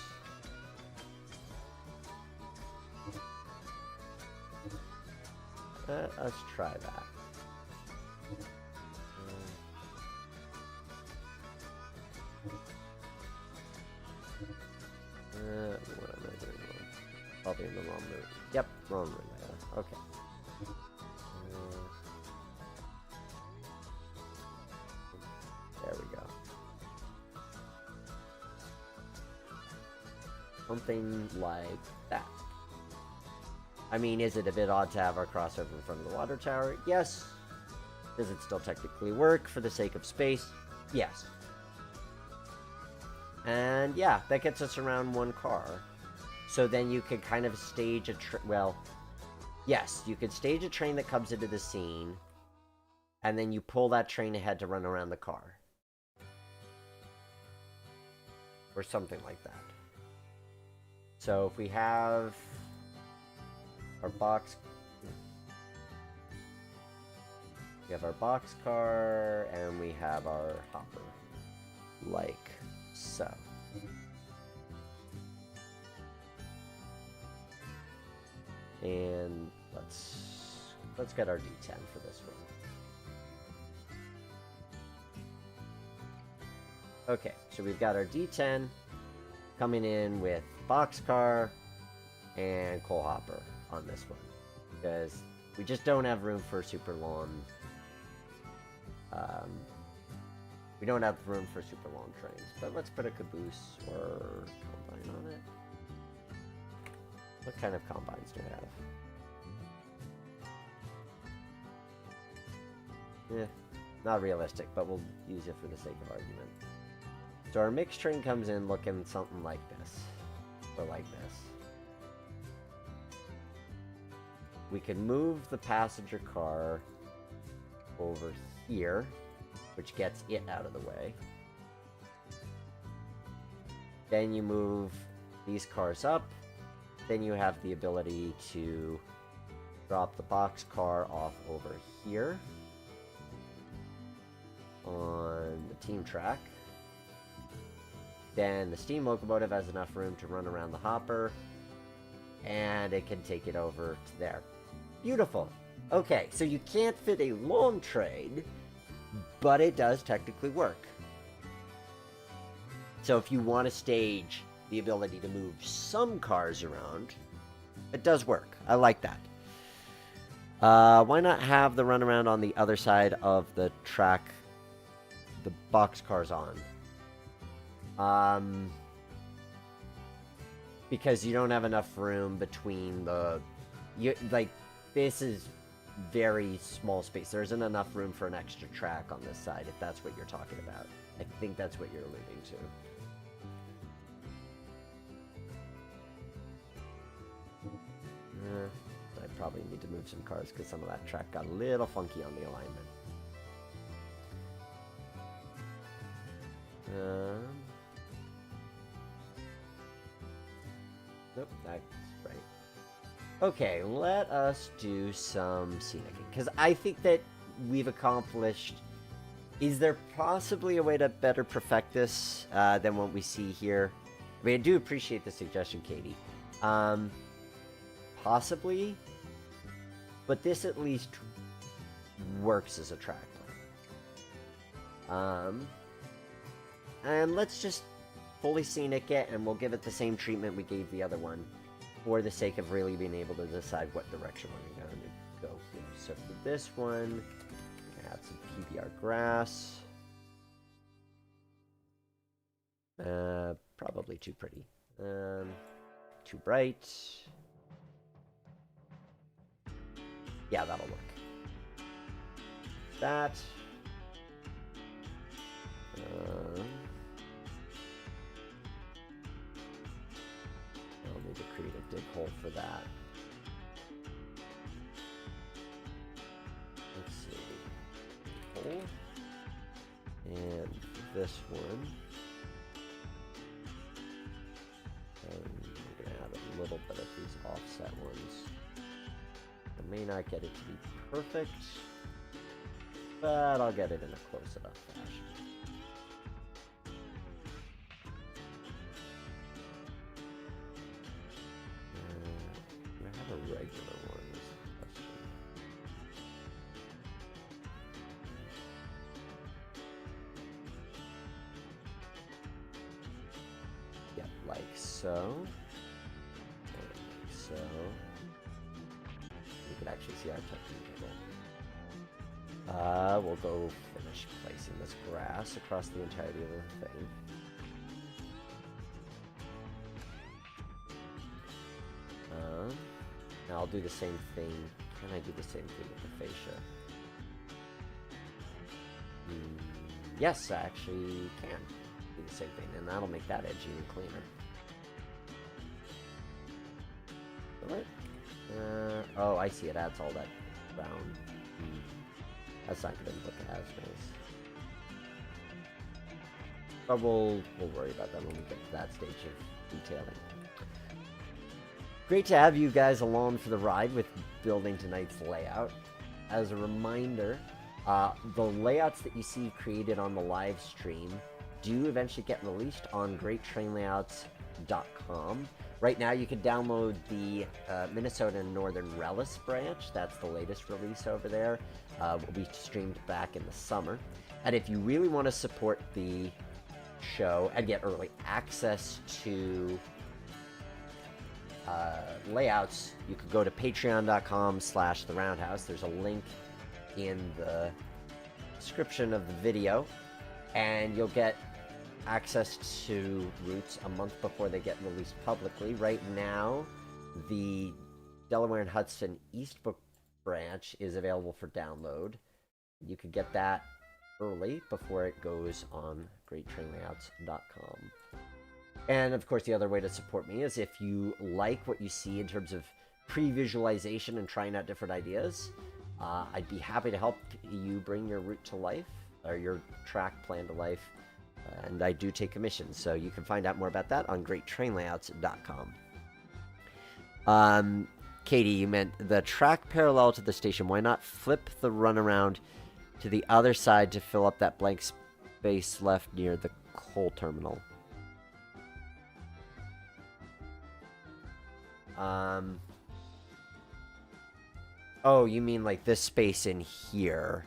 Let's try that. What am I doing wrong? Probably in the wrong route. Yep, wrong route. Okay. There we go. Something like that. I mean, is it a bit odd to have our crossover in front of the water tower? Yes. Does it still technically work for the sake of space? Yes. And yeah, that gets us around one car. So then you could kind of stage a well, yes, you could stage a train that comes into the scene, and then you pull that train ahead to run around the car. Or something like that. So if we have our box... We have our boxcar, and we have our hopper. Like so. And let's get our D10 for this one. Okay, so we've got our D10 coming in with boxcar and coal hopper on this one. Because We just don't have room for super long. We don't have room for super long trains, but let's put a caboose or combine on it. What kind of combines do we have? Not realistic, but we'll use it for the sake of argument. So our mixed train comes in looking something like this, or like this. We can move the passenger car over here, which gets it out of the way. Then you move these cars up. Then you have the ability to drop the boxcar off over here on the team track. Then the steam locomotive has enough room to run around the hopper, and it can take it over to there. Beautiful. Okay, so you can't fit a long train, but it does technically work. So if you want to stage the ability to move some cars around, it does work. I like that. Why not have the runaround on the other side of the track the boxcars on? Because you don't have enough room between the... this is very small space. There isn't enough room for an extra track on this side, if that's what you're talking about. I think that's what you're alluding to. I probably need to move some cars because some of that track got a little funky on the alignment. Nope, that's right. Okay, let us do some scenicking, because I think that we've accomplished... Is there possibly a way to better perfect this than what we see here? I mean, I do appreciate the suggestion, Katie. Possibly, but this at least works as a track plan. And let's just fully scenic it, and we'll give it the same treatment we gave the other one, for the sake of really being able to decide what direction we're going to go here. So for this one, add some PBR grass. Probably too pretty. Too bright. Yeah, that'll work. That. I'll need to create a dig hole for that. Let's see. Hole. And this one. I'm going to add a little bit of these offset ones. I may not get it to be perfect, but I'll get it in a close enough fashion. Do I have a regular one? Is the question. Yep, like so. And like so. You can actually see our technique. We'll go finish placing this grass across the entirety of the thing. Now I'll do the same thing. Can I do the same thing with the fascia? Yes, I actually can do the same thing, and that'll make that edge even cleaner. What? Oh, I see. It adds all that brown. That's not going to look as nice. But we'll worry about that when we get to that stage of detailing. Great to have you guys along for the ride with building tonight's layout. As a reminder, the layouts that you see created on the live stream do eventually get released on greattrainlayouts.com. Right now, you can download the Minnesota and Northern Relish branch. That's the latest release over there. Will be streamed back in the summer. And if you really want to support the show and get early access to layouts, you could go to patreon.com/theroundhouse. There's a link in the description of the video, and you'll get access to routes a month before they get released publicly. Right now, the Delaware and Hudson Eastbrook branch is available for download. You could get that early before it goes on greattrainlayouts.com. And of course, the other way to support me is if you like what you see in terms of pre-visualization and trying out different ideas, I'd be happy to help you bring your route to life, or your track plan to life. And I do take commissions, so you can find out more about that on greattrainlayouts.com. Katie, you meant the track parallel to the station. Why not flip the runaround to the other side to fill up that blank space left near the coal terminal? Oh, you mean like this space in here?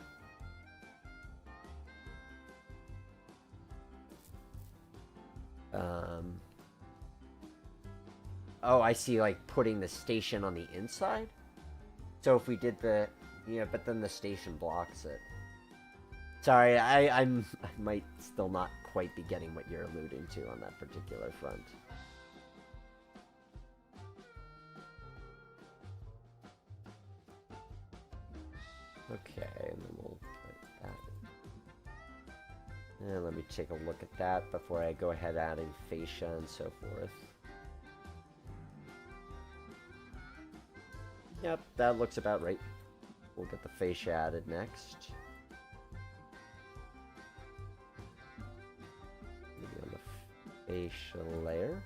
Oh, I see, like putting the station on the inside? So if we did the, yeah, but then the station blocks it. Sorry, I might still not quite be getting what you're alluding to on that particular front. Okay, and then we'll put that in. And let me take a look at that before I go ahead adding fascia and so forth. Yep, that looks about right. We'll get the fascia added next. Maybe on the fascia layer.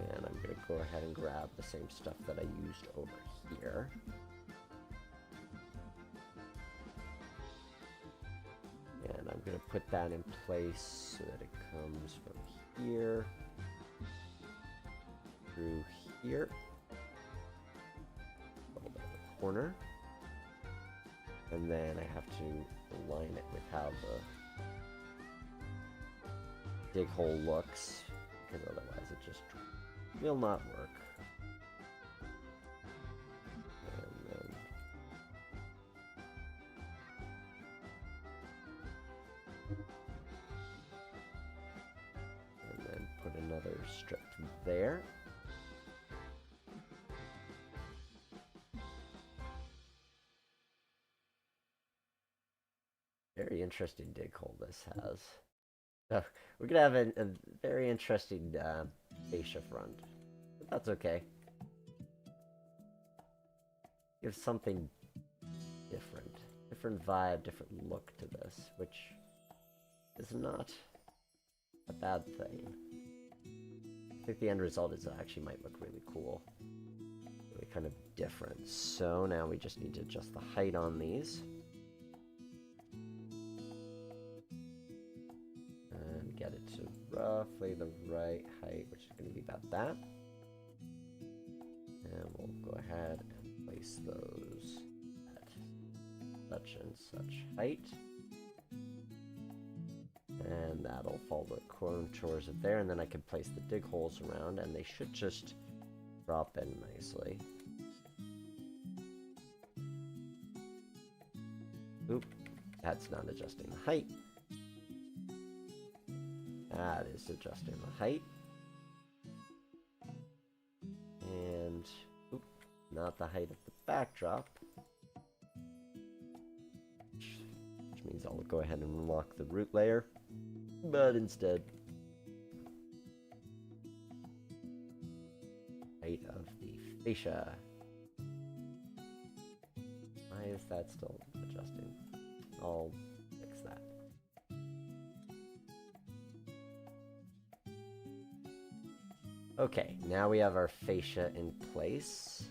And I'm going to go ahead and grab the same stuff that I used over here. And I'm going to put that in place so that it comes from here through here. A little bit of the corner. And then I have to align it with how the dig hole looks, because otherwise it just will not work. And then put another strip there. Very interesting dig hole this has. So we're gonna have a very interesting fascia front, but that's okay. Gives something different, different vibe, different look to this, which is not a bad thing. I think the end result is actually might look really cool, really kind of different. So now we just need to adjust the height on these. Get it to roughly the right height, which is going to be about that. And we'll go ahead and place those at such and such height. And that'll follow the contours of there, and then I can place the dig holes around, and they should just drop in nicely. Oop, that's not adjusting the height. That is adjusting the height. And, oop, not the height of the backdrop. Which means I'll go ahead and unlock the root layer. But instead, height of the fascia. Why is that still adjusting? I'll fix that. Okay, now we have our fascia in place,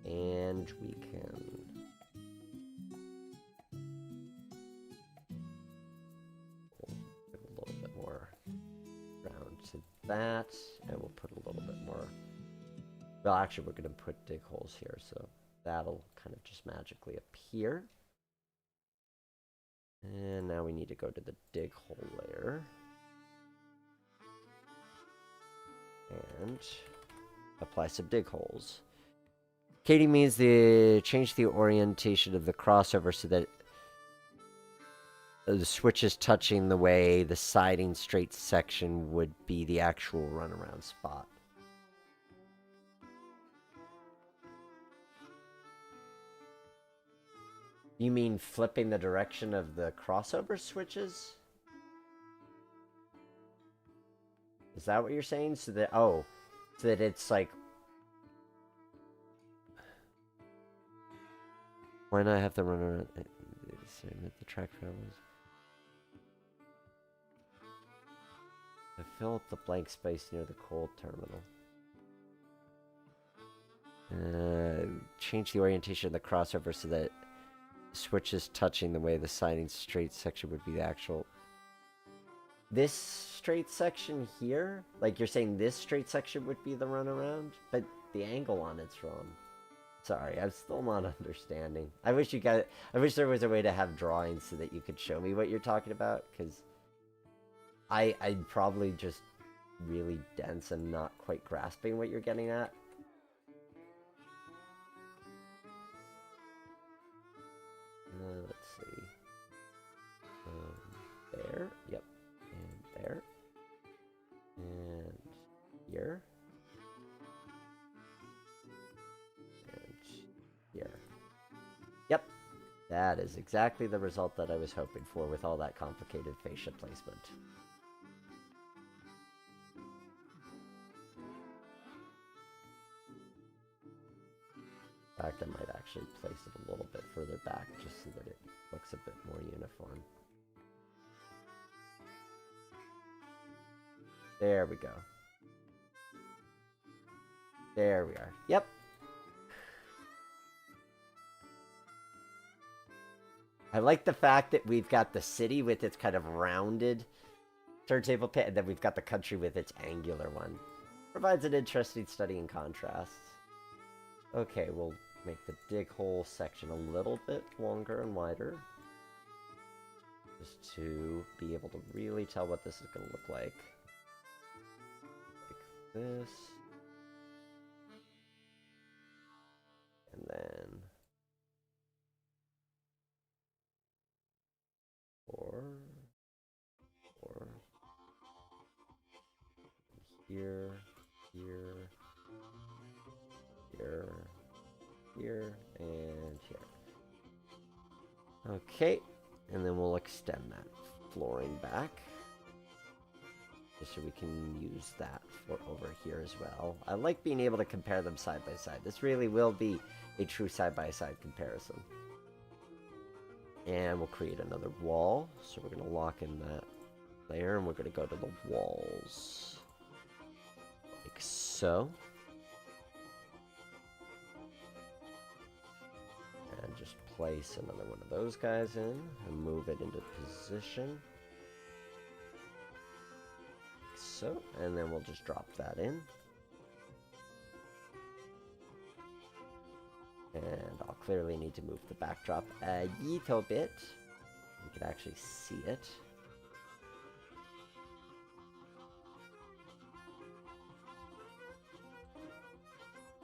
and we can put a little bit more round to that, and we'll put a little bit more, well, actually we're going to put dig holes here, so that'll kind of just magically appear. And now we need to go to the dig hole layer. And apply some dig holes. Katie means the change the orientation of the crossover so that the switch is touching the way the siding straight section would be the actual runaround spot. You mean flipping the direction of the crossover switches? Is that what you're saying? So that, oh, so that it's like... Why not have the runaround? The track travels. Fill up the blank space near the coal terminal. Change the orientation of the crossover so that the switch is touching the way the siding straight section would be the actual... This straight section here? Like you're saying this straight section would be the runaround? But the angle on it's wrong. Sorry, I'm still not understanding. I wish there was a way to have drawings so that you could show me what you're talking about, because I'm probably just really dense and not quite grasping what you're getting at. Let's see. There. Yep. And there. And here. And here. Yep. That is exactly the result that I was hoping for with all that complicated fascia placement. In fact, I might actually place it a little bit further back just so that it looks a bit more uniform. There we go. There we are. Yep. I like the fact that we've got the city with its kind of rounded turntable pit, and then we've got the country with its angular one. Provides an interesting study in contrasts. Okay, we'll make the dig hole section a little bit longer and wider. Just to be able to really tell what this is going to look like. Like this. And then... Or here, here, here, here, and here. Okay, and then we'll extend that flooring back, just so we can use that for over here as well. I like being able to compare them side by side. This really will be a true side-by-side comparison. And we'll create another wall. So we're going to lock in that layer, and we're going to go to the walls. Like so. And just place another one of those guys in and move it into position. Like so. And then we'll just drop that in. And I'll clearly need to move the backdrop a little bit. You can actually see it.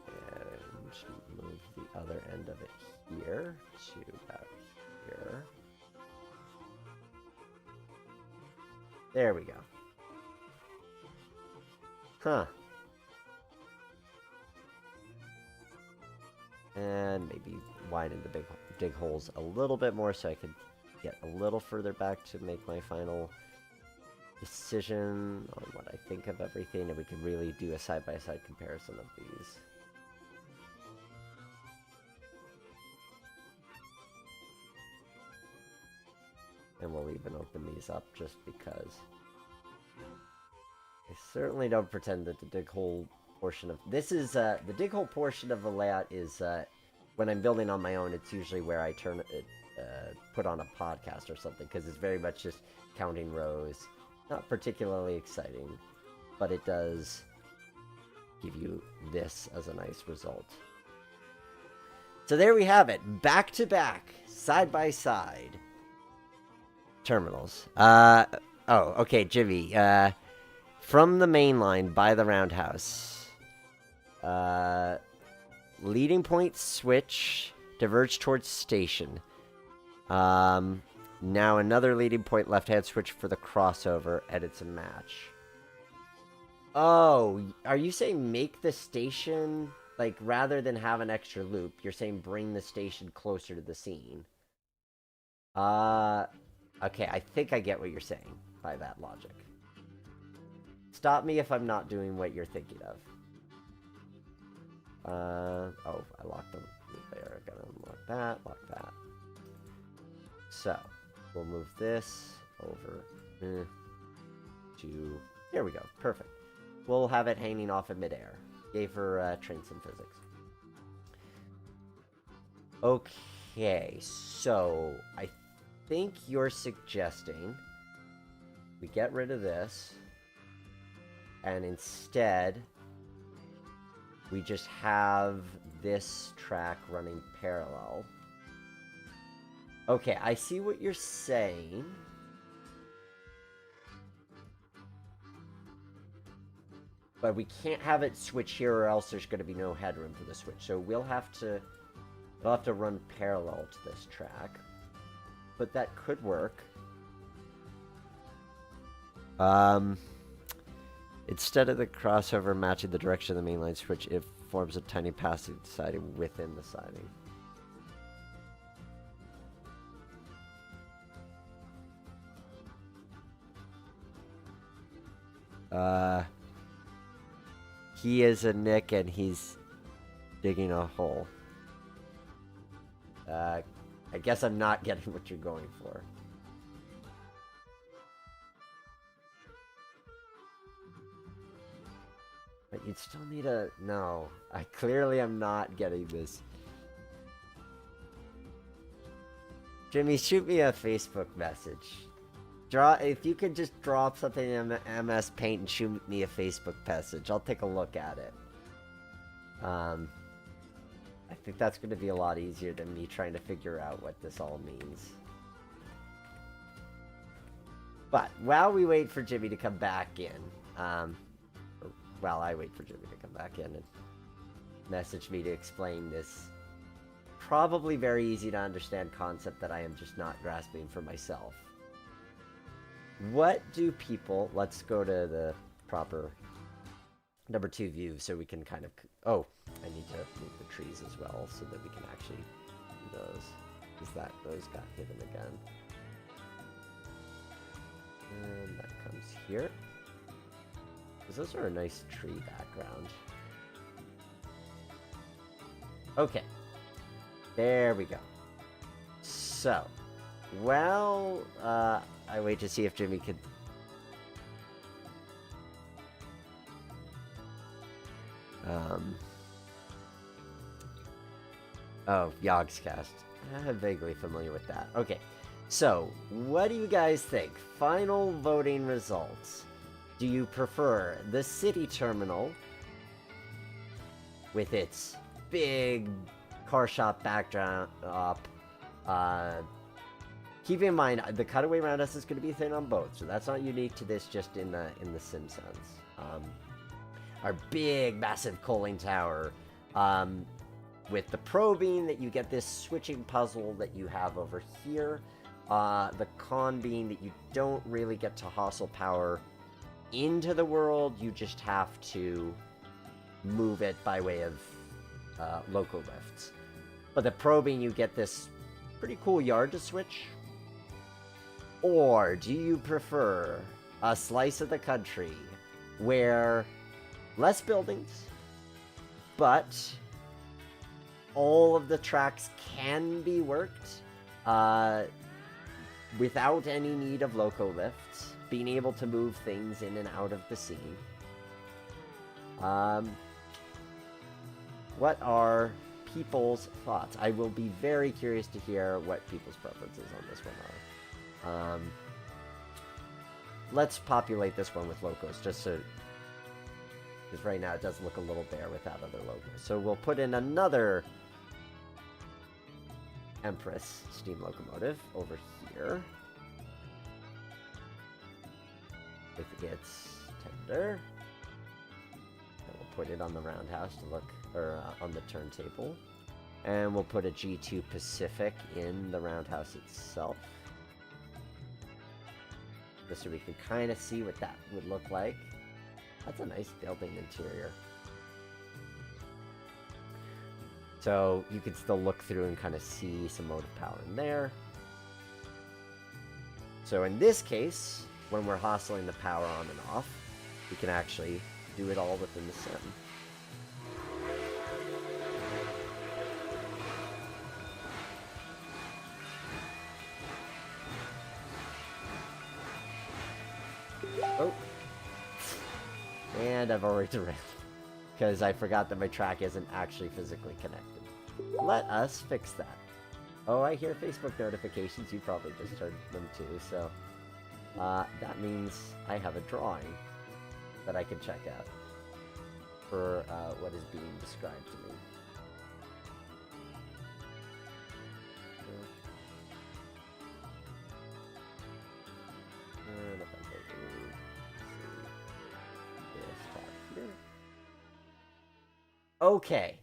And move the other end of it here to about here. There we go. Huh. And maybe widen the dig holes a little bit more so I could get a little further back to make my final decision on what I think of everything, and we can really do a side-by-side comparison of these. And we'll even open these up just because I certainly don't pretend that the dig hole portion of this is the dig hole portion of the layout is when I'm building on my own. It's usually where I turn it put on a podcast or something, because it's very much just counting rows. Not particularly exciting, but it does give you this as a nice result. So there we have it, back to back, side by side terminals. Oh, okay, Jimmy. from the main line by the roundhouse. Leading point switch, diverge towards station. Now another leading point left-hand switch for the crossover, and it's a match. Oh, are you saying make the station, like, rather than have an extra loop, you're saying bring the station closer to the scene? Okay, I think I get what you're saying by that logic. Stop me if I'm not doing what you're thinking of. Oh, I locked them there. I gotta unlock that, lock that. So, we'll move this over to... There we go, perfect. We'll have it hanging off in midair. Gave her Trainz in physics. Okay, so I think you're suggesting we get rid of this, and instead we just have this track running parallel. Okay, I see what you're saying. But we can't have it switch here, or else there's going to be no headroom for the switch. So we'll have to run parallel to this track. But that could work. Instead of the crossover matching the direction of the mainline switch, it forms a tiny passive siding within the siding. He is a Nick and he's digging a hole. I guess I'm not getting what you're going for. But you'd still need a... No. I clearly am not getting this. Jimmy, shoot me a Facebook message. If you could just drop something in MS Paint and shoot me a Facebook message, I'll take a look at it. I think that's going to be a lot easier than me trying to figure out what this all means. But while we wait for Jimmy to come back in, while I wait for Jimmy to come back in and message me to explain this probably very easy to understand concept that I am just not grasping for myself. What do people... Let's go to the proper number 2 view so we can kind of... Oh, I need to move the trees as well so that we can actually do those. Because those got hidden again. And that comes here. Because those are a nice tree background. Okay. There we go. So, well, I wait to see if Jimmy could... Oh, Yogscast. I'm vaguely familiar with that. Okay, so, what do you guys think? Final voting results. Do you prefer the city terminal with its big car shop backdrop? Keep in mind, the cutaway roundhouse is going to be thin on both, so that's not unique to this, just in the sim sense. Our big, massive coaling tower, with the probing that you get this switching puzzle that you have over here. The con being that you don't really get to hustle power into the world, you just have to move it by way of loco lifts. But the probing, you get this pretty cool yard to switch. Or do you prefer a slice of the country where less buildings, but all of the tracks can be worked without any need of loco lifts, being able to move things in and out of the scene? What are people's thoughts? I will be very curious to hear what people's preferences on this one are. Let's populate this one with locos, just so... Because right now it does look a little bare without other logos. So we'll put in another Empress steam locomotive over here. With its tender. And we'll put it on the roundhouse to look, or on the turntable. And we'll put a G2 Pacific in the roundhouse itself. Just so we can kind of see what that would look like. That's a nice building interior. So you can still look through and kind of see some motive power in there. So in this case, when we're hustling the power on and off, we can actually do it all within the sim. Oh. And I've already derailed. Because I forgot that my track isn't actually physically connected. Let us fix that. Oh, I hear Facebook notifications. You probably just heard them too, so... that means I have a drawing that I can check out for what is being described to me. And if I go to this tab here. Okay.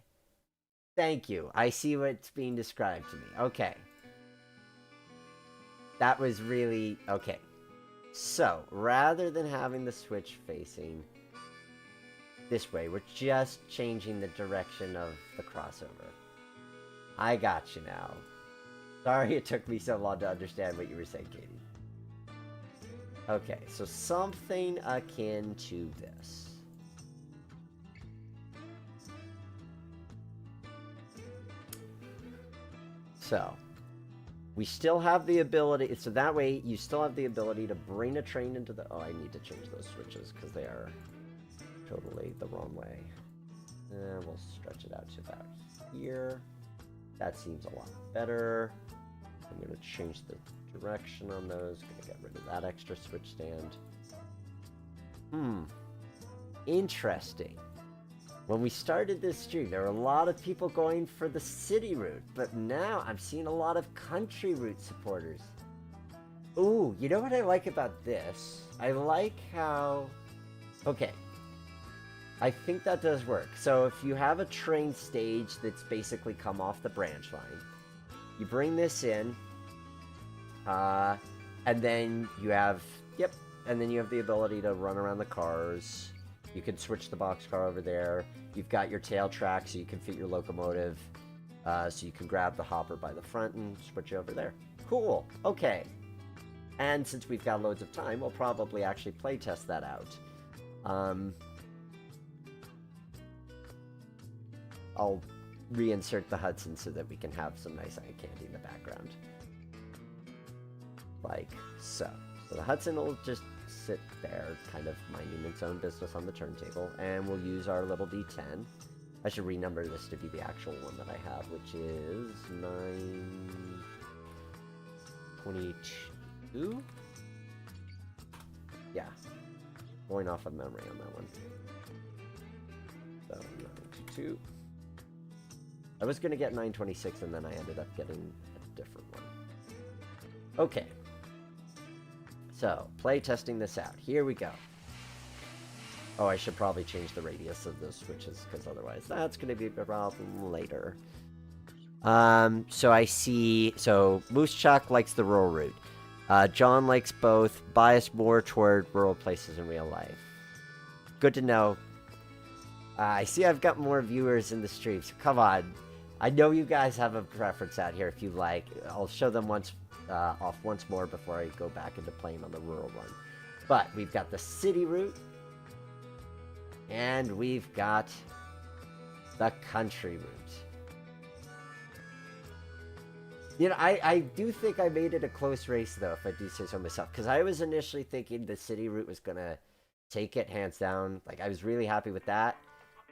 Thank you. I see what's being described to me. Okay. That was really... Okay. So, rather than having the switch facing this way, we're just changing the direction of the crossover. I got you now. Sorry it took me so long to understand what you were saying, Katie. Okay, so something akin to this. So, we still have the ability, so that way you still have the ability to bring a train into the... Oh, I need to change those switches because they are totally the wrong way. And we'll stretch it out to about here. That seems a lot better. I'm going to change the direction on those. Going to get rid of that extra switch stand. Interesting. When we started this stream, there were a lot of people going for the city route, but now I'm seeing a lot of country route supporters. Ooh, you know what I like about this? I like how... Okay. I think that does work. So if you have a train stage that's basically come off the branch line, you bring this in, and then you have... Yep. And then you have the ability to run around the cars. You can switch the boxcar over there. You've got your tail track, so you can fit your locomotive. So you can grab the hopper by the front and switch over there. Cool. Okay. And since we've got loads of time, we'll probably actually play test that out. I'll reinsert the Hudson so that we can have some nice eye candy in the background. Like so. So the Hudson will just sit there, kind of minding its own business on the turntable, and we'll use our little D10. I should renumber this to be the actual one that I have, which is 922? Yeah. Going off of memory on that one. So, 922. I was going to get 926, and then I ended up getting a different one. Okay. So, play testing this out. Here we go. Oh, I should probably change the radius of those switches, because otherwise that's going to be a problem later. So I see... So, Moose Chuck likes the rural route. John likes both, biased more toward rural places in real life. Good to know. I see I've got more viewers in the stream, so come on. I know you guys have a preference out here if you like. I'll show them off once more before I go back into playing on the rural one. But we've got the city route, and we've got the country route. You know, I do think I made it a close race, though, if I do say so myself, because I was initially thinking the city route was going to take it hands down. Like, I was really happy with that,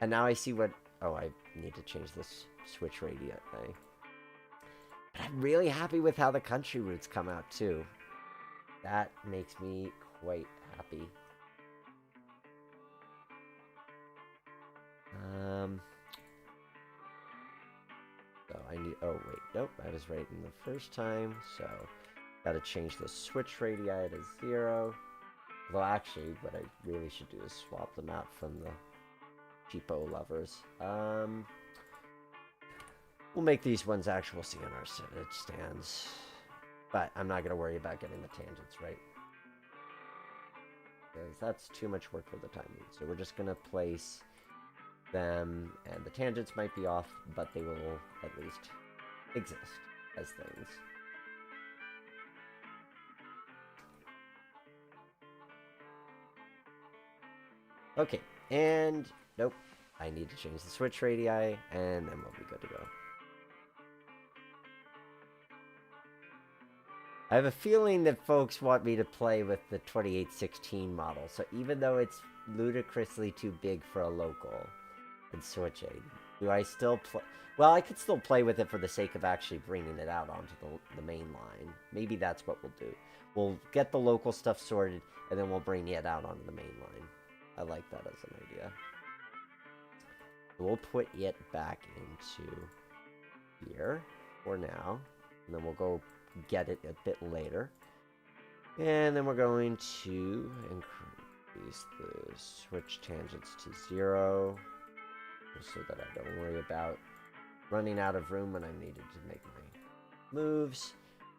and now I see what... Oh, I need to change this switch radii thing. But I'm really happy with how the country routes come out, too. That makes me quite happy. So I need... Oh, wait. Nope, I was right in the first time. So, gotta change the switch radii to 0. Well, actually, what I really should do is swap them out from the cheapo levers. We'll make these ones actual CNR stands. But I'm not going to worry about getting the tangents right. Because that's too much work for the time being. So we're just going to place them, and the tangents might be off, but they will at least exist as things. Okay, and nope, I need to change the switch radii, and then we'll be good to go. I have a feeling that folks want me to play with the 2816 model, so even though it's ludicrously too big for a local and switching, do I still play? Well, I could still play with it for the sake of actually bringing it out onto the main line. Maybe that's what we'll do. We'll get the local stuff sorted, and then we'll bring it out onto the main line. I like that as an idea. We'll put it back into here for now, and then we'll go get it a bit later. And then we're going to increase the switch tangents to 0, just so that I don't worry about running out of room when I needed to make my moves.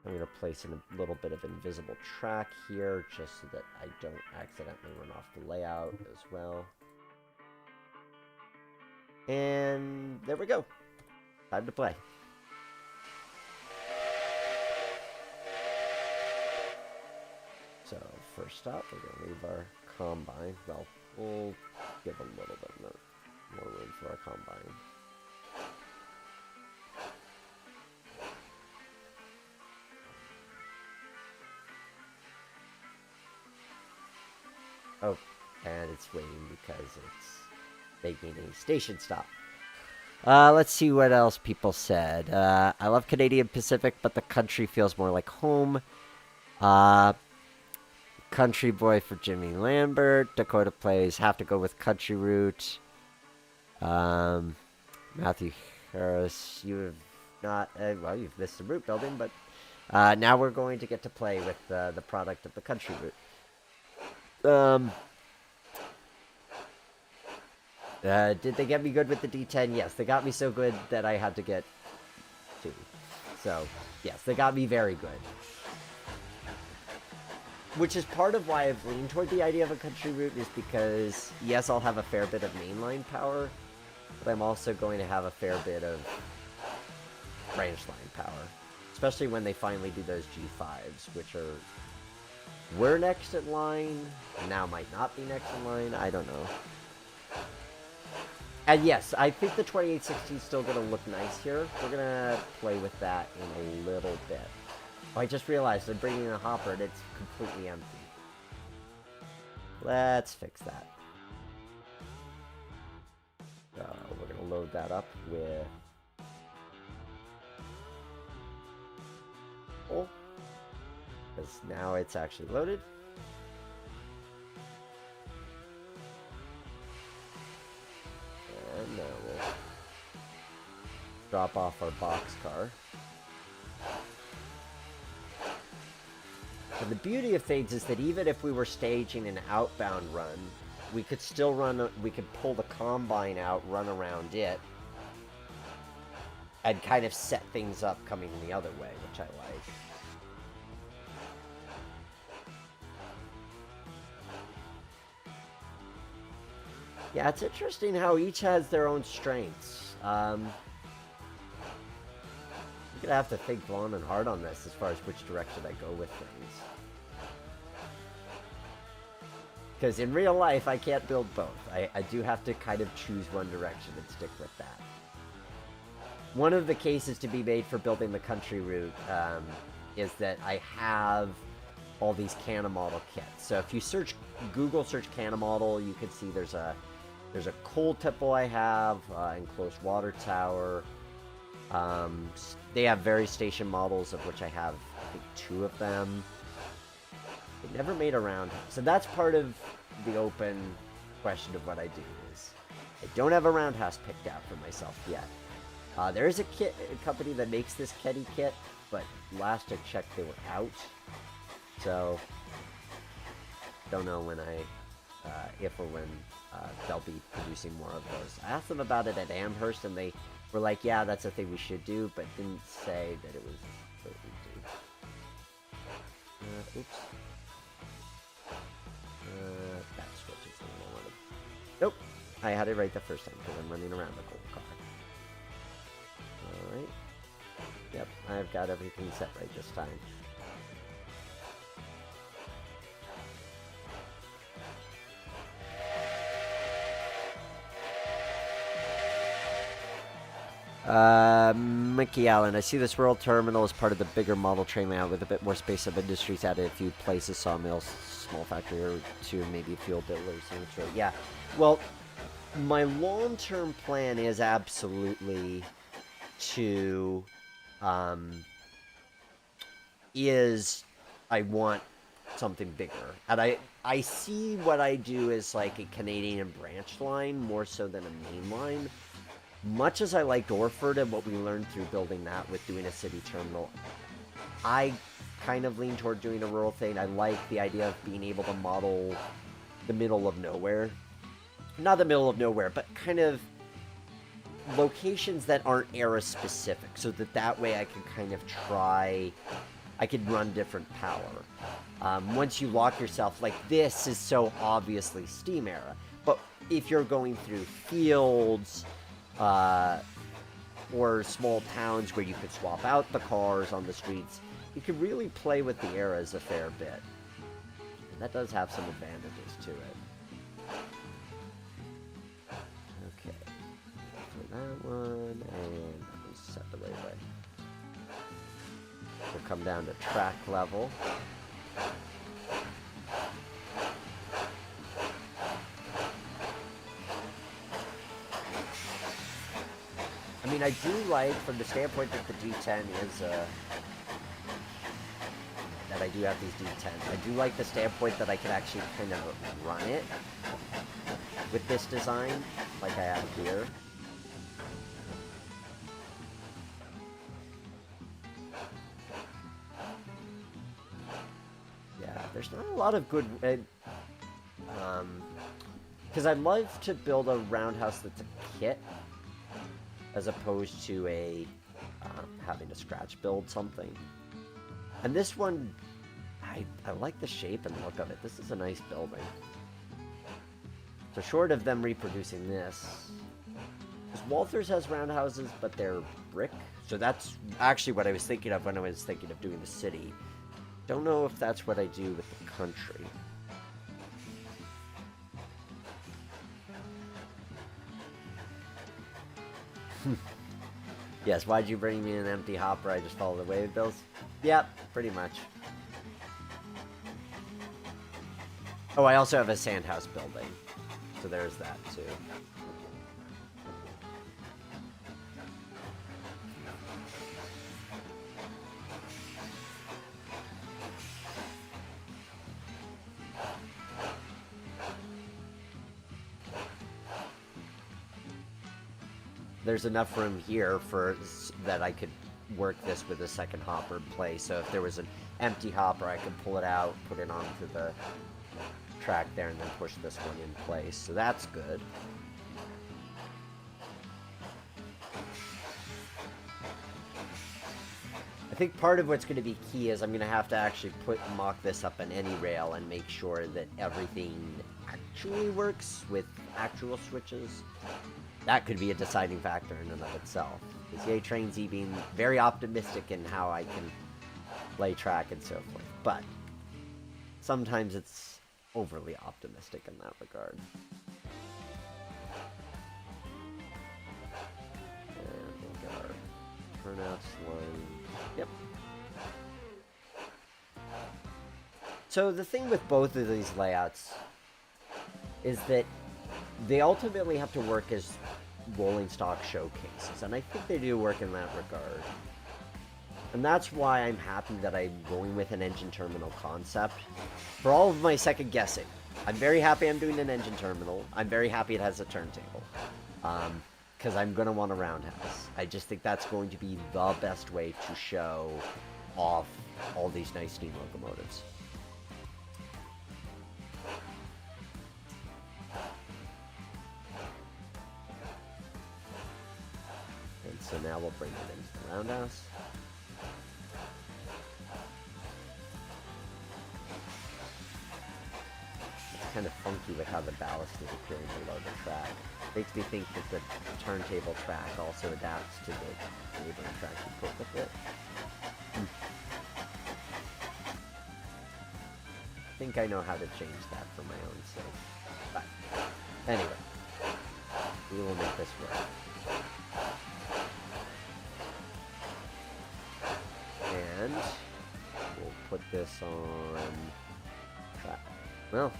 I'm going to place in a little bit of invisible track here, just so that I don't accidentally run off the layout as well. And there we go. Time to play. So first up, we're going to leave our combine. Well, we'll give a little bit more room for our combine. Oh, and it's waiting because it's making a station stop. Let's see what else people said. I love Canadian Pacific, but the country feels more like home. Country Boy for Jimmy Lambert. Dakota plays Have to Go with Country Route. Matthew Harris, you have not... well, you've missed the route building, but now we're going to get to play with the product of the Country Route. Did they get me good with the D10? Yes, they got me so good that I had to get 2. So, yes, they got me very good. Which is part of why I've leaned toward the idea of a country route, is because, yes, I'll have a fair bit of mainline power, but I'm also going to have a fair bit of branch line power. Especially when they finally do those G5s, which were next in line, and now might not be next in line. I don't know. And yes, I think the 2816 is still going to look nice here. We're going to play with that in a little bit. Oh, I just realized I'm bringing in a hopper and it's completely empty. Let's fix that. So we're going to load that up with... oh, because now it's actually loaded. And now we'll drop off our boxcar. And the beauty of things is that even if we were staging an outbound run, we could still we could pull the combine out, run around it, and kind of set things up coming the other way, which I like. Yeah, it's interesting how each has their own strengths. You're gonna have to think long and hard on this as far as which direction I go with things. Because in real life, I can't build both. I do have to kind of choose one direction and stick with that. One of the cases to be made for building the country route is that I have all these cannon model kits. So if you Google search cannon model, you can see there's a coal tipple I have, enclosed water tower. They have various station models, of which I have, I think, 2 of them. They never made a roundhouse. So that's part of the open question of what I do is I don't have a roundhouse picked out for myself yet. There is a company that makes this Ketty kit, but last I checked they were out. So don't know when if or when they'll be producing more of those. I asked them about it at Amherst, and they were like, yeah, that's a thing we should do, but didn't say that it was what we do. Oops. That switch is the one I wanted. Nope. I had it right the first time because I'm running around the gold car. Alright. Yep, I've got everything set right this time. Mickey Allen, I see this rural terminal as part of the bigger model train layout with a bit more space of industries added, a few places, sawmills, small factory or two, maybe fuel builders. Yeah, well, my long-term plan is absolutely to, I want something bigger. And I see what I do as like a Canadian branch line more so than a main line. Much as I liked Orford and what we learned through building that with doing a city terminal, I kind of lean toward doing a rural thing. I like the idea of being able to model the middle of nowhere. Not the middle of nowhere, but kind of locations that aren't era specific, so that way I can kind of I could run different power. Once you lock yourself, like this is so obviously steam era, but if you're going through fields, or small towns where you could swap out the cars on the streets, you could really play with the eras a fair bit. And that does have some advantages to it. Okay. For that one, and that one's set the right way. We'll come down to track level. I mean, I do like, from the standpoint that the D10 is, that I do have these D10s, I do like the standpoint that I can actually kind of run it with this design, like I have here. Yeah, there's not a lot of good, because I'd love to build a roundhouse that's a kit, as opposed to a having to scratch build something. And this one, I like the shape and look of it. This is a nice building. So short of them reproducing this, because Walther's has roundhouses, but they're brick. So that's actually what I was thinking of when I was thinking of doing the city. Don't know if that's what I do with the country. Yes, why'd you bring me an empty hopper? I just follow the wave bills? Yep, pretty much. Oh, I also have a sandhouse building. So there's that, too. There's enough room here for that I could work this with a second hopper in place. So if there was an empty hopper, I could pull it out, put it onto the track there, and then push this one in place. So that's good. I think part of what's going to be key is I'm going to have to actually mock this up on any rail and make sure that everything actually works with actual switches. That could be a deciding factor in and of itself. Because yay, Trainz being very optimistic in how I can lay track and so forth. But sometimes it's overly optimistic in that regard. And we'll get our turnouts line. Yep. So the thing with both of these layouts is that they ultimately have to work as rolling stock showcases, and I think they do work in that regard. And that's why I'm happy that I'm going with an engine terminal concept. For all of my second guessing, I'm very happy I'm doing an engine terminal. I'm very happy it has a turntable. Because I'm going to want a roundhouse. I just think that's going to be the best way to show off all these nice steam locomotives. so now we'll bring it into the roundhouse. It's kind of funky with how the ballast is appearing below the track. Makes me think that the turntable track also adapts to the neighboring track you put with it. I think I know how to change that for my own sake. But anyway, we will make this work. And we'll put this on track. Well,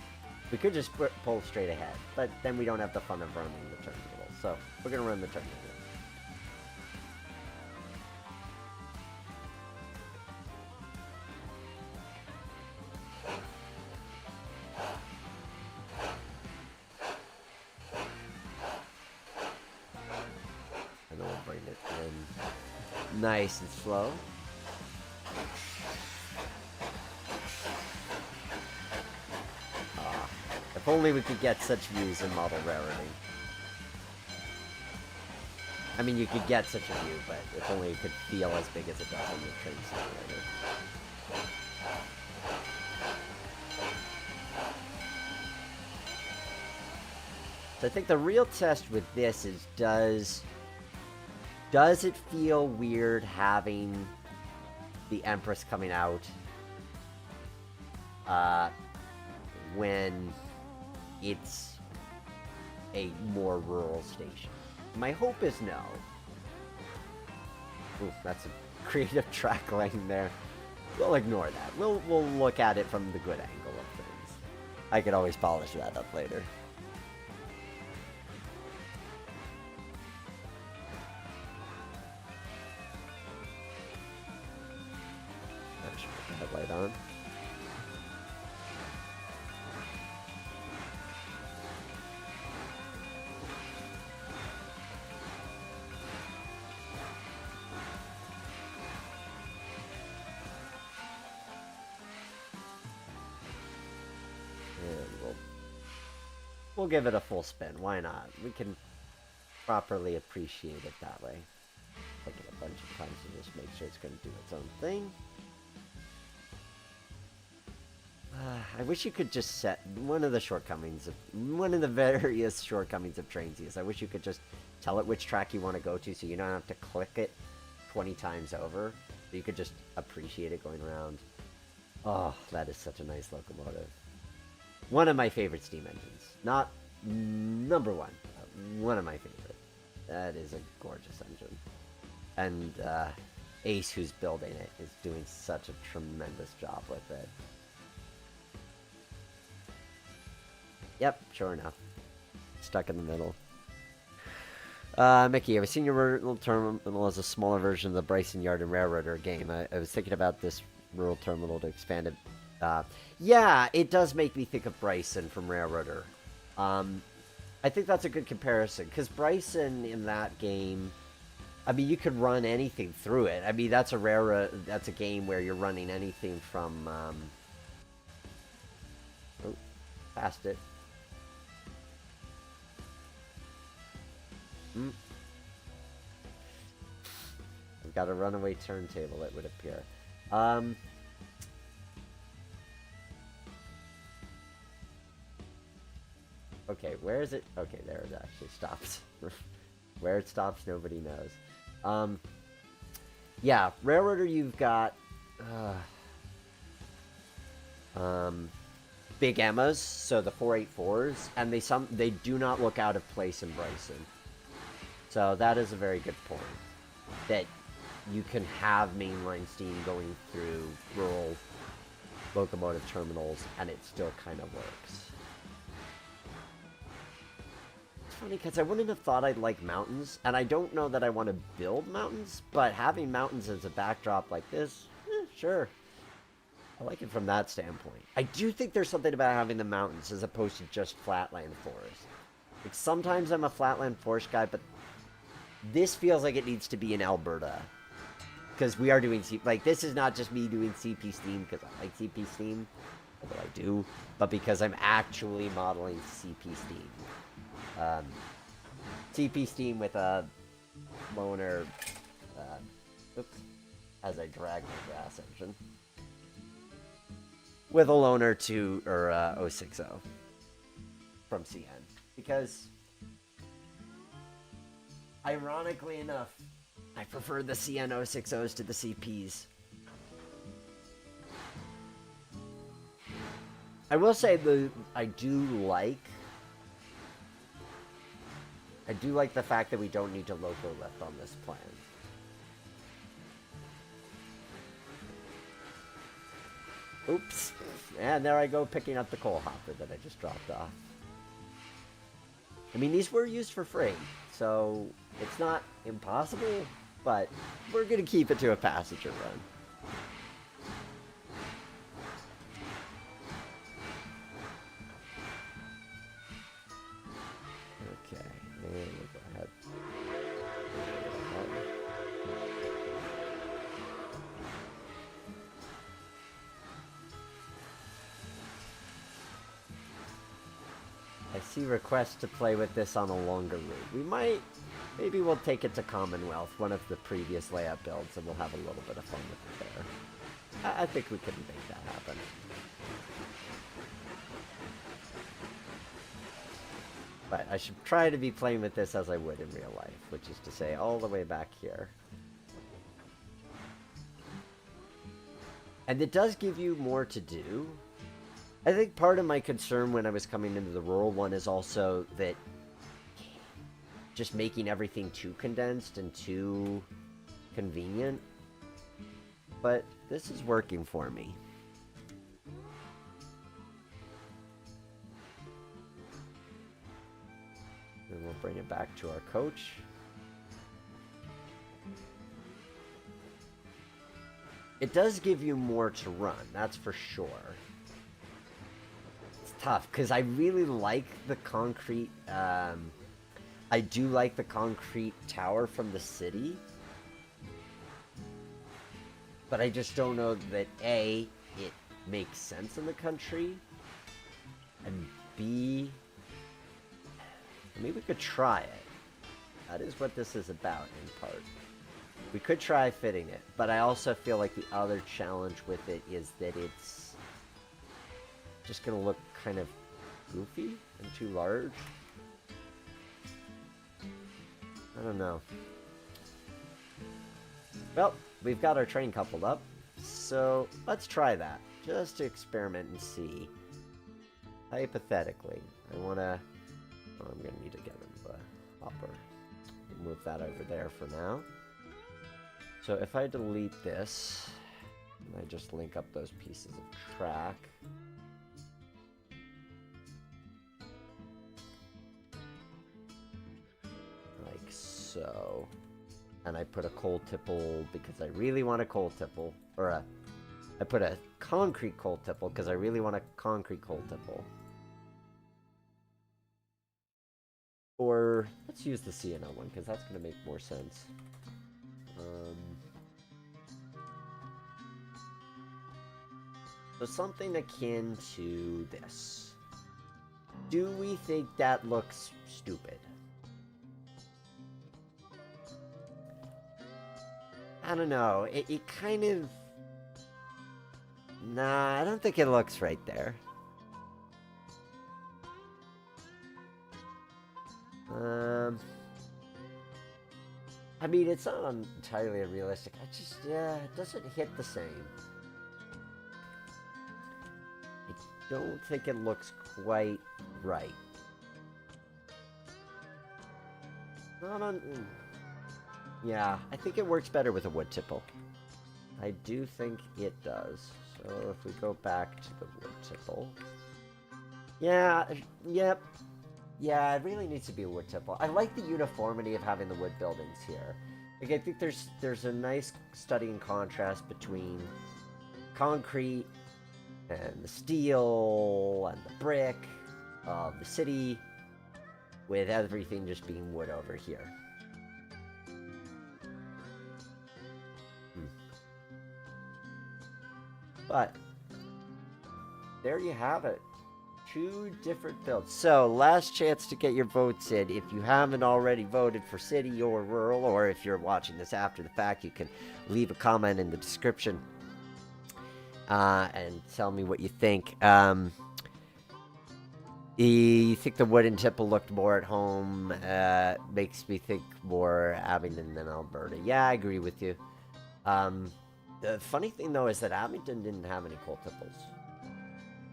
we could just pull straight ahead, but then we don't have the fun of running the turntable. So we're going to run the turntable. And then we'll bring it in nice and slow. If only we could get such views in model rarity. I mean, you could get such a view, but if only it could feel as big as it does on the Trainz Simulator. So I think the real test with this is, does it feel weird having the Empress coming out when it's a more rural station? My hope is no. Ooh, that's a creative track line there. We'll ignore that. We'll look at it from the good angle of things. I could always polish that up later. I should put the headlight on. We'll give it a full spin. Why not? We can properly appreciate it that way. Click it a bunch of times to just make sure it's going to do its own thing. I wish you could just set one of the various shortcomings of Trainz is I wish you could just tell it which track you want to go to, so you don't have to click it 20 times over. So you could just appreciate it going around. Oh, that is such a nice locomotive. One of my favorite steam engines. Not number one. One of my favorite. That is a gorgeous engine. And Ace, who's building it, is doing such a tremendous job with it. Yep, sure enough. Stuck in the middle. Mickey, I was seeing your rural terminal as a smaller version of the Bryson Yard and Railroader game. I was thinking about this rural terminal to expand it. Yeah, it does make me think of Bryson from Railroader. I think that's a good comparison, because Bryson in that game, I mean, you could run anything through it. I mean, that's a game where you're running anything from, oh, past it. I've got a runaway turntable, it would appear. Okay, where is it? Okay, there it actually stops. Where it stops, nobody knows. Yeah, Railroader, you've got big Emmas, so the 484s, and they do not look out of place in Bryson. So that is a very good point. That you can have mainline steam going through rural locomotive terminals, and it still kind of works. It's funny, because I wouldn't have thought I'd like mountains, and I don't know that I want to build mountains, but having mountains as a backdrop like this, sure. I like it from that standpoint. I do think there's something about having the mountains as opposed to just flatland forest. Like, sometimes I'm a flatland forest guy, but this feels like it needs to be in Alberta. Because we are doing, like, this is not just me doing CP Steam because I like CP Steam, although I do, but because I'm actually modeling CP Steam. CP Steam with a loaner, oops, as I drag my gas engine, with a loaner to, or 060 from CN. Because, ironically enough, I prefer the CN 060s to the CPs. I will say I do like the fact that we don't need to loco lift on this plan. Oops. And there I go picking up the coal hopper that I just dropped off. I mean, these were used for freight, so it's not impossible, but we're going to keep it to a passenger run. Okay, and we'll go ahead. I see requests to play with this on a longer route. Maybe we'll take it to Commonwealth, one of the previous layout builds, and we'll have a little bit of fun with it there. I think we can make that happen. But I should try to be playing with this as I would in real life, which is to say all the way back here. And it does give you more to do. I think part of my concern when I was coming into the rural one is also that just making everything too condensed and too convenient. But this is working for me. And we'll bring it back to our coach. It does give you more to run, that's for sure. It's tough, because I really like the concrete, I do like the concrete tower from the city. But I just don't know that A, it makes sense in the country, and B, maybe we could try it. That is what this is about, in part. We could try fitting it, but I also feel like the other challenge with it is that it's just going to look kind of goofy and too large. I don't know. Well, we've got our train coupled up, so let's try that, just to experiment and see. Hypothetically, I want to... Oh, I'm going to need to get rid of a hopper. Move that over there for now. So if I delete this, and I just link up those pieces of track. Like so. And I put a coal tipple because I really want a coal tipple. Or I put a concrete coal tipple because I really want a concrete coal tipple. Or let's use the CNO one because that's going to make more sense. So something akin to this. Do we think that looks stupid? I don't know. It kind of... Nah, I don't think it looks right there. I mean, it's not entirely unrealistic. Yeah, it doesn't hit the same. I don't think it looks quite right. Not on... Yeah, I think it works better with a wood tipple. I do think it does. So if we go back to the wood tipple... Yeah, yep. Yeah, it really needs to be a wood tipple. I like the uniformity of having the wood buildings here. Like, I think there's a nice study in contrast between concrete and the steel and the brick of the city, with everything just being wood over here. But there you have it. 2 different builds. So, last chance to get your votes in. If you haven't already voted for city or rural, or if you're watching this after the fact, you can leave a comment in the description and tell me what you think. You think the wooden tipple looked more at home? Makes me think more Abingdon than Alberta. Yeah, I agree with you. The funny thing, though, is that Abingdon didn't have any coal tipples.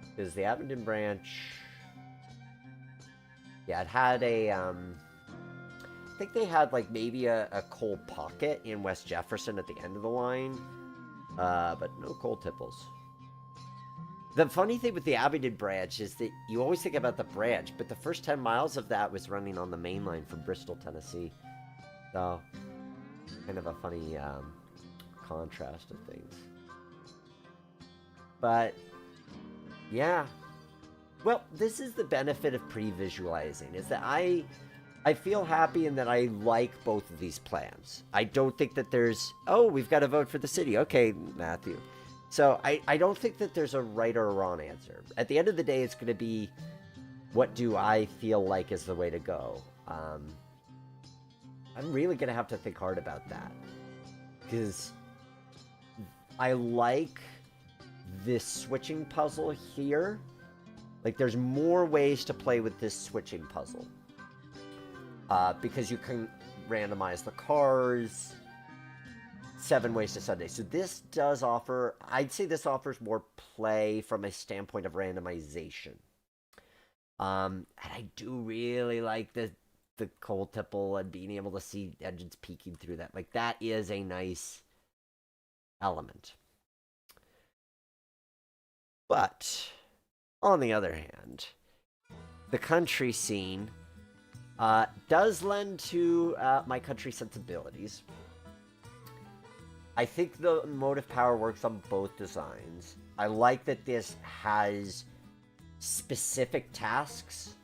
Because the Abingdon branch... Yeah, it had a... I think they had, like, maybe a coal pocket in West Jefferson at the end of the line. But no coal tipples. The funny thing with the Abingdon branch is that you always think about the branch, but the first 10 miles of that was running on the main line from Bristol, Tennessee. So, kind of a funny contrast of things. But, yeah. Well, this is the benefit of pre-visualizing, is that I feel happy in that I like both of these plans. I don't think that there's, oh, we've got to vote for the city. Okay, Matthew. So I don't think that there's a right or a wrong answer. At the end of the day, it's going to be, what do I feel like is the way to go? I'm really going to have to think hard about that. Because I like this switching puzzle here. Like, there's more ways to play with this switching puzzle. Because you can randomize the cars... 7 ways to Sunday. So this does offer, I'd say this offers more play from a standpoint of randomization. And I do really like the coal tipple and being able to see engines peeking through that. Like, that is a nice element. But, on the other hand, the country scene does lend to my country sensibilities. I think the motive power works on both designs. I like that this has specific tasks.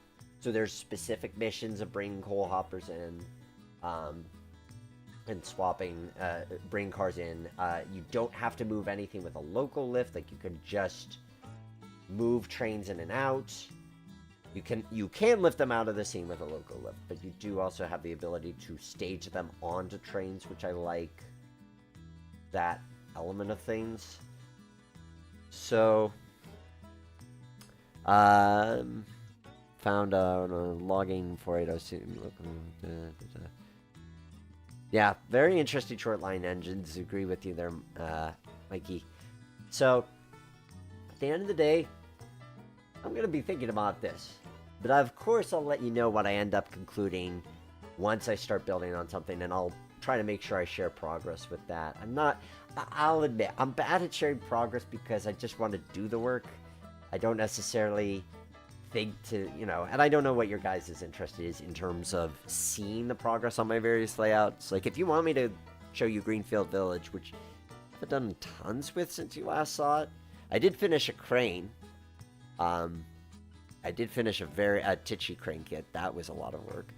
So there's specific missions of bringing coal hoppers in and swapping, bringing cars in. You don't have to move anything with a local lift. Like, you can just move trains in and out. You can lift them out of the scene with a local lift, but you do also have the ability to stage them onto trains, which I like. That element of things. So, found logging 480. Yeah, very interesting short line engines. Agree with you there, Mikey. So, at the end of the day, I'm going to be thinking about this. But of course, I'll let you know what I end up concluding once I start building on something, and I'll try to make sure I share progress with that. I'll admit, I'm bad at sharing progress because I just want to do the work. I don't necessarily think to, and I don't know what your guys' interest is in terms of seeing the progress on my various layouts. Like, if you want me to show you Greenfield Village, which I've done tons with since you last saw it. I did finish a crane. I did finish a Tichy crane kit. That was a lot of work.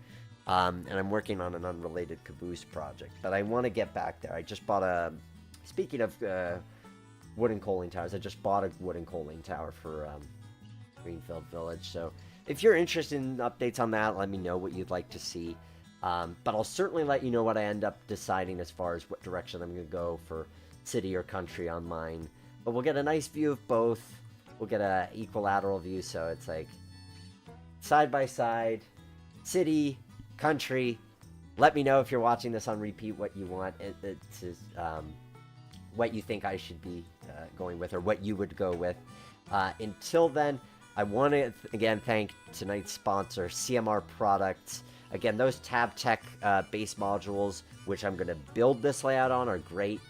And I'm working on an unrelated caboose project, but I want to get back there. I just bought speaking of wooden coaling towers, I just bought a wooden coaling tower for Greenfield Village. So if you're interested in updates on that, let me know what you'd like to see. But I'll certainly let you know what I end up deciding as far as what direction I'm going to go for city or country on mine. But we'll get a nice view of both. We'll get a equilateral view, so it's like side by side, city, country. Let me know if you're watching this on repeat what you want. What you think I should be going with, or what you would go with. Until then, I want to again thank tonight's sponsor, CMR Products. Again, those TabTech base modules, which I'm going to build this layout on, are great.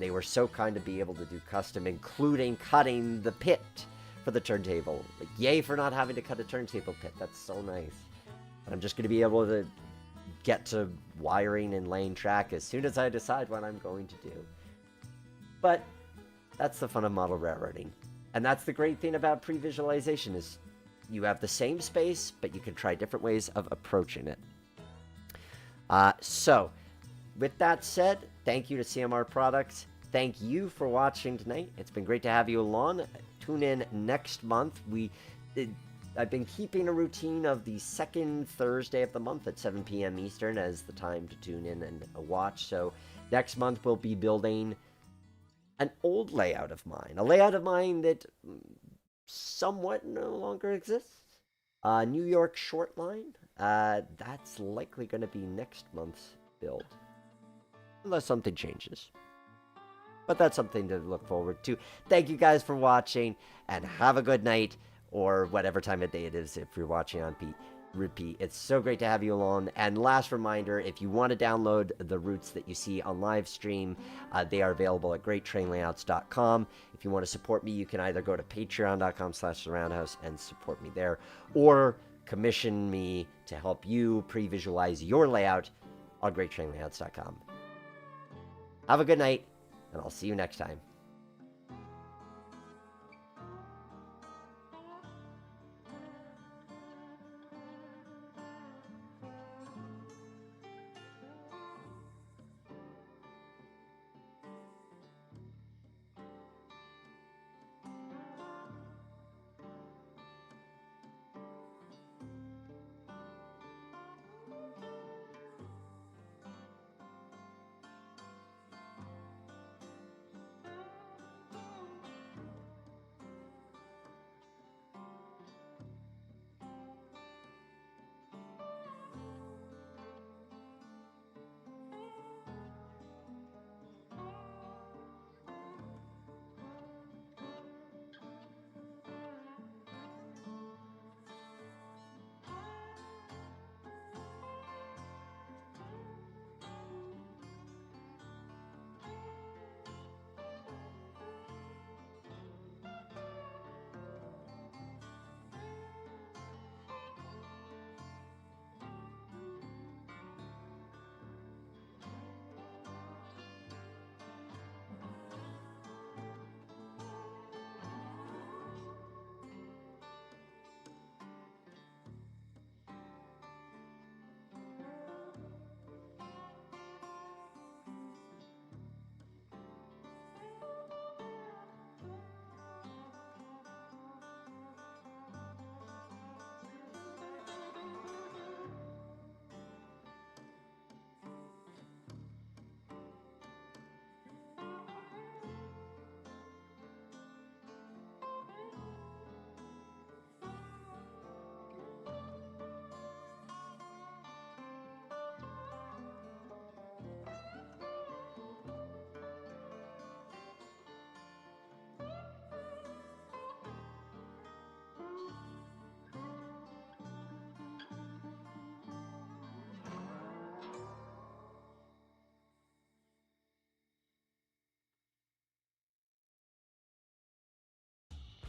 They were so kind to be able to do custom, including cutting the pit for the turntable. Like, yay for not having to cut a turntable pit. That's so nice. And I'm just going to be able to get to wiring and laying track as soon as I decide what I'm going to do. But that's the fun of model railroading. And that's the great thing about pre-visualization, is you have the same space, but you can try different ways of approaching it. So, with that said, thank you to CMR Products. Thank you for watching tonight. It's been great to have you along. Tune in next month. I've been keeping a routine of the second Thursday of the month at 7 p.m. Eastern as the time to tune in and watch. So next month we'll be building an old layout of mine, a layout of mine that somewhat no longer exists. New York short line. That's likely going to be next month's build, unless something changes. But that's something to look forward to. Thank you guys for watching, and have a good night, or whatever time of day it is if you're watching on repeat. It's so great to have you along. And last reminder, if you want to download the routes that you see on live stream, they are available at greattrainlayouts.com. If you want to support me, you can either go to patreon.com/surroundhouse and support me there, or commission me to help you pre-visualize your layout on greattrainlayouts.com. Have a good night, and I'll see you next time.